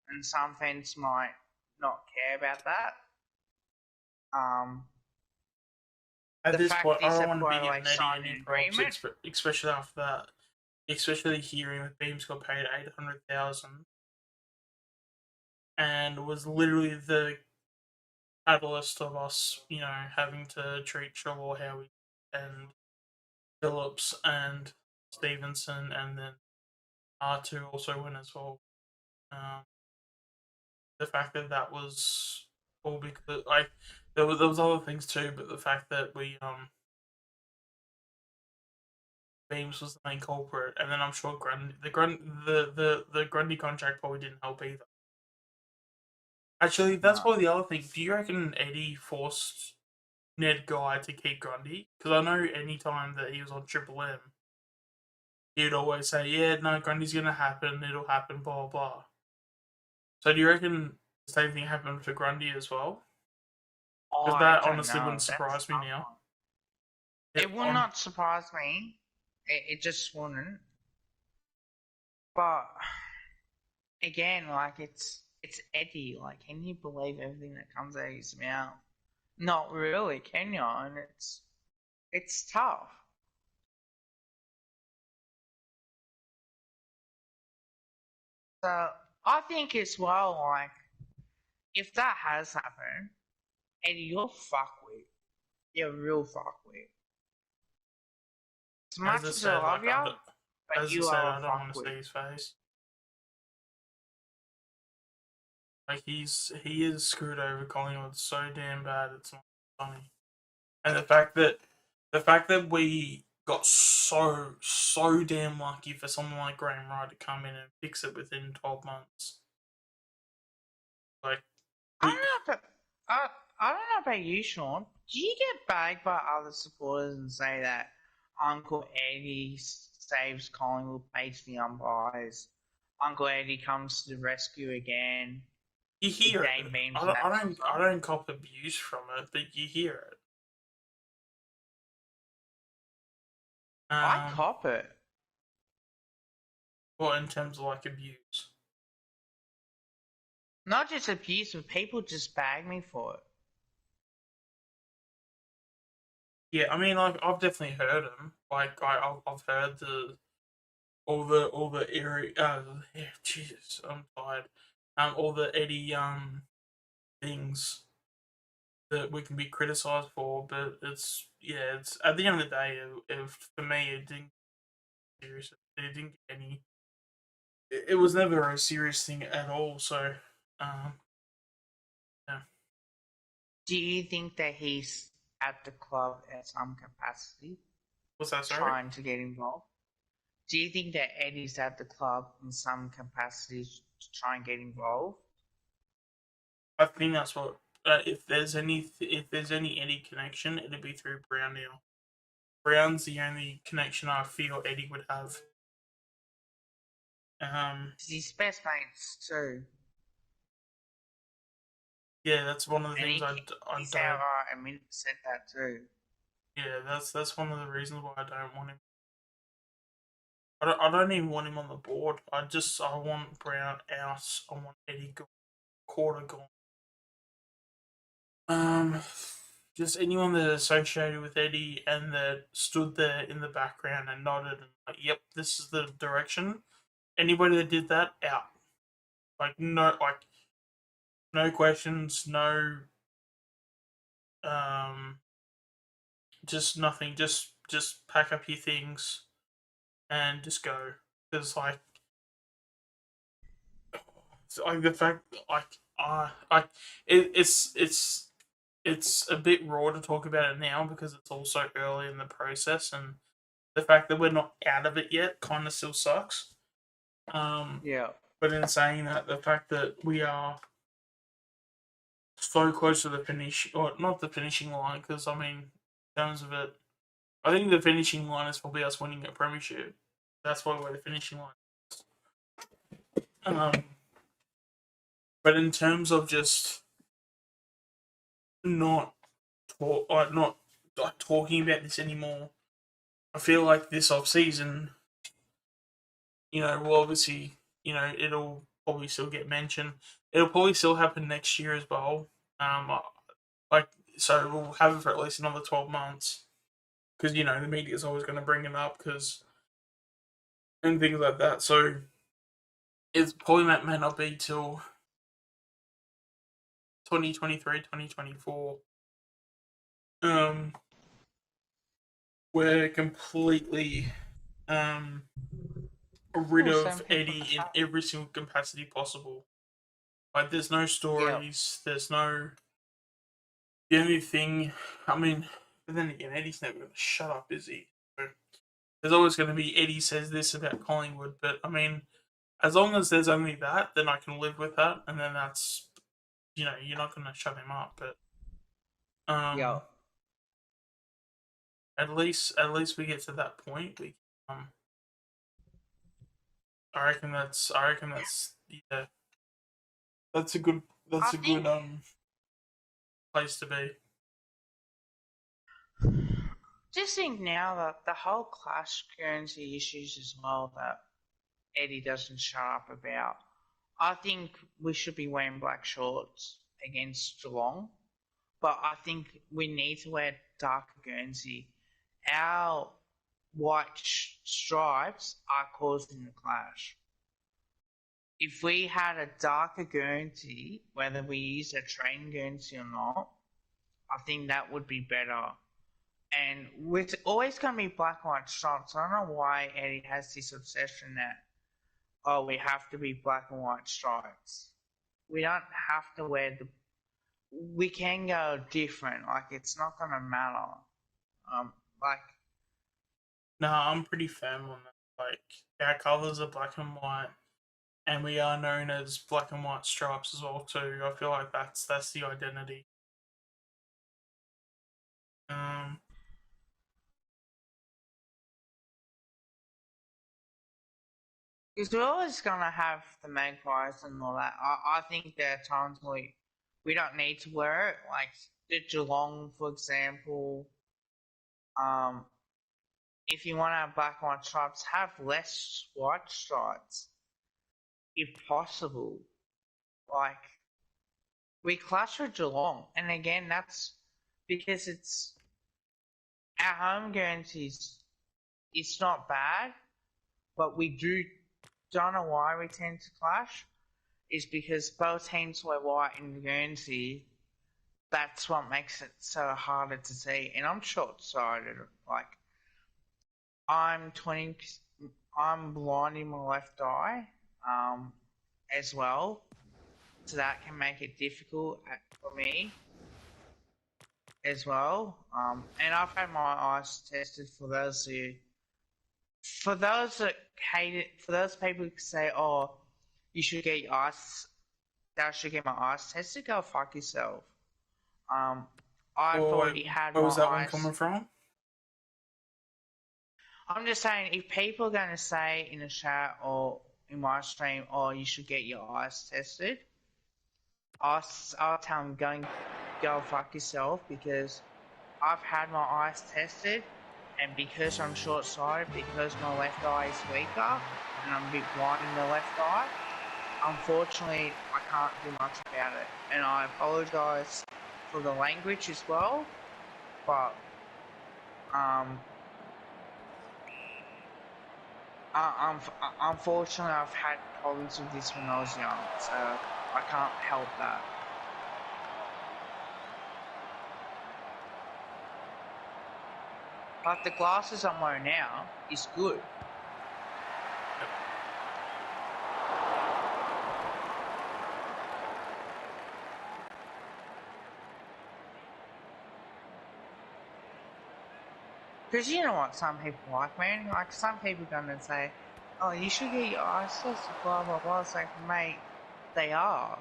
and some fans might not care about that. Um, at the this point, fact I is don't that want to be Porto giving Eddie signed any an props, agreement. especially after that. Especially hearing that Beams got paid 800,000 and was literally the catalyst of us, having to treat Trevor Howie and Phillips and Stevenson, and then R2 also win as well. Um, the fact that that was all because like there was other things too, but the fact that we Beams was the main culprit, and then I'm sure the Grundy contract probably didn't help either. Actually, that's No. probably the other thing. Do you reckon Eddie forced Ned Guy to keep Grundy? Because I know any time that he was on Triple M, he'd always say, "Yeah, no, Grundy's gonna happen. It'll happen." Blah blah blah. So do you reckon the same thing happened for Grundy as well? Oh, Because I that don't honestly know. wouldn't That's surprise a me tough now. one. It would not surprise me. It just wouldn't. But again, like it's Eddie. Like, can you believe everything that comes out of his mouth? Not really, can you? And it's tough. So I think as well, like if that has happened, Eddie, you're fuckwit. You're real fuckwit. As As much I as I said, love like you, but as I you said, are a I don't want to see fuckwit. his face. Like he is screwed over Collingwood so damn bad. It's not funny. And the fact that we got so damn lucky for someone like Graham Wright to come in and fix it within 12 months. Like I we, don't know about I don't know about you, Sean. Do you get bagged by other supporters and say that Uncle Eddie saves Collingwood, pays the umpires, Uncle Eddie comes to the rescue again, you with hear it. Dane Beams I and don't, that I sort of don't I stuff? don't cop abuse from it, but you hear it. I Um, cop it. well, in terms of like abuse. Not just abuse, but people just bag me for it. Yeah, I mean, like I've definitely heard them. Like I've heard all the area. Yeah, Jesus, I'm tired. All the Eddie things that we can be criticized for, but it's at the end of the day, if for me it didn't serious, it didn't get any. It was never a serious thing at all. So, um, yeah. Do you think that he's at the club at some capacity, What's that? Sorry. trying to get involved? Do you think that Eddie's at the club in some capacity to try and get involved? I think that's what. If there's any Eddie connection, it'd be through Brown now. Brown's the only connection I feel Eddie would have. Because he's best mates too. Yeah, that's one of the And things I he's don't. outright said that too. Yeah, that's one of the reasons why I don't want him. I don't even want him on the board. I want Brown out. I want Eddie Quarter gone. Um, just anyone that associated with Eddie and that stood there in the background and nodded and like, yep, this is the direction. Anybody that did that, out. No questions, no, um, just nothing. Just pack up your things and just go. Because like the fact it's a bit raw to talk about it now because it's also early in the process, and the fact that we're not out of it yet kind of still sucks. Yeah. But in saying that, the fact that we are so close to the finish, or not the finishing line, because I mean, in terms of it, I think the finishing line is probably us winning a premiership. That's why we're the finishing line. Um, but in terms of just not not like talking about this anymore, I feel like this off season, will obviously, it'll probably still get mentioned. It'll probably still happen next year as well. Like so, we'll have it for at least another 12 months because the media is always going to bring it up because and things like that. So it's probably may not be till 2023, 2024. Um, we're completely um rid Well, of some people Eddie in have. every single capacity possible. Like, there's no Yeah. stories. There's no. The only thing, I mean, but then again, Eddie's never going to shut up, is he? So there's always going to be Eddie says this about Collingwood, but I mean, as long as there's only that, then I can live with that, and then that's you're not going to shut him up, but Yeah. um, at least we get to that point. Um, I reckon that's yeah, that's a good I that's a good think place to be. just think now that the whole clash currency issues as well that Eddie doesn't shut up about. I think we should be wearing black shorts against Geelong, but I think we need to wear darker Guernsey. Our white stripes are causing the clash. If we had a darker Guernsey, whether we use a train Guernsey or not, I think that would be better. And it's always going to be black and white stripes. I don't know why Eddie has this obsession that, oh, we have to be black and white stripes. We don't have to wear the. We can go different. Like, it's not going to matter. Like, No, I'm pretty firm on that. Like, our colours are black and white, and we are known as black and white stripes as well too. I feel like that's the identity. Um, because we're always going to have the magpies and all that. I think there are times we don't need to wear it. Like, the Geelong, for example. Um, if you want to have black and white stripes, have less white stripes, if possible. Like, we clash with Geelong, and again, that's because it's our home guarantees. It's not bad, but we don't know why we tend to clash. Is because both teams wear white in Guernsey. That's what makes it so harder to see. And I'm short-sighted. Like, I'm 20. I'm blind in my left eye, as well. So that can make it difficult for me as well. And I've had my eyes tested for those that hate it, for those people who say, "Oh, you should get your eyes, I should get my eyes tested." Go fuck yourself. Um, I've where, already had where my was that one eyes. coming from? I'm just saying, if people are going to say in a chat or in my stream, "Oh, you should get your eyes tested," I'll tell them go fuck yourself because I've had my eyes tested and because I'm short-sighted, because my left eye is weaker, and I'm a bit blind in the left eye, unfortunately, I can't do much about it. And I apologise for the language as well, but unfortunately, I've had problems with this when I was young, so I can't help that. But the glasses I'm wearing now is good. Because you know what some people like, man? Like, some people gonna say, oh, you should get your eyes tested, blah, blah, blah. It's like, mate, they are.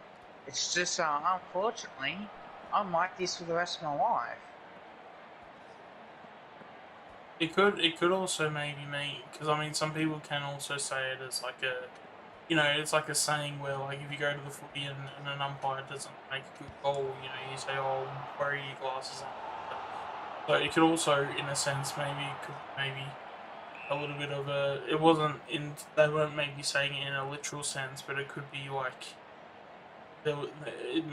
It's just, unfortunately, I'm like this for the rest of my life. It could also maybe mean, because I mean, some people can also say it as like a, it's like a saying where, like, if you go to the footy and an umpire doesn't make a good call, you say, oh, where are your glasses on? So it could also, in a sense, maybe a little bit of a. It wasn't in. They weren't maybe saying it in a literal sense, but it could be like it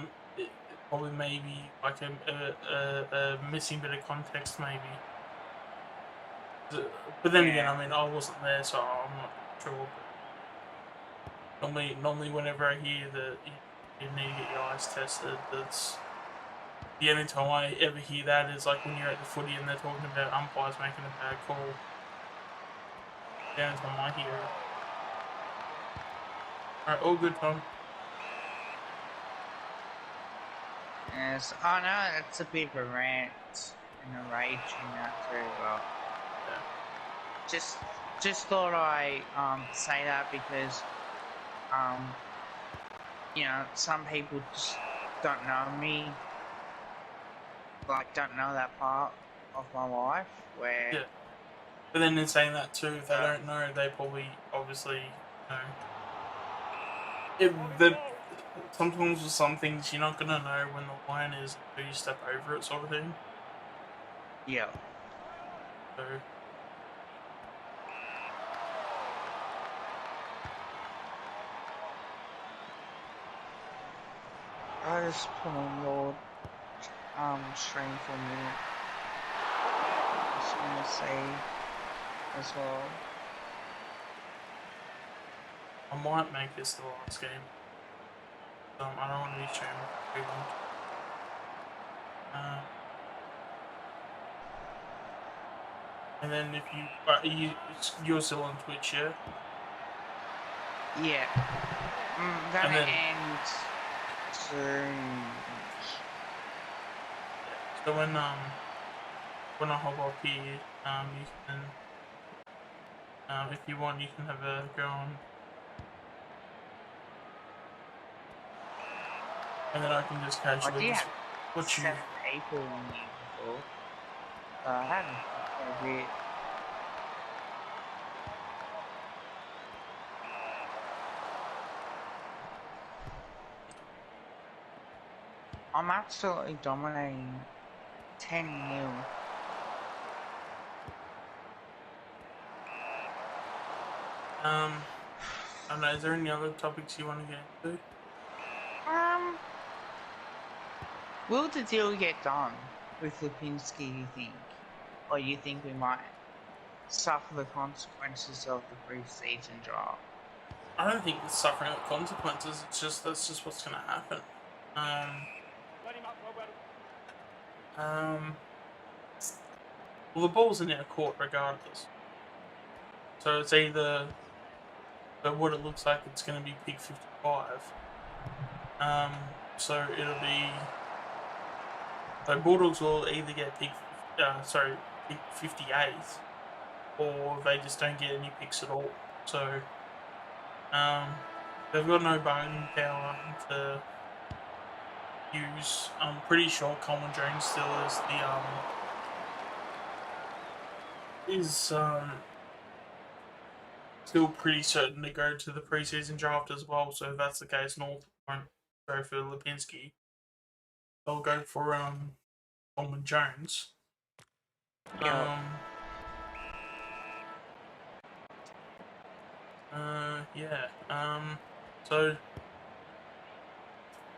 probably maybe like a missing bit of context, maybe. But then again, I mean, I wasn't there, so I'm not sure. But normally, whenever I hear that you need to get your eyes tested, that's the only time I ever hear that is like when you're at the footy and they're talking about umpires making a bad call. The only time I hear it. Alright, all good, Tom. Yes, I know it's a bit of a rant and a rage in that too, but Yeah. just thought I say that because some people just don't know me, like don't know that part of my life where. Yeah. But then in saying that too, if they don't know, they probably obviously sometimes with some things you're not gonna know when the line is until you step over it, sort of thing. Yeah. So I just put on your stream for a minute. Just wanna say as well. I might make this the last game. I don't want to be streaming for too long. And then if you're still on Twitch, yeah? Yeah. Gonna end soon. So when I hop off here, you can if you want, you can have a go on, and then I can just casually just watch you. 7 people in here before. I haven't a bit. I'm absolutely dominating 10-0. I don't know, is there any other topics you want to get into? Will the deal get done with Lipinski, you think? Or you think we might suffer the consequences of the pre-season draft? I don't think it's suffering the consequences. That's just what's going to happen. Well, the ball's in our court regardless. So it's either, but what it looks like, it's going to be pick 55. So it'll be, so Bulldogs will either get pick 58, or they just don't get any picks at all. So they've got no bone power to use. I'm pretty sure Coleman Jones still is still pretty certain to go to the preseason draft as well. So if that's the case, North won't go for Lipinski. They'll go for Coleman Jones. Yeah. Yeah. So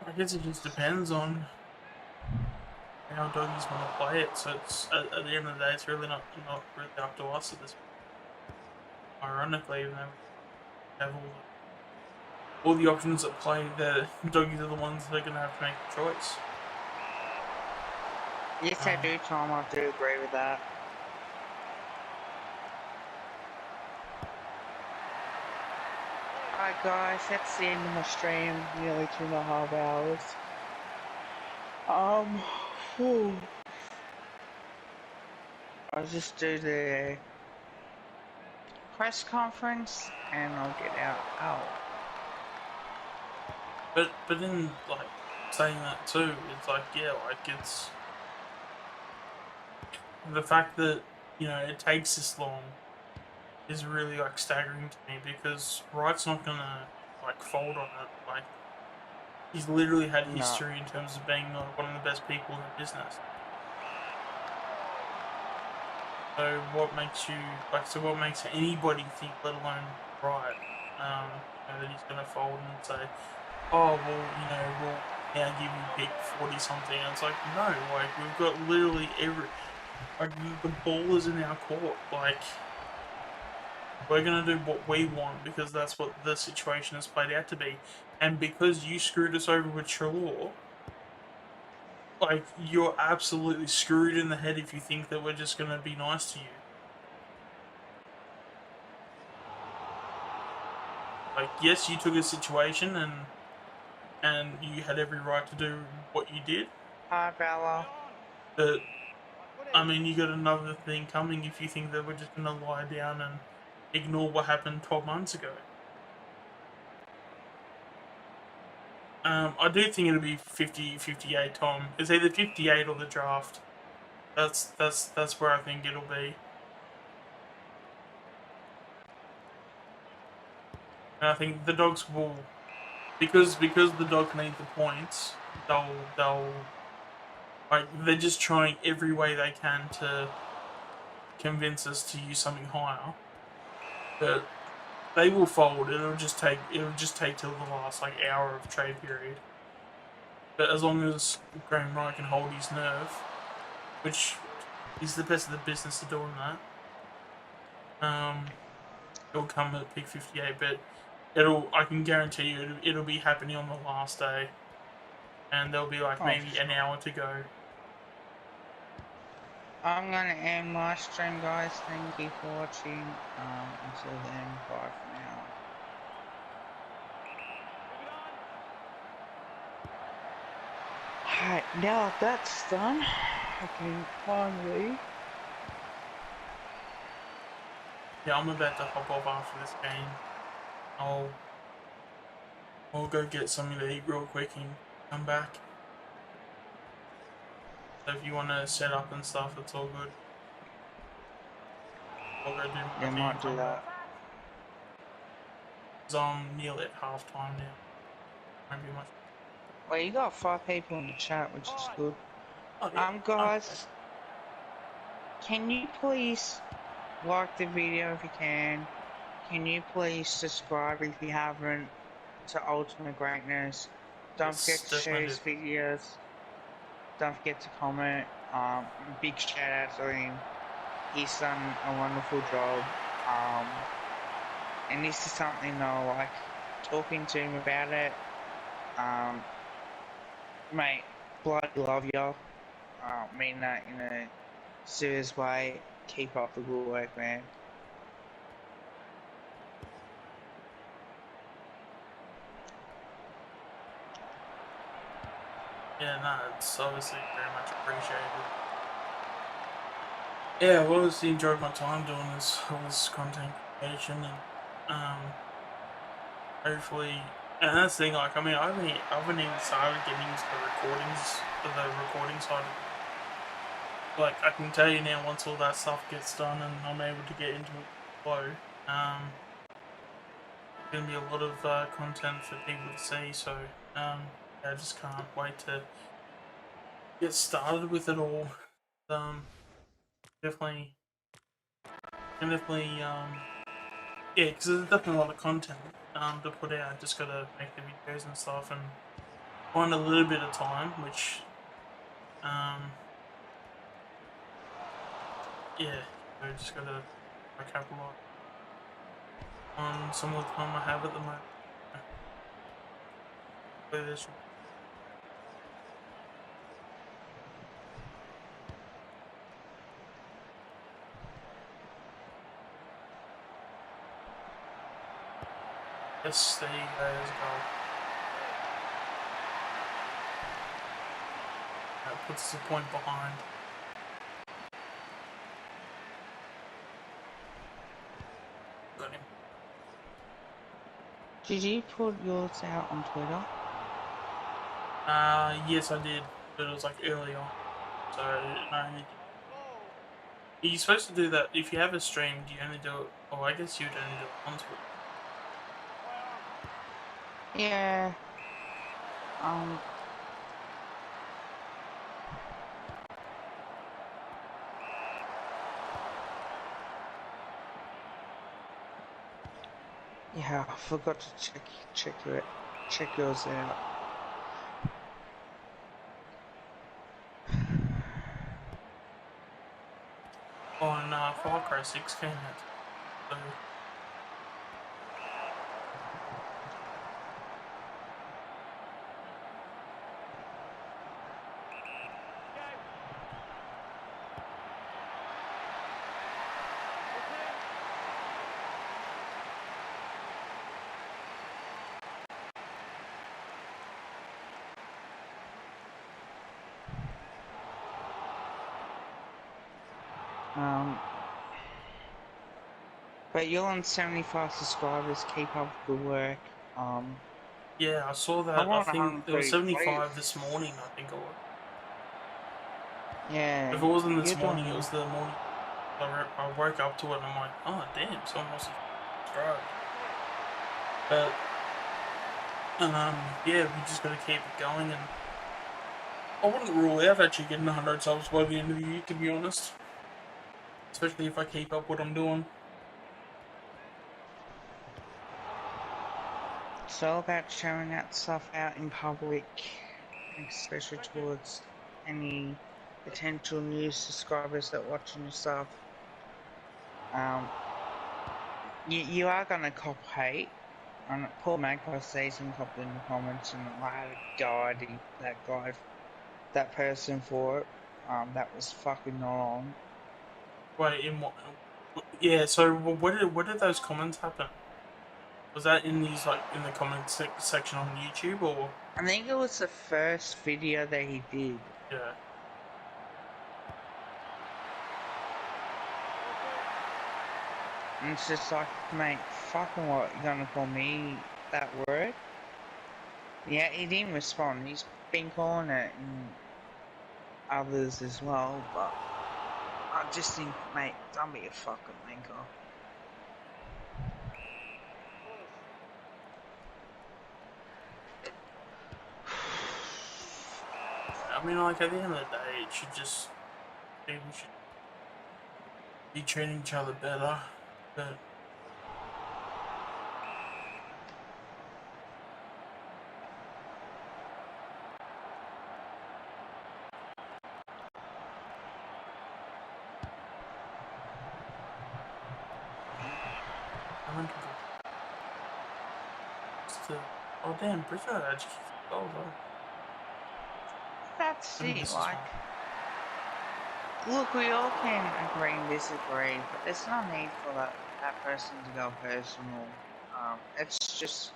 I guess it just depends on how doggies want to play it. So it's at the end of the day, it's really not really up to us at this point. Ironically, even though we have all the options at play, the doggies are the ones that are going to have to make the choice. Yes, I do, Tom. I do agree with that. Alright, guys, that's the end of my stream. Nearly 2.5 hours. Whew. I'll just do the press conference and I'll get out. But in like saying that too, it's like it's the fact that it takes this long is really like staggering to me because Wright's not gonna like fold on it. Like he's literally had history in terms of being one of the best people in the business. So what makes what makes anybody think, let alone Wright, that he's gonna fold and say, oh well, we'll now give you pick 40 something. And it's like no, like we've got literally the ball is in our court. Like we're gonna do what we want because that's what the situation has played out to be, and because you screwed us over with Trelaw, like you're absolutely screwed in the head if you think that we're just gonna be nice to you. Like yes, you took a situation and you had every right to do what you did. Hi, Bella. But I mean, you got another thing coming if you think that we're just gonna lie down and ignore what happened 12 months ago. I do think it'll be 50-58, Tom. It's either 58 or the draft. That's where I think it'll be. And I think the dogs will, because the dogs need the points. They'll like they're just trying every way they can to convince us to use something higher. But they will fold. It'll just take till the last like hour of trade period. But as long as Graham Wright can hold his nerve, which is the best of the business of doing that, it'll come at pick 58. But I can guarantee you, it'll be happening on the last day, and there'll be like maybe an hour to go. I'm gonna end my stream, guys. Thank you for watching. Until then, bye for now. Alright, now that's done, I can finally. Yeah, I'm about to hop off after this game. I'll go get something to eat real quick and come back. So if you want to set up and stuff, it's all good. I'll go do my thing. Might do that. Because I'm nearly at half time now. Won't be much. Well, you got 5 people in the chat, which is good. Oh, yeah. Guys, can you please like the video if you can? Can you please subscribe if you haven't to Ultimate Greatness? Don't forget to share his videos. Don't forget to comment. Big shout out to him. He's done a wonderful job. And this is something I like talking to him about it. Mate, bloody love you. Mean that in a serious way. Keep up the good work, man. Yeah, no, it's obviously very much appreciated. Yeah, I've obviously enjoyed my time doing all this content creation, and hopefully, and that's the thing. Like, I mean, I haven't even started getting into the recording side of it. Like, I can tell you now, once all that stuff gets done and I'm able to get into it flow, gonna be a lot of content for people to see. So, I just can't wait to get started with it all. Definitely Yeah, because there's definitely a lot of content to put out. Just gotta make the videos and stuff, and find a little bit of time, which yeah, I just gotta capitalize on some of the time I have at the moment. Play this. Yes, there you go. There's a goal. That puts us a point behind. Got him. Did you put yours out on Twitter? Yes, I did, but it was like early on, so I only did. Are you supposed to do that if you have a stream? Do you only do it? Oh, I guess you'd only do it on Twitter. Yeah. Yeah, I forgot to check yours out. On Far Cry 6 came out, so But you're on 75 subscribers. Keep up the work. yeah, I saw that. I'm I on think it was 130 75 plays. this morning. I think it was. Yeah. If it wasn't you're this morning, doing it was the morning. I woke up to it and I'm like, oh damn, someone else is subscribed. But yeah, we just gotta keep it going, and I wouldn't rule out actually getting 100 subs by the end of the year, to be honest. Especially if I keep up what I'm doing. It's all about sharing that stuff out in public, especially towards any potential new subscribers that watching your stuff. You are gonna cop hate. And Paul Magpie says in couple in the comments, and I had a go at that person for it. That was fucking not on. Wait, in what? Yeah. So where did those comments happen? Was that in these like in the comment section on YouTube or? I think it was the first video that he did. Yeah. And it's just like, mate, fucking what, you gonna call me that word? Yeah, he didn't respond. He's been calling it and others as well, but I just think, mate, don't be a fucking wanker. I mean, like at the end of the day, it should just people should be treating each other better, but. Oh damn, Bridger actually kicked the goal though. That's Let me it, miss this like, one. look, we all can agree and disagree, but there's no need for that person to go personal. It's just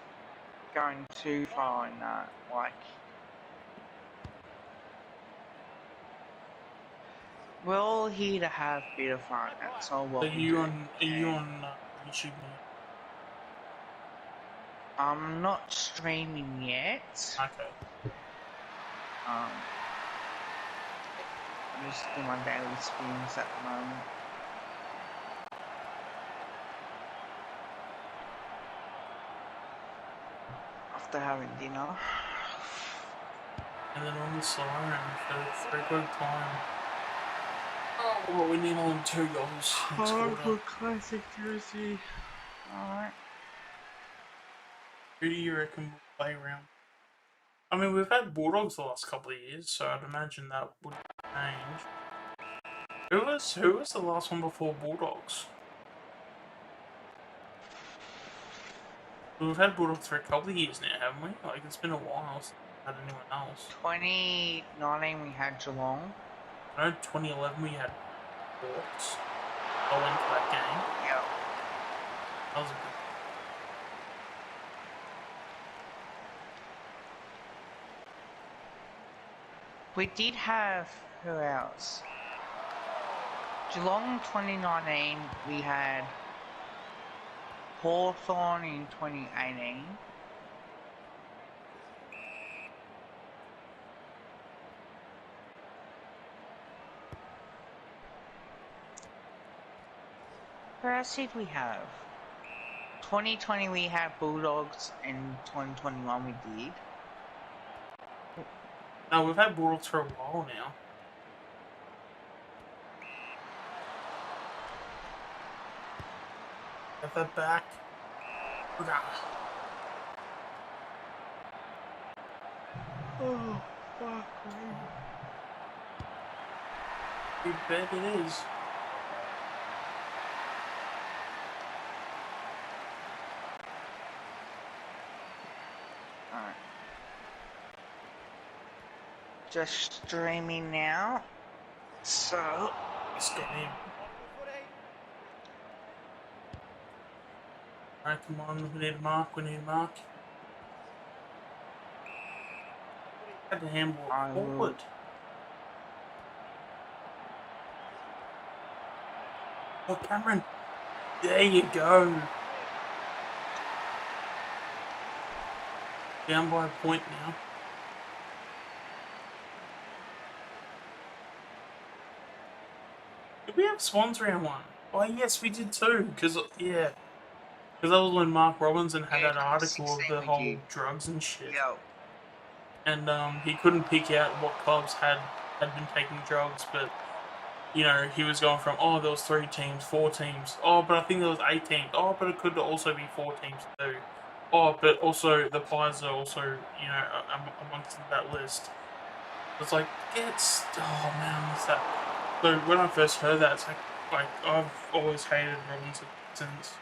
going too far in that, like, we're all here to have a bit of fun, that's all what we do. Are you on YouTube now? I'm not streaming yet. Okay. I'm just doing my daily spins at the moment. After having dinner. And then on the siren for a good time. Oh, well, we need only 2 goals. Horrible classic jersey. Alright. Who do you reckon will play around? I mean, we've had Bulldogs the last couple of years, so I'd imagine that would change. Who was the last one before Bulldogs? We've had Bulldogs for a couple of years now, haven't we? Like, it's been a while since we had anyone else. 2019 we had Geelong. I know 2011 we had Hawks. I went to that game. Yep. That was a good. We did have, who else? Geelong 2019, we had Hawthorn in 2018. Who else did we have? 2020 we had Bulldogs, and 2021 we did. No, we've had Bulldogs for a while now. Get that back. Oh, fuck me. You bet it is. Alright. Just streaming now. So, Let's get in. Alright, come on, we need a mark, Had the handball forward. Oh, Cameron. There you go. Down by a point now. Did we have Swans round one? Oh, yes, we did too. Because that was when Mark Robinson had that article of the whole drugs and shit. Yo. And he couldn't pick out what clubs had been taking drugs, but you know, he was going from, oh, there was 3 teams, 4 teams. Oh, but I think there was 8 teams. Oh, but it could also be 4 teams too. Oh, but also the Pies are also, you know, amongst that list. It's like, oh man, what's that? So when I first heard that, it's like I've always hated Robinson since.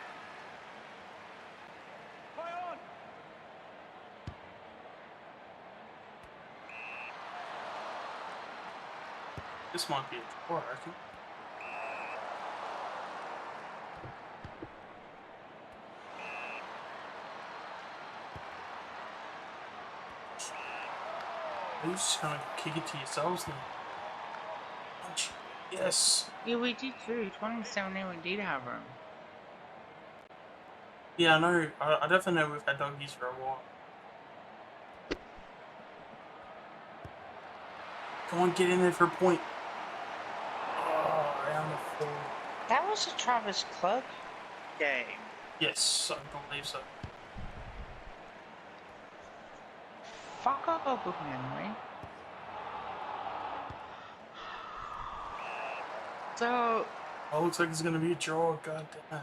This might be a draw, I reckon. You're just gonna kick it to yourselves now. Punch. Yes. Yeah, we did too. 2017 we did have them. Yeah, I know. I definitely know we've had doggies for a while. Come on, get in there for a point. Oh, around the floor. That was a Travis Club game. Yes, I believe so. Fuck up a good memory. So, Oh, looks like it's gonna be a draw. God damn.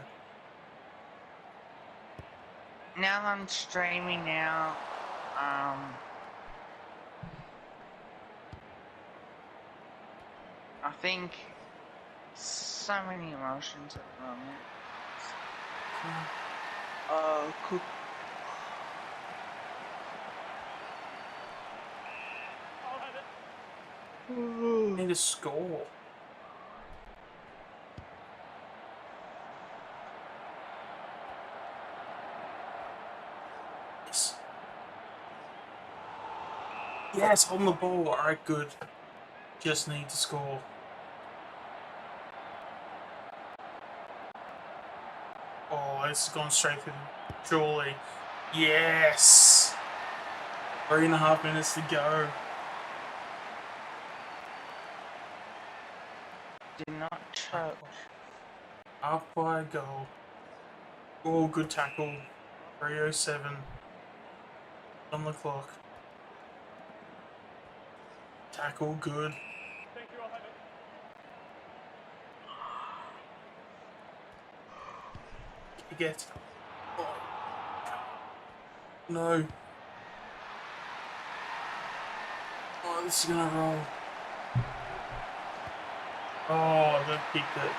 now I'm streaming now. I think so many emotions at the moment. Cool. Need a score. Yes. Yes, on the ball. Alright, good. Just need to score. Oh, it's gone straight through. Surely. Yes! 3.5 minutes to go. Do not choke. Up by a goal. Oh, good tackle. 3:07 on the clock. Tackle, good. Kick it. No. Oh, this is gonna roll. Oh, they've kicked it.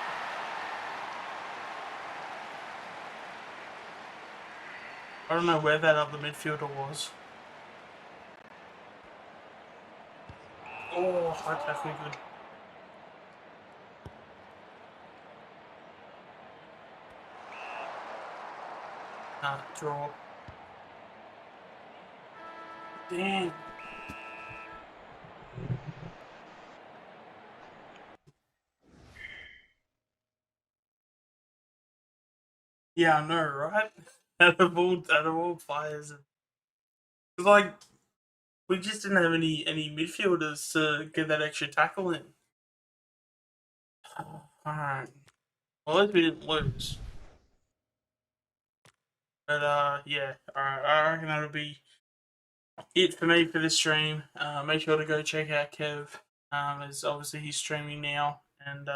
I don't know where that other midfielder was. Oh, high tackle, good. Nah, draw. Damn. Yeah, I know, right? Out of all players, it's like we just didn't have any midfielders to get that extra tackle in. Alright. Well, at least we didn't lose. But yeah. Alright. I reckon that'll be it for me for this stream. Make sure to go check out Kev. As obviously he's streaming now, and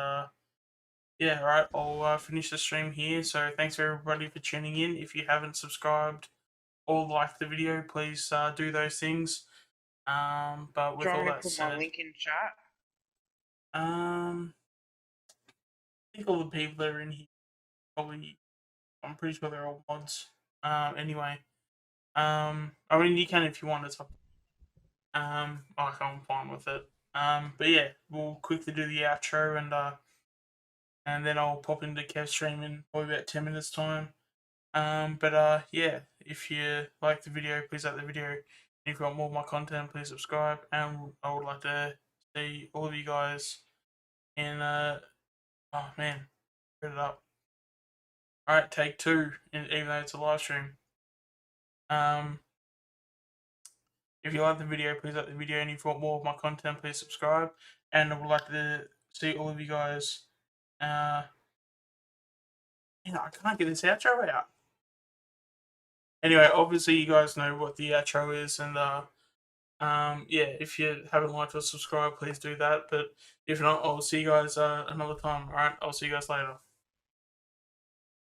yeah, right. I'll finish the stream here. So thanks for everybody for tuning in. If you haven't subscribed or liked the video, please do those things. But Do with you all want me to that put my said, link in chat? I think all the people that are in here probably, I'm pretty sure they're all mods. Anyway, I mean you can if you want to. I'm fine with it. But yeah, we'll quickly do the outro and then I'll pop into Kev's stream in probably about 10 minutes time. But yeah, if you like the video, please like the video. And if you want more of my content, please subscribe. And I would like to see all of you guys in oh man, put it up. Alright, take two, even though it's a live stream. Um if you like the video, please like the video, and if you want more of my content, please subscribe. And I would like to see all of you guys. I can't get this outro out. Anyway, obviously you guys know what the outro is, and yeah, if you haven't liked or subscribed, please do that. But if not, I'll see you guys another time. All right, I'll see you guys later.